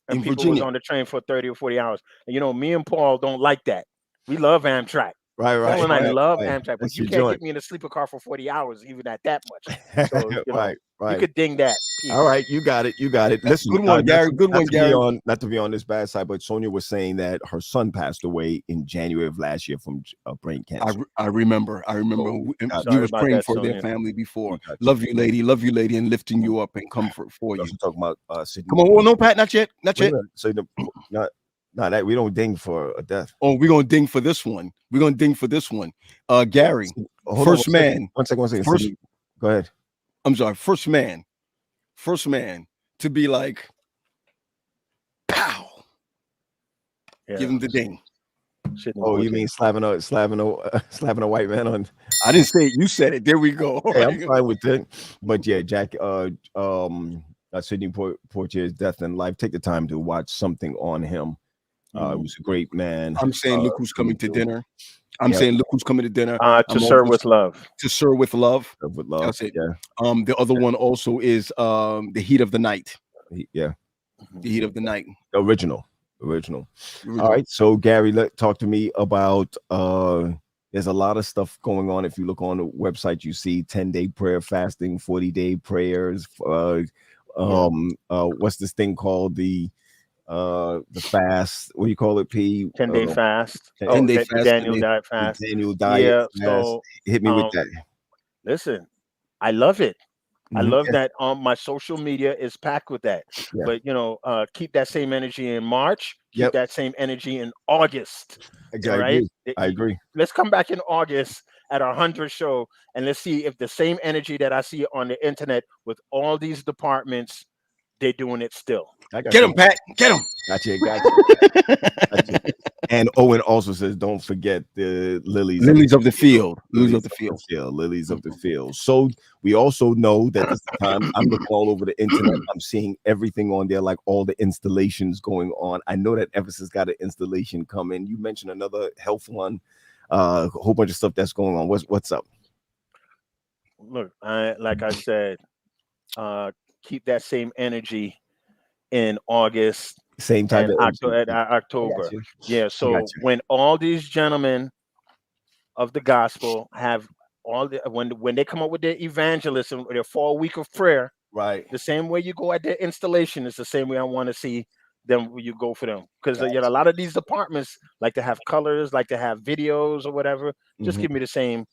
B: and people was on the train for 30 or 40 hours. And me and Paul don't like that. We love Amtrak.
A: Right.
B: Paul and I love
A: right.
B: Amtrak, but
A: That's
B: you
A: your
B: can't
A: joint.
B: get me in a sleeper car for 40 hours, even at that much. So,
A: Right.
B: you could ding that.
A: All right, you got it. Listen,
C: Good one, Gary. Good one, Gary.
A: Not to be on this bad side, but Sonia was saying that her son passed away in January of last year from brain cancer.
C: I remember.
A: Oh,
C: You was praying
B: that,
C: for
B: Sonia.
C: their family before. Love you, lady, and lifting you up and comfort for you.
A: Also talking about Sydney.
C: Come on, well, no, Pat, not yet.
A: So not that we don't ding for a death.
C: Oh, we're gonna ding for this one. Gary,
A: Hold
C: first
A: on,
C: man.
A: One second.
C: First-
A: Sydney, go ahead.
C: I'm sorry, first man to be like, pow,
B: Yeah.
C: give him the ding.
B: Sydney
A: Oh, you
B: Poitier.
A: mean slapping a white man on?
C: I didn't say it. You said it. There we go.
A: Hey, I'm fine with it. But yeah, Jack, Sidney Poitier's death in life. Take the time to watch something on him. He was a great man.
C: I'm saying, look who's coming to dinner. I'm
A: Yeah.
C: saying, look who's coming to dinner.
B: To serve with love.
C: To serve with love.
A: With love.
C: That's it.
A: Yeah.
C: The other one also is the heat of the night.
A: Yeah.
C: The heat of the night.
A: Original. All right. So Gary, talk to me about there's a lot of stuff going on. If you look on the website, you see 10-day prayer fasting, 40-day prayers. What's this thing called? The fast, what do you call it, P?
B: 10-day fast.
C: 10-day fast.
B: Daniel diet fast.
A: Daniel diet.
B: Yeah.
A: fast.
B: So
A: Hit me with that.
B: listen, I love it. I
A: Mhm.
B: love that my social media is packed with that.
A: Yeah.
B: But keep that same energy in March. Keep
A: Yep.
B: that same energy in August.
A: I
B: right?
A: agree.
B: Let's come back in August at our 100th show, and let's see if the same energy that I see on the internet with all these departments, they're doing it still.
C: Get him, Pat. Get him.
A: Gotcha. And Owen also says, don't forget the lilies
C: Lilies of the field. Lilies of the field.
A: Lilies of the field. So we also know that this time I'm looking all over the internet. I'm seeing everything on there, like all the installations going on. I know that Ephesus got an installation coming. You mentioned another health one, a whole bunch of stuff that's going on. What's up?
B: Look, like I said, keep that same energy in August.
A: Same time
B: and October.
A: Gotcha.
B: Yeah. So
A: Gotcha.
B: when all these gentlemen of the gospel have when they come up with their evangelism, their fall week of prayer,
A: Right.
B: the same way you go at their installation is the same way I want to see them when you go for them. Because a lot of these departments like to have colors, like to have videos or whatever. Just give me the same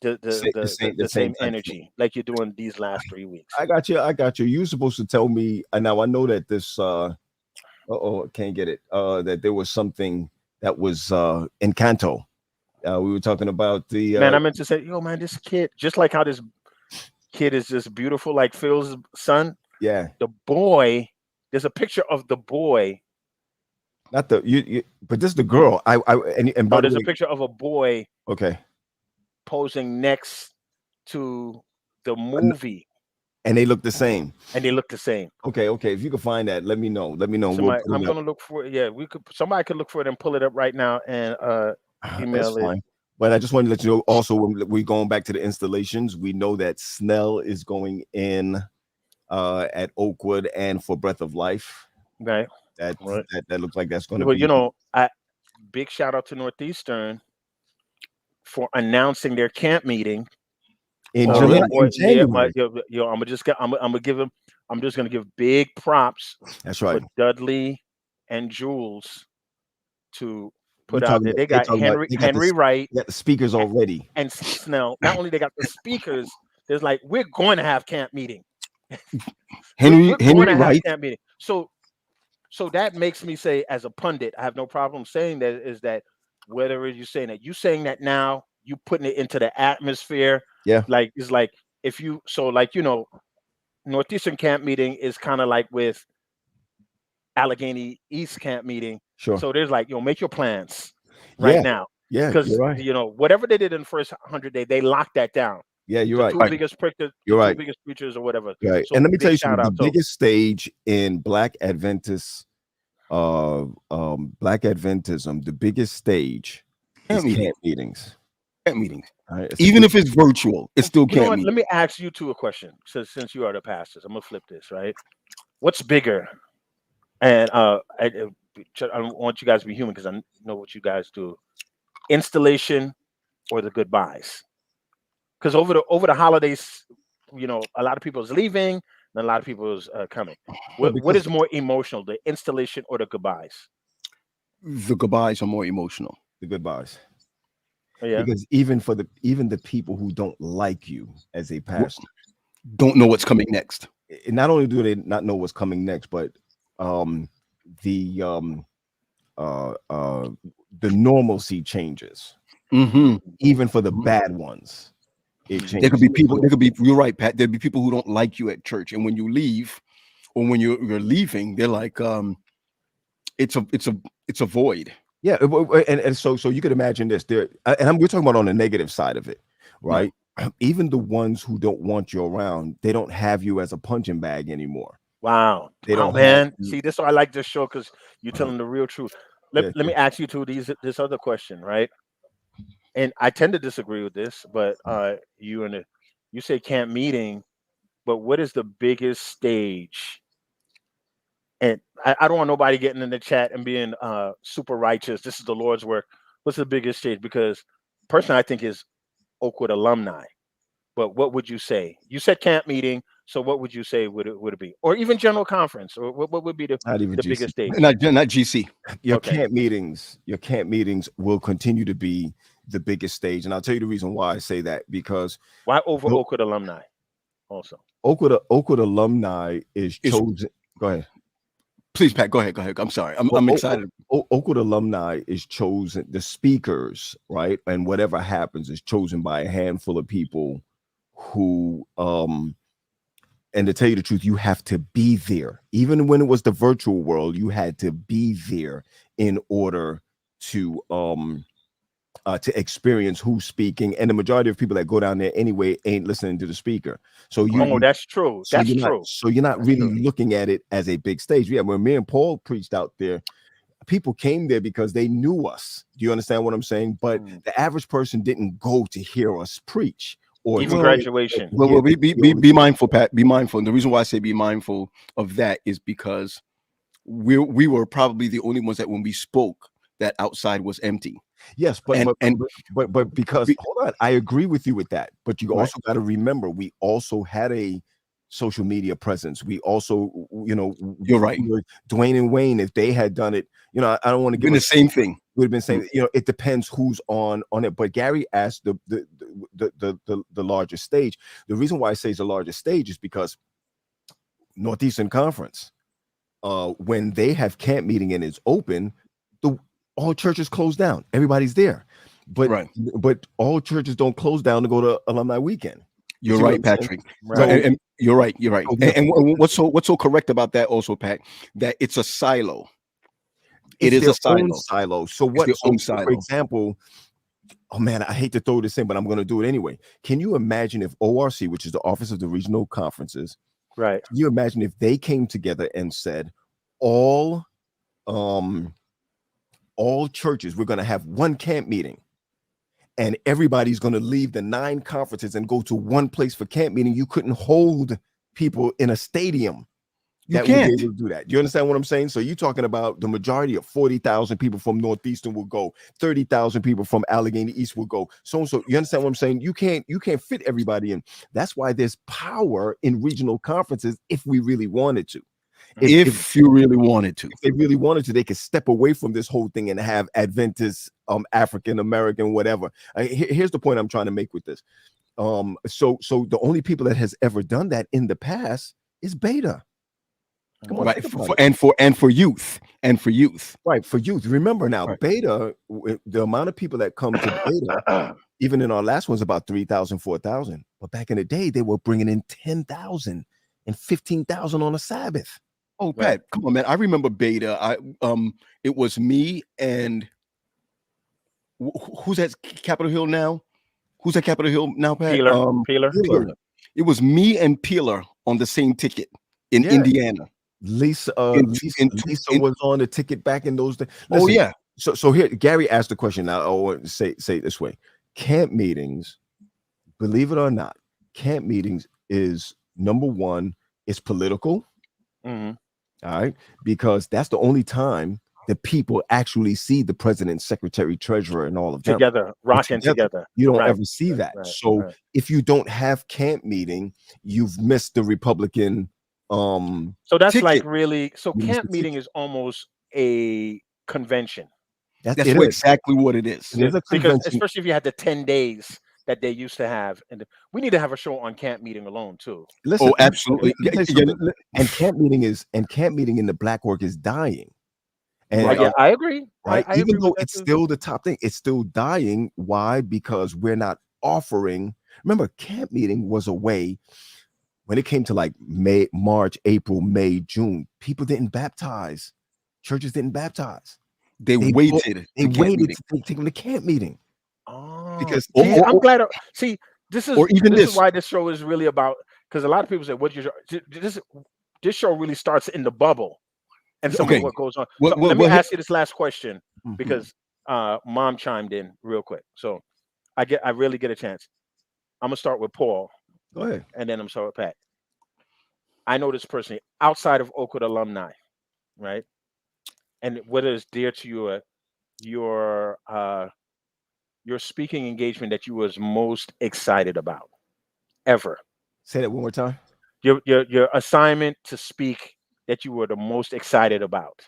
B: the same energy like you're doing these last 3 weeks.
A: I got you. You're supposed to tell me. Now I know that this can't get it. That there was something that was in Canto. We were talking about the
B: man. I meant to say, yo, man, this kid, just like how this kid is just beautiful, like Phil's son.
A: Yeah.
B: The boy, there's a picture of the boy.
A: Not the you but this is the girl. And
B: there's a picture of a boy.
A: Okay.
B: Posing next to the movie.
A: And they look the same.
B: Okay.
A: If you can find that, let me know.
B: Somebody, I'm gonna look for it. Yeah, somebody could look for it and pull it up right now and email it.
A: Fine. But I just wanted to let you know also when we're going back to the installations, we know that Snell is going in at Oakwood and for Breath of Life.
B: Right.
A: That looks like that's gonna be
B: big shout out to Northeastern for announcing their camp meeting
A: in January.
B: I'm just gonna give big props.
A: That's right.
B: For Dudley and Jules to put out there. They got Henry Wright.
A: Got the speakers already.
B: And Snell. Not only they got the speakers, there's like we're going to have camp meeting.
C: Henry Wright.
B: Camp meeting. So So that makes me say, as a pundit, I have no problem saying that. Is that whether you're saying that, you saying that now, you putting it into the atmosphere.
A: Yeah.
B: Like it's like if you like Northeastern camp meeting is kind of like with Allegheny East camp meeting.
A: Sure.
B: So there's like, make your plans right now.
A: Yeah,
B: Because
A: you're right.
B: whatever they did in the first 100 days, they locked that down.
A: Yeah, you're
B: The
A: right.
B: two
A: Right.
B: biggest
A: You're right.
B: two biggest preachers or whatever.
A: Right.
B: So
A: And let me tell
B: big
A: you
B: shout
A: something. The
B: out. So
A: biggest stage in Black Adventism, the biggest stage is
C: Camp meeting.
A: camp meetings.
C: Camp meetings.
A: All right? It's a
C: Even
A: big-
C: if it's virtual, it's still
B: you know
C: camp
B: what?
C: meeting.
B: Let me ask you two a question. Since you are the pastors, I'm gonna flip this, right? What's bigger? And I want you guys to be human because I know what you guys do. Installation or the goodbyes? Because over the holidays, a lot of people is leaving and a lot of people is coming. What is more emotional, the installation or the goodbyes?
C: The goodbyes are more emotional.
A: the goodbyes.
B: Yeah.
A: Because even the people who don't like you as a pastor
C: Don't know what's coming next.
A: not only do they not know what's coming next, but the normalcy changes. Even for the bad ones, it changes.
C: There could be people. There could be. You're right, Pat. There'll be people who don't like you at church, and when you leave, or when you're leaving, they're like, it's a void.
A: Yeah, and so you could imagine this. We're talking about on the negative side of it, right? Even the ones who don't want you around, they don't have you as a punching bag anymore.
B: Wow.
A: They don't
B: man.
A: have you.
B: See, this is why I like this show, because you're telling the real truth. Let me ask you this other question, right? And I tend to disagree with this, but you say camp meeting, but what is the biggest stage? And I don't want nobody getting in the chat and being super righteous. This is the Lord's work. What's the biggest stage? Because personally, I think is Oakwood alumni. But what would you say? You said camp meeting, so what would you say would it be? Or even general conference? Or what would be the biggest stage?
C: Not GC.
A: Your camp meetings will continue to be the biggest stage. And I'll tell you the reason why I say that, because
B: why over Oakwood alumni also?
A: Oakwood alumni is chosen. Go ahead.
C: Please, Pat, go ahead. I'm sorry. I'm excited.
A: Oakwood alumni is chosen, the speakers, right? And whatever happens is chosen by a handful of people who, and to tell you the truth, you have to be there. Even when it was the virtual world, you had to be there in order to experience who's speaking. And the majority of people that go down there anyway ain't listening to the speaker. So
B: that's true. That's true.
A: So you're not really looking at it as a big stage. Yeah, when me and Paul preached out there, people came there because they knew us. Do you understand what I'm saying? But the average person didn't go to hear us preach. Or
B: even graduation.
C: Well, be mindful, Pat. Be mindful. And the reason why I say be mindful of that is because we were probably the only ones that when we spoke, that outside was empty.
A: Yes, but because hold on, I agree with you with that. But you also got to remember, we also had a social media presence. We also,
C: you're right.
A: Dwayne and Wayne, if they had done it, I don't want to give
C: the same thing.
A: Would have been saying, it depends who's on it. But Gary asked the largest stage. The reason why I say it's the largest stage is because Northeastern Conference, when they have camp meeting and it's open, all churches close down. Everybody's there, but all churches don't close down to go to alumni weekend.
C: You're right, Patrick. Right. And you're right. You're right. And what's so correct about that also, Pat, that it's a silo. It is a
A: silo. So what? For example, oh man, I hate to throw this in, but I'm going to do it anyway. Can you imagine if ORC, which is the Office of the Regional Conferences,
B: right?
A: Can you imagine if they came together and said, all churches, we're going to have one camp meeting, and everybody's going to leave the 9 conferences and go to one place for camp meeting? You couldn't hold people in a stadium.
C: You can't
A: would be able to do that. You understand what I'm saying? So you're talking about the majority of 40,000 people from Northeastern will go, 30,000 people from Allegheny East will go. So you understand what I'm saying? You can't fit everybody in. That's why there's power in regional conferences if we really wanted to.
C: If you really wanted to.
A: If they really wanted to, they could step away from this whole thing and have Adventist, African American, whatever. Here's the point I'm trying to make with this. So the only people that has ever done that in the past is Beta. Come on,
C: right?
A: think about it.
C: And for youth.
A: Right, for youth. Remember now,
C: Right.
A: Beta, the amount of people that come to Beta, even in our last one's about 3,000, 4,000. But back in the day, they were bringing in 10,000 and 15,000 on a Sabbath.
C: Oh, Pat, come on, man. I remember Beta. It was me and who's at Capitol Hill now? Who's at Capitol Hill now, Pat?
B: Peeler.
C: Peeler. It was me and Peeler on the same ticket in
A: Yeah.
C: Indiana.
A: Lisa,
C: In-
A: Lisa was on the ticket back in those days.
C: Oh,
A: Listen,
C: yeah.
A: So here, Gary asked the question. Now, I want to say it this way: camp meetings, believe it or not, camp meetings is number one. It's political.
B: Mm-hmm.
A: All right, because that's the only time that people actually see the president, secretary, treasurer, and all of them
B: Together, rocking together.
A: You don't
B: Right,
A: ever see that.
B: right,
A: So
B: right.
A: if you don't have camp meeting, you've missed the Republican.
B: So that's
C: ticket.
B: like really. So
A: You missed
B: camp
A: the
B: meeting
A: ticket.
B: is almost a convention
C: That's
A: it
C: what
A: is.
C: exactly what it is.
A: It is a
B: because
A: convention.
B: especially if you had the 10 days that they used to have, and we need to have a show on camp meeting alone too.
A: Listen,
C: Oh, absolutely.
A: let me tell you something. And camp meeting in the black work is dying. And
B: Right, yeah, I agree.
A: right,
B: I
A: even
B: agree
A: though
B: with that
A: it's
B: too.
A: still the top thing, it's still dying. Why? Because we're not offering. Remember, camp meeting was a way when it came to like March, April, May, June. People didn't baptize. Churches didn't baptize.
C: They waited.
A: They
C: to camp
A: waited
C: meeting.
A: to take them to camp meeting.
B: Oh,
A: Because
B: see, I'm glad. See, this is
C: or even
B: this
C: this.
B: is why this show is really about, because a lot of people say, "What's your show?" This show really starts in the bubble, and some
C: Okay.
B: of what goes on.
C: Well,
B: So
C: well,
B: let me
C: well,
B: ask you this last question
A: Mhm.
B: because Mom chimed in real quick, so I really get a chance. I'm gonna start with Paul,
A: Go ahead.
B: and then I'm sorry with Pat. I know this personally outside of Oakwood alumni, right? And whether it's dear to your speaking engagement that you was most excited about ever.
A: Say that one more time.
B: Your assignment to speak that you were the most excited about.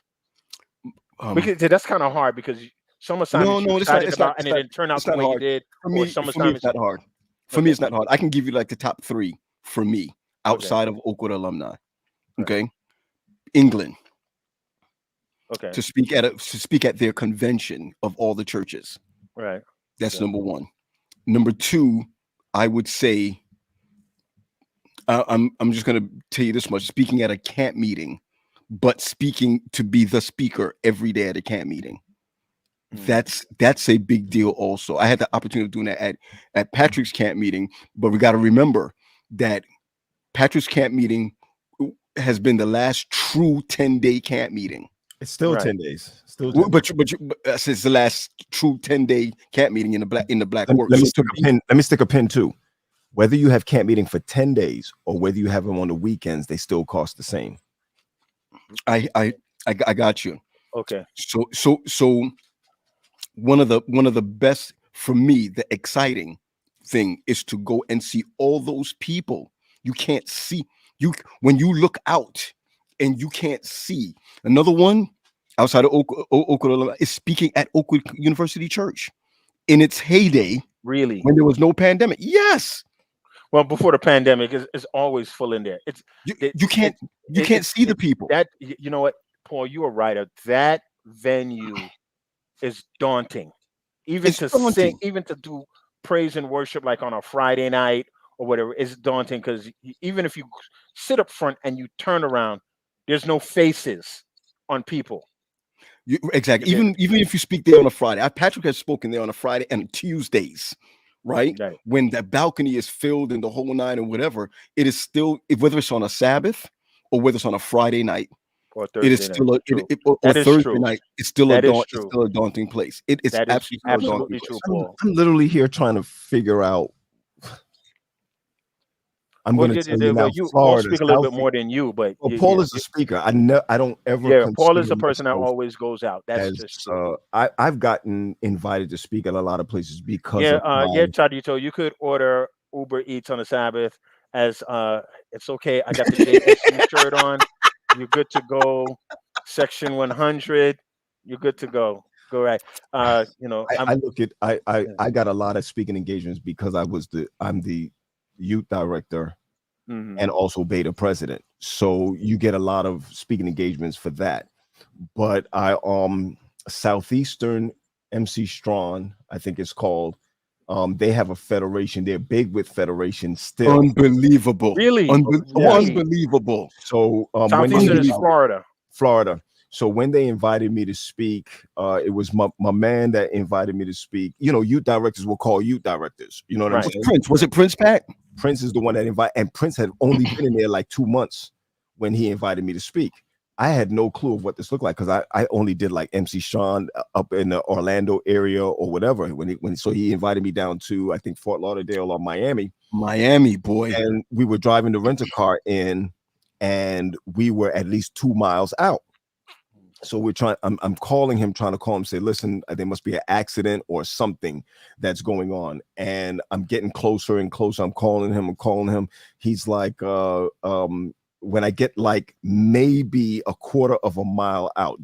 B: Because that's kind of hard because some assignments you're excited about and it didn't turn out
C: it's
B: the
C: not
B: way you
C: hard.
B: did.
C: For me,
B: Or some
C: for me, it's
B: assignments.
C: not hard. For me, it's not hard. I can give you like the top three for me outside of Oakwood alumni. Okay, England
B: Okay.
C: to speak at their convention of all the churches.
B: Right.
C: That's
B: Okay.
C: number one. Number two, I would say I'm just going to tell you this much: speaking at a camp meeting, but speaking to be the speaker every day at a camp meeting. That's a big deal. Also, I had the opportunity of doing that at Patrick's camp meeting, but we got to remember that Patrick's camp meeting has been the last true 10-day camp meeting.
A: It's still
B: Right.
A: 10 days. Still 10
C: But since the last true 10-day camp meeting in the black work.
A: Let me
C: So
A: stick a pin. Let me stick a pin too. Whether you have camp meeting for 10 days or whether you have them on the weekends, they still cost the same.
C: I got you.
B: Okay.
C: So one of the best for me, the exciting thing is to go and see all those people you can't see. When you look out and you can't see. Another one outside of Oakwood is speaking at Oakwood University Church in its heyday.
B: Really?
C: When there was no pandemic. Yes.
B: Well, before the pandemic, it's always full in there.
C: You can't see the people.
B: That you know what, Paul, you are right. That venue is daunting. Even
C: It's
B: to
C: daunting.
B: sing, even to do praise and worship like on a Friday night or whatever, it's daunting because even if you sit up front and you turn around, there's no faces on people.
C: Exactly. Even if you speak there on a Friday, Patrick has spoken there on a Friday and Tuesdays, right? When the balcony is filled and the whole nine or whatever, it is still, whether it's on a Sabbath or whether it's on a Friday night,
B: or Thursday
C: it is still
B: night.
C: or
B: That is
C: Thursday
B: true.
C: night. It's still
B: That is
C: it's
B: true.
C: still a daunting place. It's
B: That is
C: absolutely,
B: absolutely true, Paul.
A: I'm literally here trying to figure out. I'm
B: Well,
A: going to tell you now.
B: Paul
A: Florida,
B: speak a little bit
A: South-
B: more than you, but
A: Well, Paul is a speaker. I don't ever.
B: Yeah, Paul is
A: consider
B: the person that
A: myself
B: always goes out. That's
A: as,
B: just true.
A: I've gotten invited to speak at a lot of places because
B: Yeah,
A: of my,
B: Chadito, you could order Uber Eats on the Sabbath as it's okay. I got the JSU shirt on. You're good to go. Section 100. You're good to go. Go right.
A: I look at I got a lot of speaking engagements because I'm the youth director and also beta president. So you get a lot of speaking engagements for that. But I Southeastern MC Strong, I think it's called. They have a federation. They're big with federations still.
C: Unbelievable.
B: Really?
C: Unbelievable.
A: So
B: Southeastern is Florida.
A: Florida. So when they invited me to speak, it was my man that invited me to speak. You know, youth directors will call youth directors. You know what I'm saying?
C: Prince. Was it Prince Pat?
A: Prince is the one that invited, and Prince had only been in there like 2 months when he invited me to speak. I had no clue of what this looked like because I only did like MC Sean up in the Orlando area or whatever. So he invited me down to, I think, Fort Lauderdale or Miami.
C: Miami, boy.
A: And we were driving the rental car in, and we were at least 2 miles out. So we're trying, I'm calling him, trying to call him, say, listen, there must be an accident or something that's going on. And I'm getting closer and closer. I'm calling him. He's like, when I get like maybe a quarter of a mile out,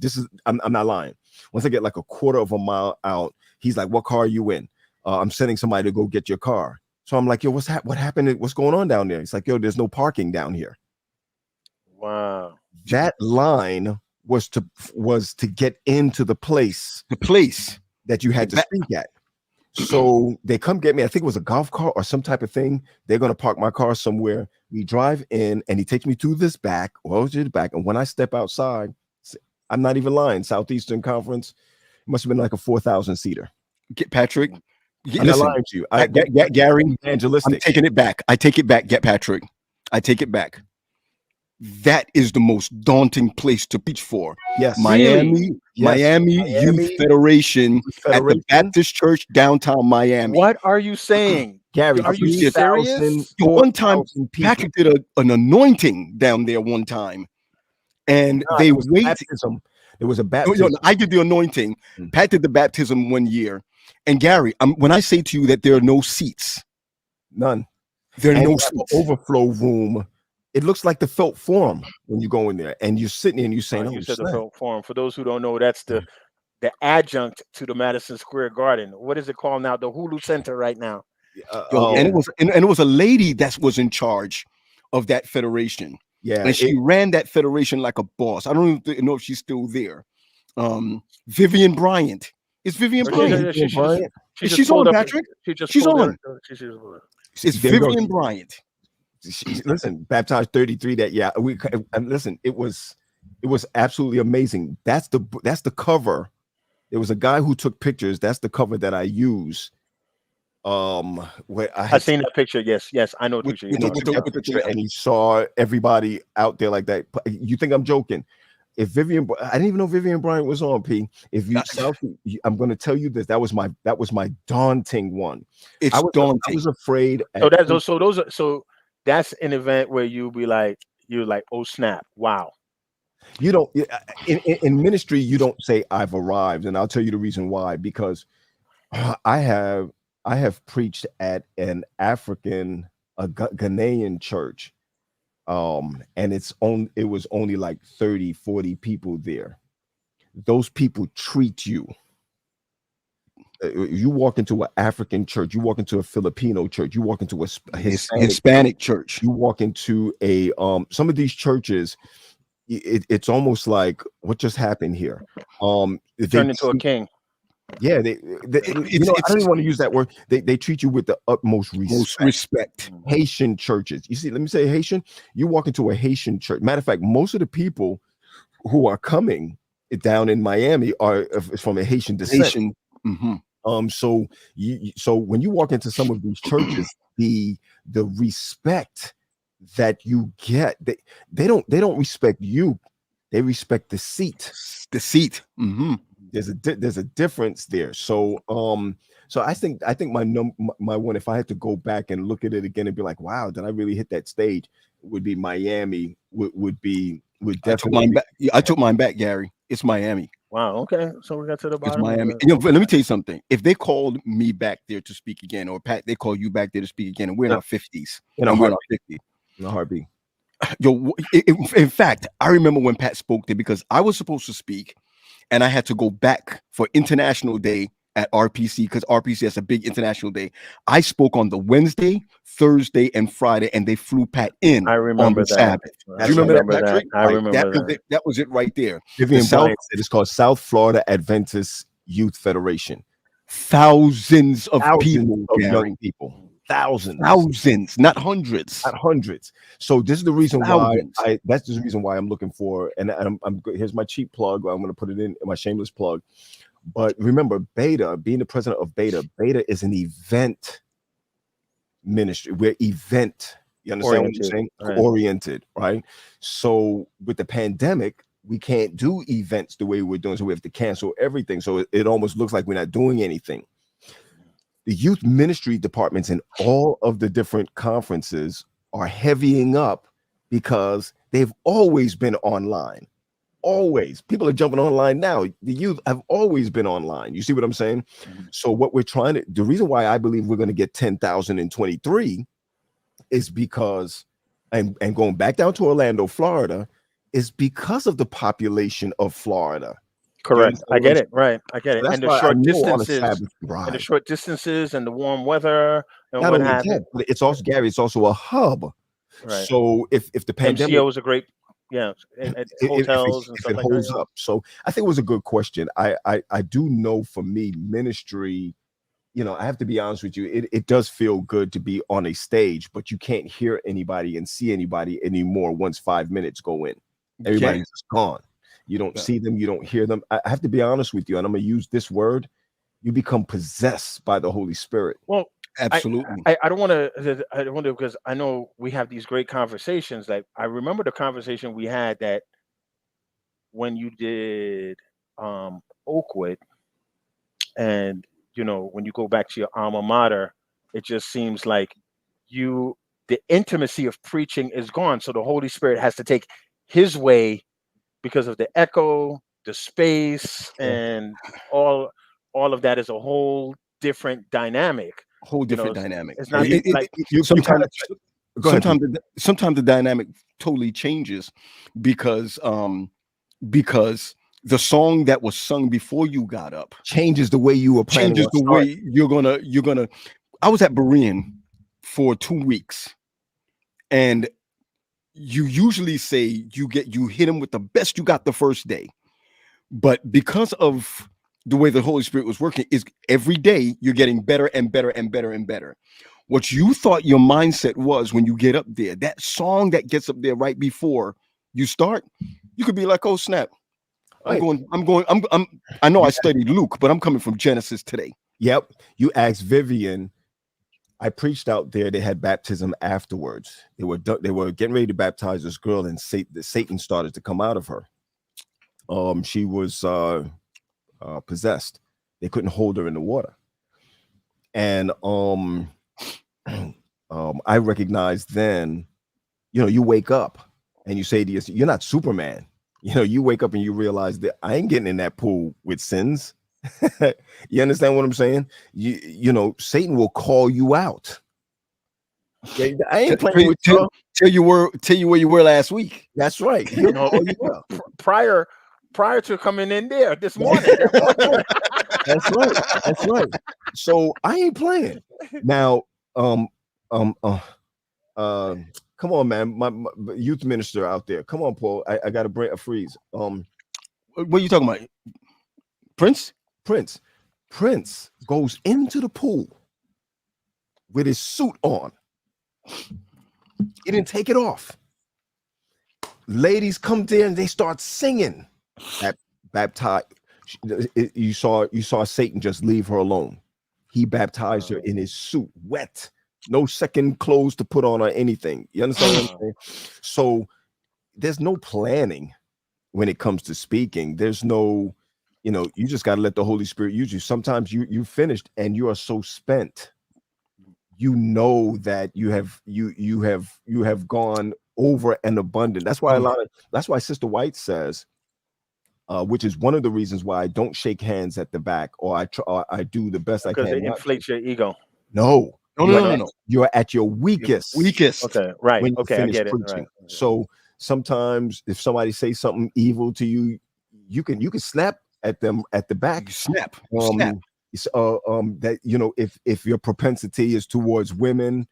A: I'm not lying. Once I get like a quarter of a mile out, he's like, what car are you in? I'm sending somebody to go get your car. So I'm like, yo, what happened? What's going on down there? He's like, yo, there's no parking down here.
B: Wow.
A: That line was to get into the place that you had to speak at. So they come get me. I think it was a golf cart or some type of thing. They're going to park my car somewhere. We drive in, and he takes me to this back. And when I step outside, I'm not even lying. Southeastern Conference, it must have been like a 4,000 seater.
C: Get Patrick.
A: I'm not lying to you.
C: Gary,
A: evangelistic.
C: I'm taking it back. I take it back. Get Patrick. I take it back. That is the most daunting place to preach for.
A: Yes,
C: Miami Youth Federation at the Baptist Church downtown Miami.
B: What are you saying,
A: Gary?
B: Are you serious?
C: One time, Patrick did an anointing down there one time, and they waited.
A: There was a baptism.
C: No, I did the anointing. Pat did the baptism one year, and Gary, when I say to you that there are no seats,
A: none.
C: There are no seats.
A: Overflow room. It looks like the Felt Forum when you go in there and you're sitting there and you're saying,
B: you said the Felt Forum. For those who don't know, that's the adjunct to the Madison Square Garden. What is it called now? The Hulu Center right now.
C: And it was a lady that was in charge of that federation.
A: Yeah,
C: and she ran that federation like a boss. I don't even know if she's still there. Vivian Bryant. It's Vivian Bryant. She's on, Patrick. She's on. It's Vivian Bryant.
A: Listen, baptized 33. Listen, it was absolutely amazing. That's the cover. There was a guy who took pictures. That's the cover that I use. Where I
B: seen that picture. Yes, I know the picture.
A: And he saw everybody out there like that. You think I'm joking? If Vivian, I didn't even know Vivian Bryant was on. P. If you, I'm going to tell you this. That was my daunting one.
C: It's daunting.
A: I was afraid.
B: That's an event where you're like, oh snap, wow.
A: You don't in ministry, you don't say I've arrived, and I'll tell you the reason why. Because I have preached at an African, a Ghanaian church, and it was only like 30, 40 people there. Those people treat you. You walk into an African church, you walk into a Filipino church, you walk into a
C: Hispanic church,
A: you walk into a some of these churches, it's almost like what just happened here.
B: Turned into a king.
A: Yeah, I don't even want to use that word. They treat you with the utmost respect. Haitian churches. You see, let me say Haitian. You walk into a Haitian church. Matter of fact, most of the people who are coming down in Miami are from a Haitian descent. So when you walk into some of these churches, the respect that you get, they don't respect you, they respect the seat. There's a difference there. So I think my one, if I had to go back and look at it again and be like, wow, did I really hit that stage, would be Miami. Would definitely.
C: I took mine back, Gary. It's Miami.
B: Wow. Okay. So we got to the bottom.
C: It's Miami. Let me tell you something. If they called me back there to speak again, or Pat, they call you back there to speak again, and we're in our 50s,
A: we're in our 50s, in a heartbeat.
C: Yo, in fact, I remember when Pat spoke there because I was supposed to speak, and I had to go back for International Day at RPC because RPC has a big international day. I spoke on the Wednesday, Thursday, and Friday, and they flew Pat in
B: I
C: on
B: remember
C: the
B: that.
C: Sabbath.
B: I
C: Do you remember that,
B: remember that.
C: Patrick?
B: I remember
C: that. Was
B: that.
C: it, that was it right there.
A: Vivian
C: The South-
A: Bryant said it's called South Florida Adventist Youth Federation.
C: Thousands of
A: Thousands
C: people,
A: of
C: Gary.
A: young people. Thousands.
C: Thousands, not hundreds.
A: Not hundreds. So this is the reason
C: Thousands.
A: why that's the reason why I'm looking for, and I'm here's my cheap plug. I'm going to put it in my shameless plug. But remember, Beta, being the president of Beta is an event ministry. We're event. You understand what I'm saying?
B: Right.
A: Oriented, right? So with the pandemic, we can't do events the way we're doing. So we have to cancel everything. So it almost looks like we're not doing anything. The youth ministry departments in all of the different conferences are heavying up because they've always been online. Always. People are jumping online now. The youth have always been online. You see what I'm saying? So what we're trying to, the reason why I believe we're going to get 10,000 in 23 is because, and going back down to Orlando, Florida, is because of the population of Florida.
B: Correct. I get it. Right. I get it.
A: That's
B: And the
A: why I
B: short
A: know on a
B: distances,
A: Sabbath ride.
B: and the short distances, and the warm weather, and
A: Not
B: what
A: only
B: have you.
A: that, but it's also, Gary, it's also a hub.
B: Right.
A: So if the pandemic,
B: MCO is a great, at hotels and
A: if
B: stuff
A: it
B: like
A: holds
B: that.
A: up. So I think it was a good question. I do know for me, ministry, I have to be honest with you, it does feel good to be on a stage, but you can't hear anybody and see anybody anymore once 5 minutes go in. Everybody's just gone. You don't see them, you don't hear them. I have to be honest with you, and I'm gonna use this word. You become possessed by the Holy Spirit.
B: Well,
C: absolutely.
B: I don't want to, because I know we have these great conversations. Like I remember the conversation we had that when you did Oakwood, and when you go back to your alma mater, it just seems like the intimacy of preaching is gone. So the Holy Spirit has to take his way because of the echo, the space, and all of that is a whole different dynamic.
C: Whole different dynamic.
B: It's not like
C: sometimes the dynamic totally changes because the song that was sung before you got up
A: changes the way you were planning.
C: Changes the way you're gonna. I was at Berean for 2 weeks, and you usually say you hit them with the best you got the first day, but because of the way the Holy Spirit was working, is every day you're getting better and better and better and better. What you thought your mindset was when you get up there, that song that gets up there right before you start, you could be like, oh snap. I know I studied Luke, but I'm coming from Genesis today.
A: Yep. You asked Vivian. I preached out there. They had baptism afterwards. They were getting ready to baptize this girl, and Satan started to come out of her. She was possessed. They couldn't hold her in the water, and I recognized then. You wake up and you say to yourself, "You're not Superman." You wake up and you realize that I ain't getting in that pool with sins. You understand what I'm saying? Satan will call you out. I ain't playing with you.
C: Tell you where you were last week.
A: That's right.
B: Prior to coming in there this morning.
A: That's right. So I ain't playing. Now, come on, man. My youth minister out there. Come on, Paul. I got to bring a freeze.
C: What are you talking about? Prince
A: goes into the pool with his suit on. He didn't take it off. Ladies come there and they start singing. Baptized. You saw Satan just leave her alone. He baptized her in his suit, wet, no second clothes to put on or anything. You understand what I'm saying? So there's no planning when it comes to speaking. There's no, you just got to let the Holy Spirit use you. Sometimes you finished and you are so spent. That you have gone over and abundant. That's why Sister White says, which is one of the reasons why I don't shake hands at the back, or I do the best I can.
B: Because it inflates your ego.
A: No. You're at your weakest.
B: Okay, right.
A: When you
B: Okay, I get it. Right.
A: So sometimes if somebody says something evil to you, you can snap at them at the back.
C: Snap.
A: that if your propensity is towards women,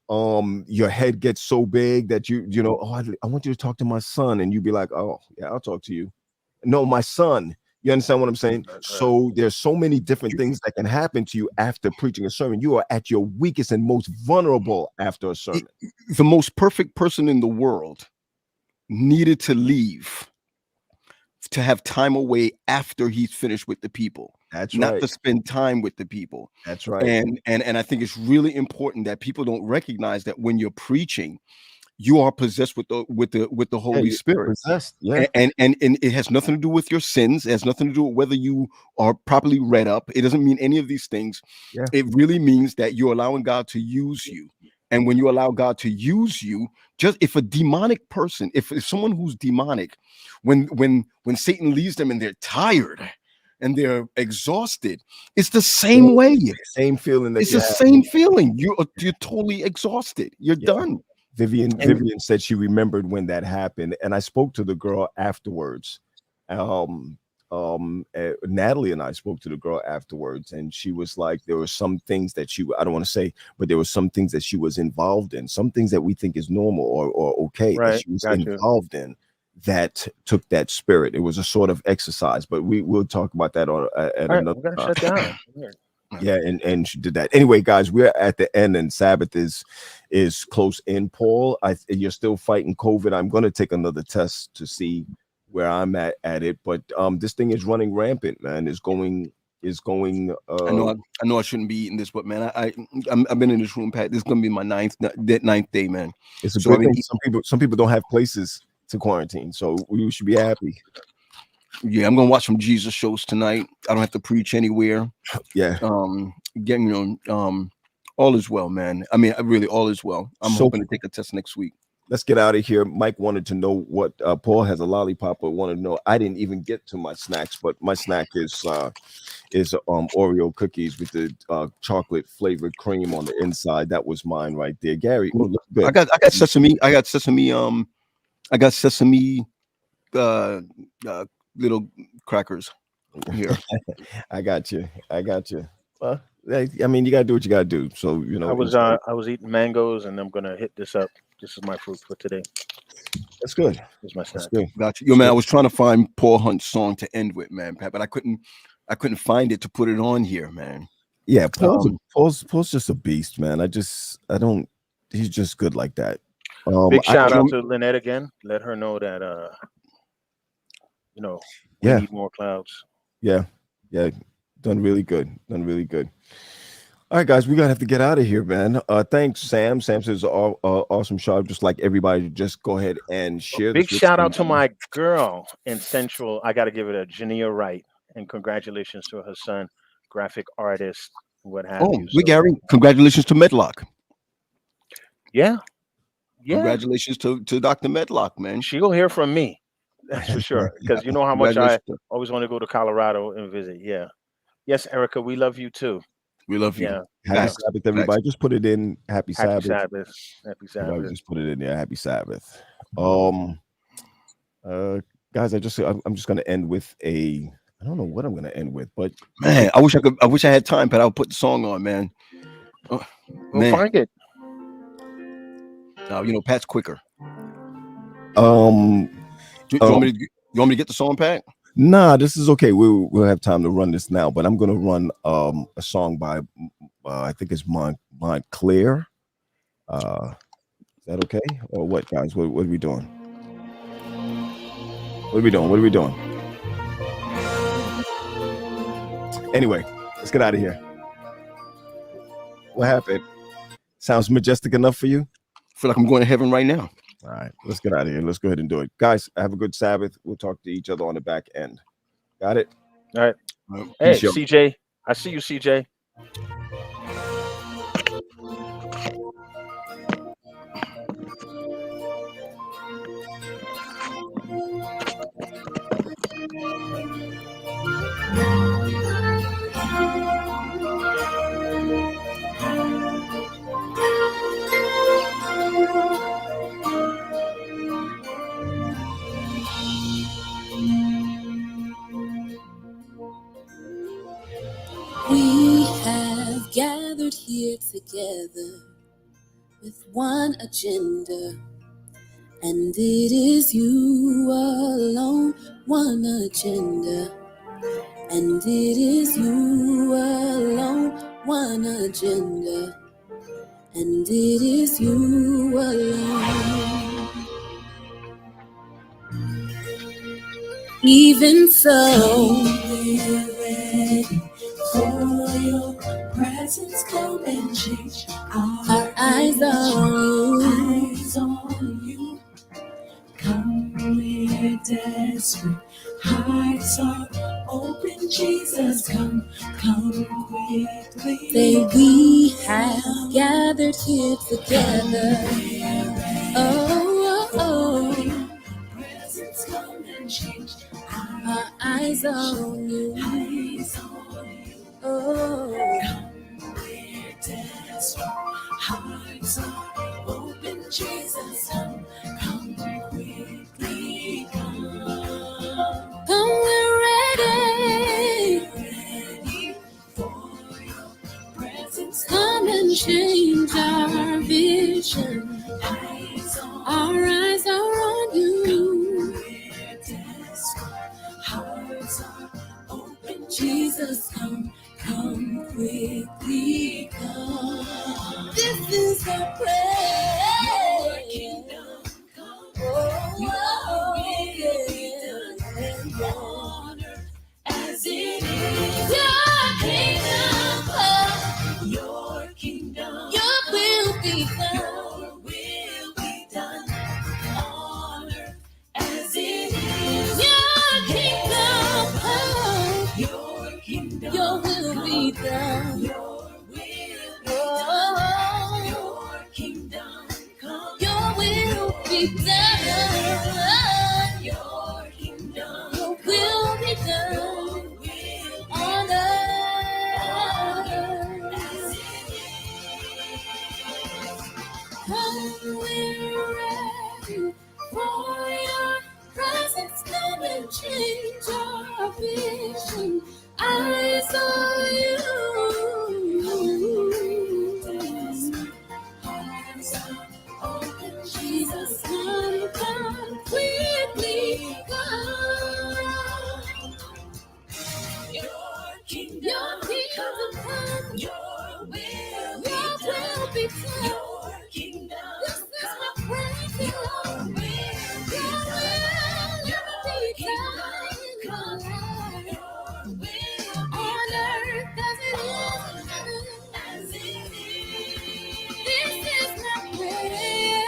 A: your head gets so big that I want you to talk to my son, and you'd be like, oh yeah, I'll talk to you. No, my son. You understand what I'm saying? So there's so many different things that can happen to you after preaching a sermon. You are at your weakest and most vulnerable after a sermon.
C: The most perfect person in the world needed to leave to have time away after he's finished with the people.
A: That's
C: not
A: right.
C: to spend time with the people.
A: That's right.
C: And I think it's really important that people don't recognize that when you're preaching, you are possessed with the Holy Spirit.
A: Possessed, yeah.
C: And it has nothing to do with your sins. It has nothing to do with whether you are properly read up. It doesn't mean any of these things.
A: Yeah.
C: It really means that you're allowing God to use you. And when you allow God to use you, just if a demonic person, if someone who's demonic, when Satan leaves them and they're tired and they're exhausted, it's the same way.
A: Same feeling.
C: It's the same feeling. You're totally exhaused. You're done.
A: Vivian said she remembered when that happened, and I spoke to the girl afterwards. Natalie and I spoke to the girl afterwards, and she was like, there were some things that I don't want to say, but there were some things that she was involved in, some things that we think is normal or okay,
B: right,
A: that she was involved in that took that spirit. It was a sort of exercise, but we'll talk about that at another time.
B: Shut down.
A: Yeah, and she did that. Anyway, guys, we're at the end, and Sabbath is close in. Paul, you're still fighting COVID. I'm going to take another test to see where I'm at it, but this thing is running rampant, man. Is going.
C: I know I shouldn't be eating this, but man, I've been in this room, Pat. This is going to be my ninth day, man.
A: It's a good thing. Some people don't have places to quarantine, so we should be happy.
C: Yeah, I'm gonna watch some Jesus shows tonight. I don't have to preach anywhere.
A: Yeah.
C: All is well, man. I mean, really, all is well. I'm hoping to take a test next week.
A: Let's get out of here. Mike wanted to know what Paul has a lollipop, but wanted to know. I didn't even get to my snacks, but my snack is Oreo cookies with the chocolate flavored cream on the inside. That was mine right there, Gary. Oh, look good.
C: I got sesame. I got sesame. Little crackers here.
A: I got you. Well, I mean, you gotta do what you gotta do. So
B: I was eating mangoes, and I'm gonna hit this up. This is my fruit for today.
A: That's good.
B: This is my snack.
C: Got you. Yo, man, I was trying to find Paul Hunt's song to end with, man, Pat, but I couldn't find it to put it on here, man.
A: Yeah, Paul's just a beast, man. He's just good like that.
B: Big shout out to Lynette again. Let her know that we need more clouds.
A: Yeah. Done really good. All right, guys, we're gonna have to get out of here, man. Thanks, Sam. Sam says awesome shot. Just like everybody, just go ahead and share.
B: Big shout out to my girl in Central. I got to give it a Jania Wright, and congratulations to her son, graphic artist, what have you.
C: So, Gary, congratulations to Medlock.
B: Yeah.
C: Congratulations to Dr. Medlock, man.
B: She'll hear from me. That's for sure. Because you know how much I always want to go to Colorado and visit. Yeah. Yes, Erica, we love you too.
C: We love you.
B: Yeah.
A: Happy Sabbath, everybody. Just put it in. Happy Sabbath.
B: Happy Sabbath.
A: Just put it in there. Happy Sabbath. Guys, I'm just gonna end with I don't know what I'm gonna end with, but
C: man, I wish I had time, but I'll put the song on, man.
B: We'll find it.
C: Pat's quicker.
A: You
C: want me to get the song, Pat?
A: Nah, this is okay. We'll have time to run this now, but I'm gonna run a song by I think it's Montclair. Is that okay? Or what, guys? What are we doing? What are we doing? Anyway, let's get out of here. What happened? Sounds majestic enough for you?
C: I feel like I'm going to heaven right now.
A: All right, let's get out of here. Let's go ahead and do it. Guys, have a good Sabbath. We'll talk to each other on the back end. Got it?
B: All right. Hey, CJ. I see you, CJ.
I: We have gathered here together with one agenda, and it is you alone, one agenda. And it is you alone, one agenda. And it is you alone. Even so, we're ready for your presence. Come and change our eyes on you. Come, we're desperate. Hearts are open, Jesus, come quickly. Say we have gathered here together. Oh. Presence come and change our eyes on you. Oh. Come, we're desperate. Hearts are open, Jesus, come quickly, Come, we're ready for your presence. Come and change our vision. Our eyes are on you. Hearts are open. Jesus, come quickly, come. This is our prayer. Your kingdom come. Your will be done on earth as it is. Your kingdom come. Your kingdom. Your will be done. Your will be done on earth as it is. Your kingdom come. Your kingdom. Your will be done. Your kingdom come. Your will be done. Your kingdom. Your will be done. On earth as it is. Come, we're ready for your presence. Come and change our vision. Eyes on you. Jesus, come quickly, come. Your kingdom come. Your will be done. Your kingdom. This is my prayer. Your will be done. On earth as it is. This is my prayer.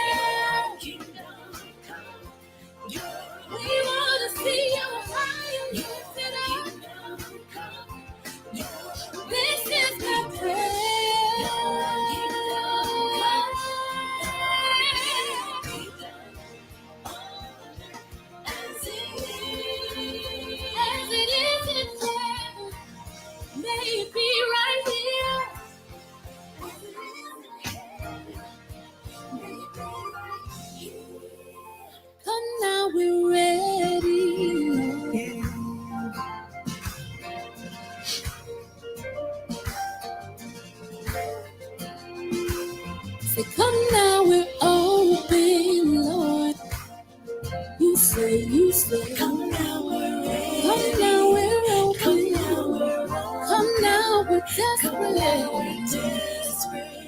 I: We want to see you high and lifted up. This is my prayer. As it is in heaven, may it be right here. Come now, we're ready. Say, come now, we're open, Lord. You say, come now, we're ready. Come now, we're open. Come now, we're desperate.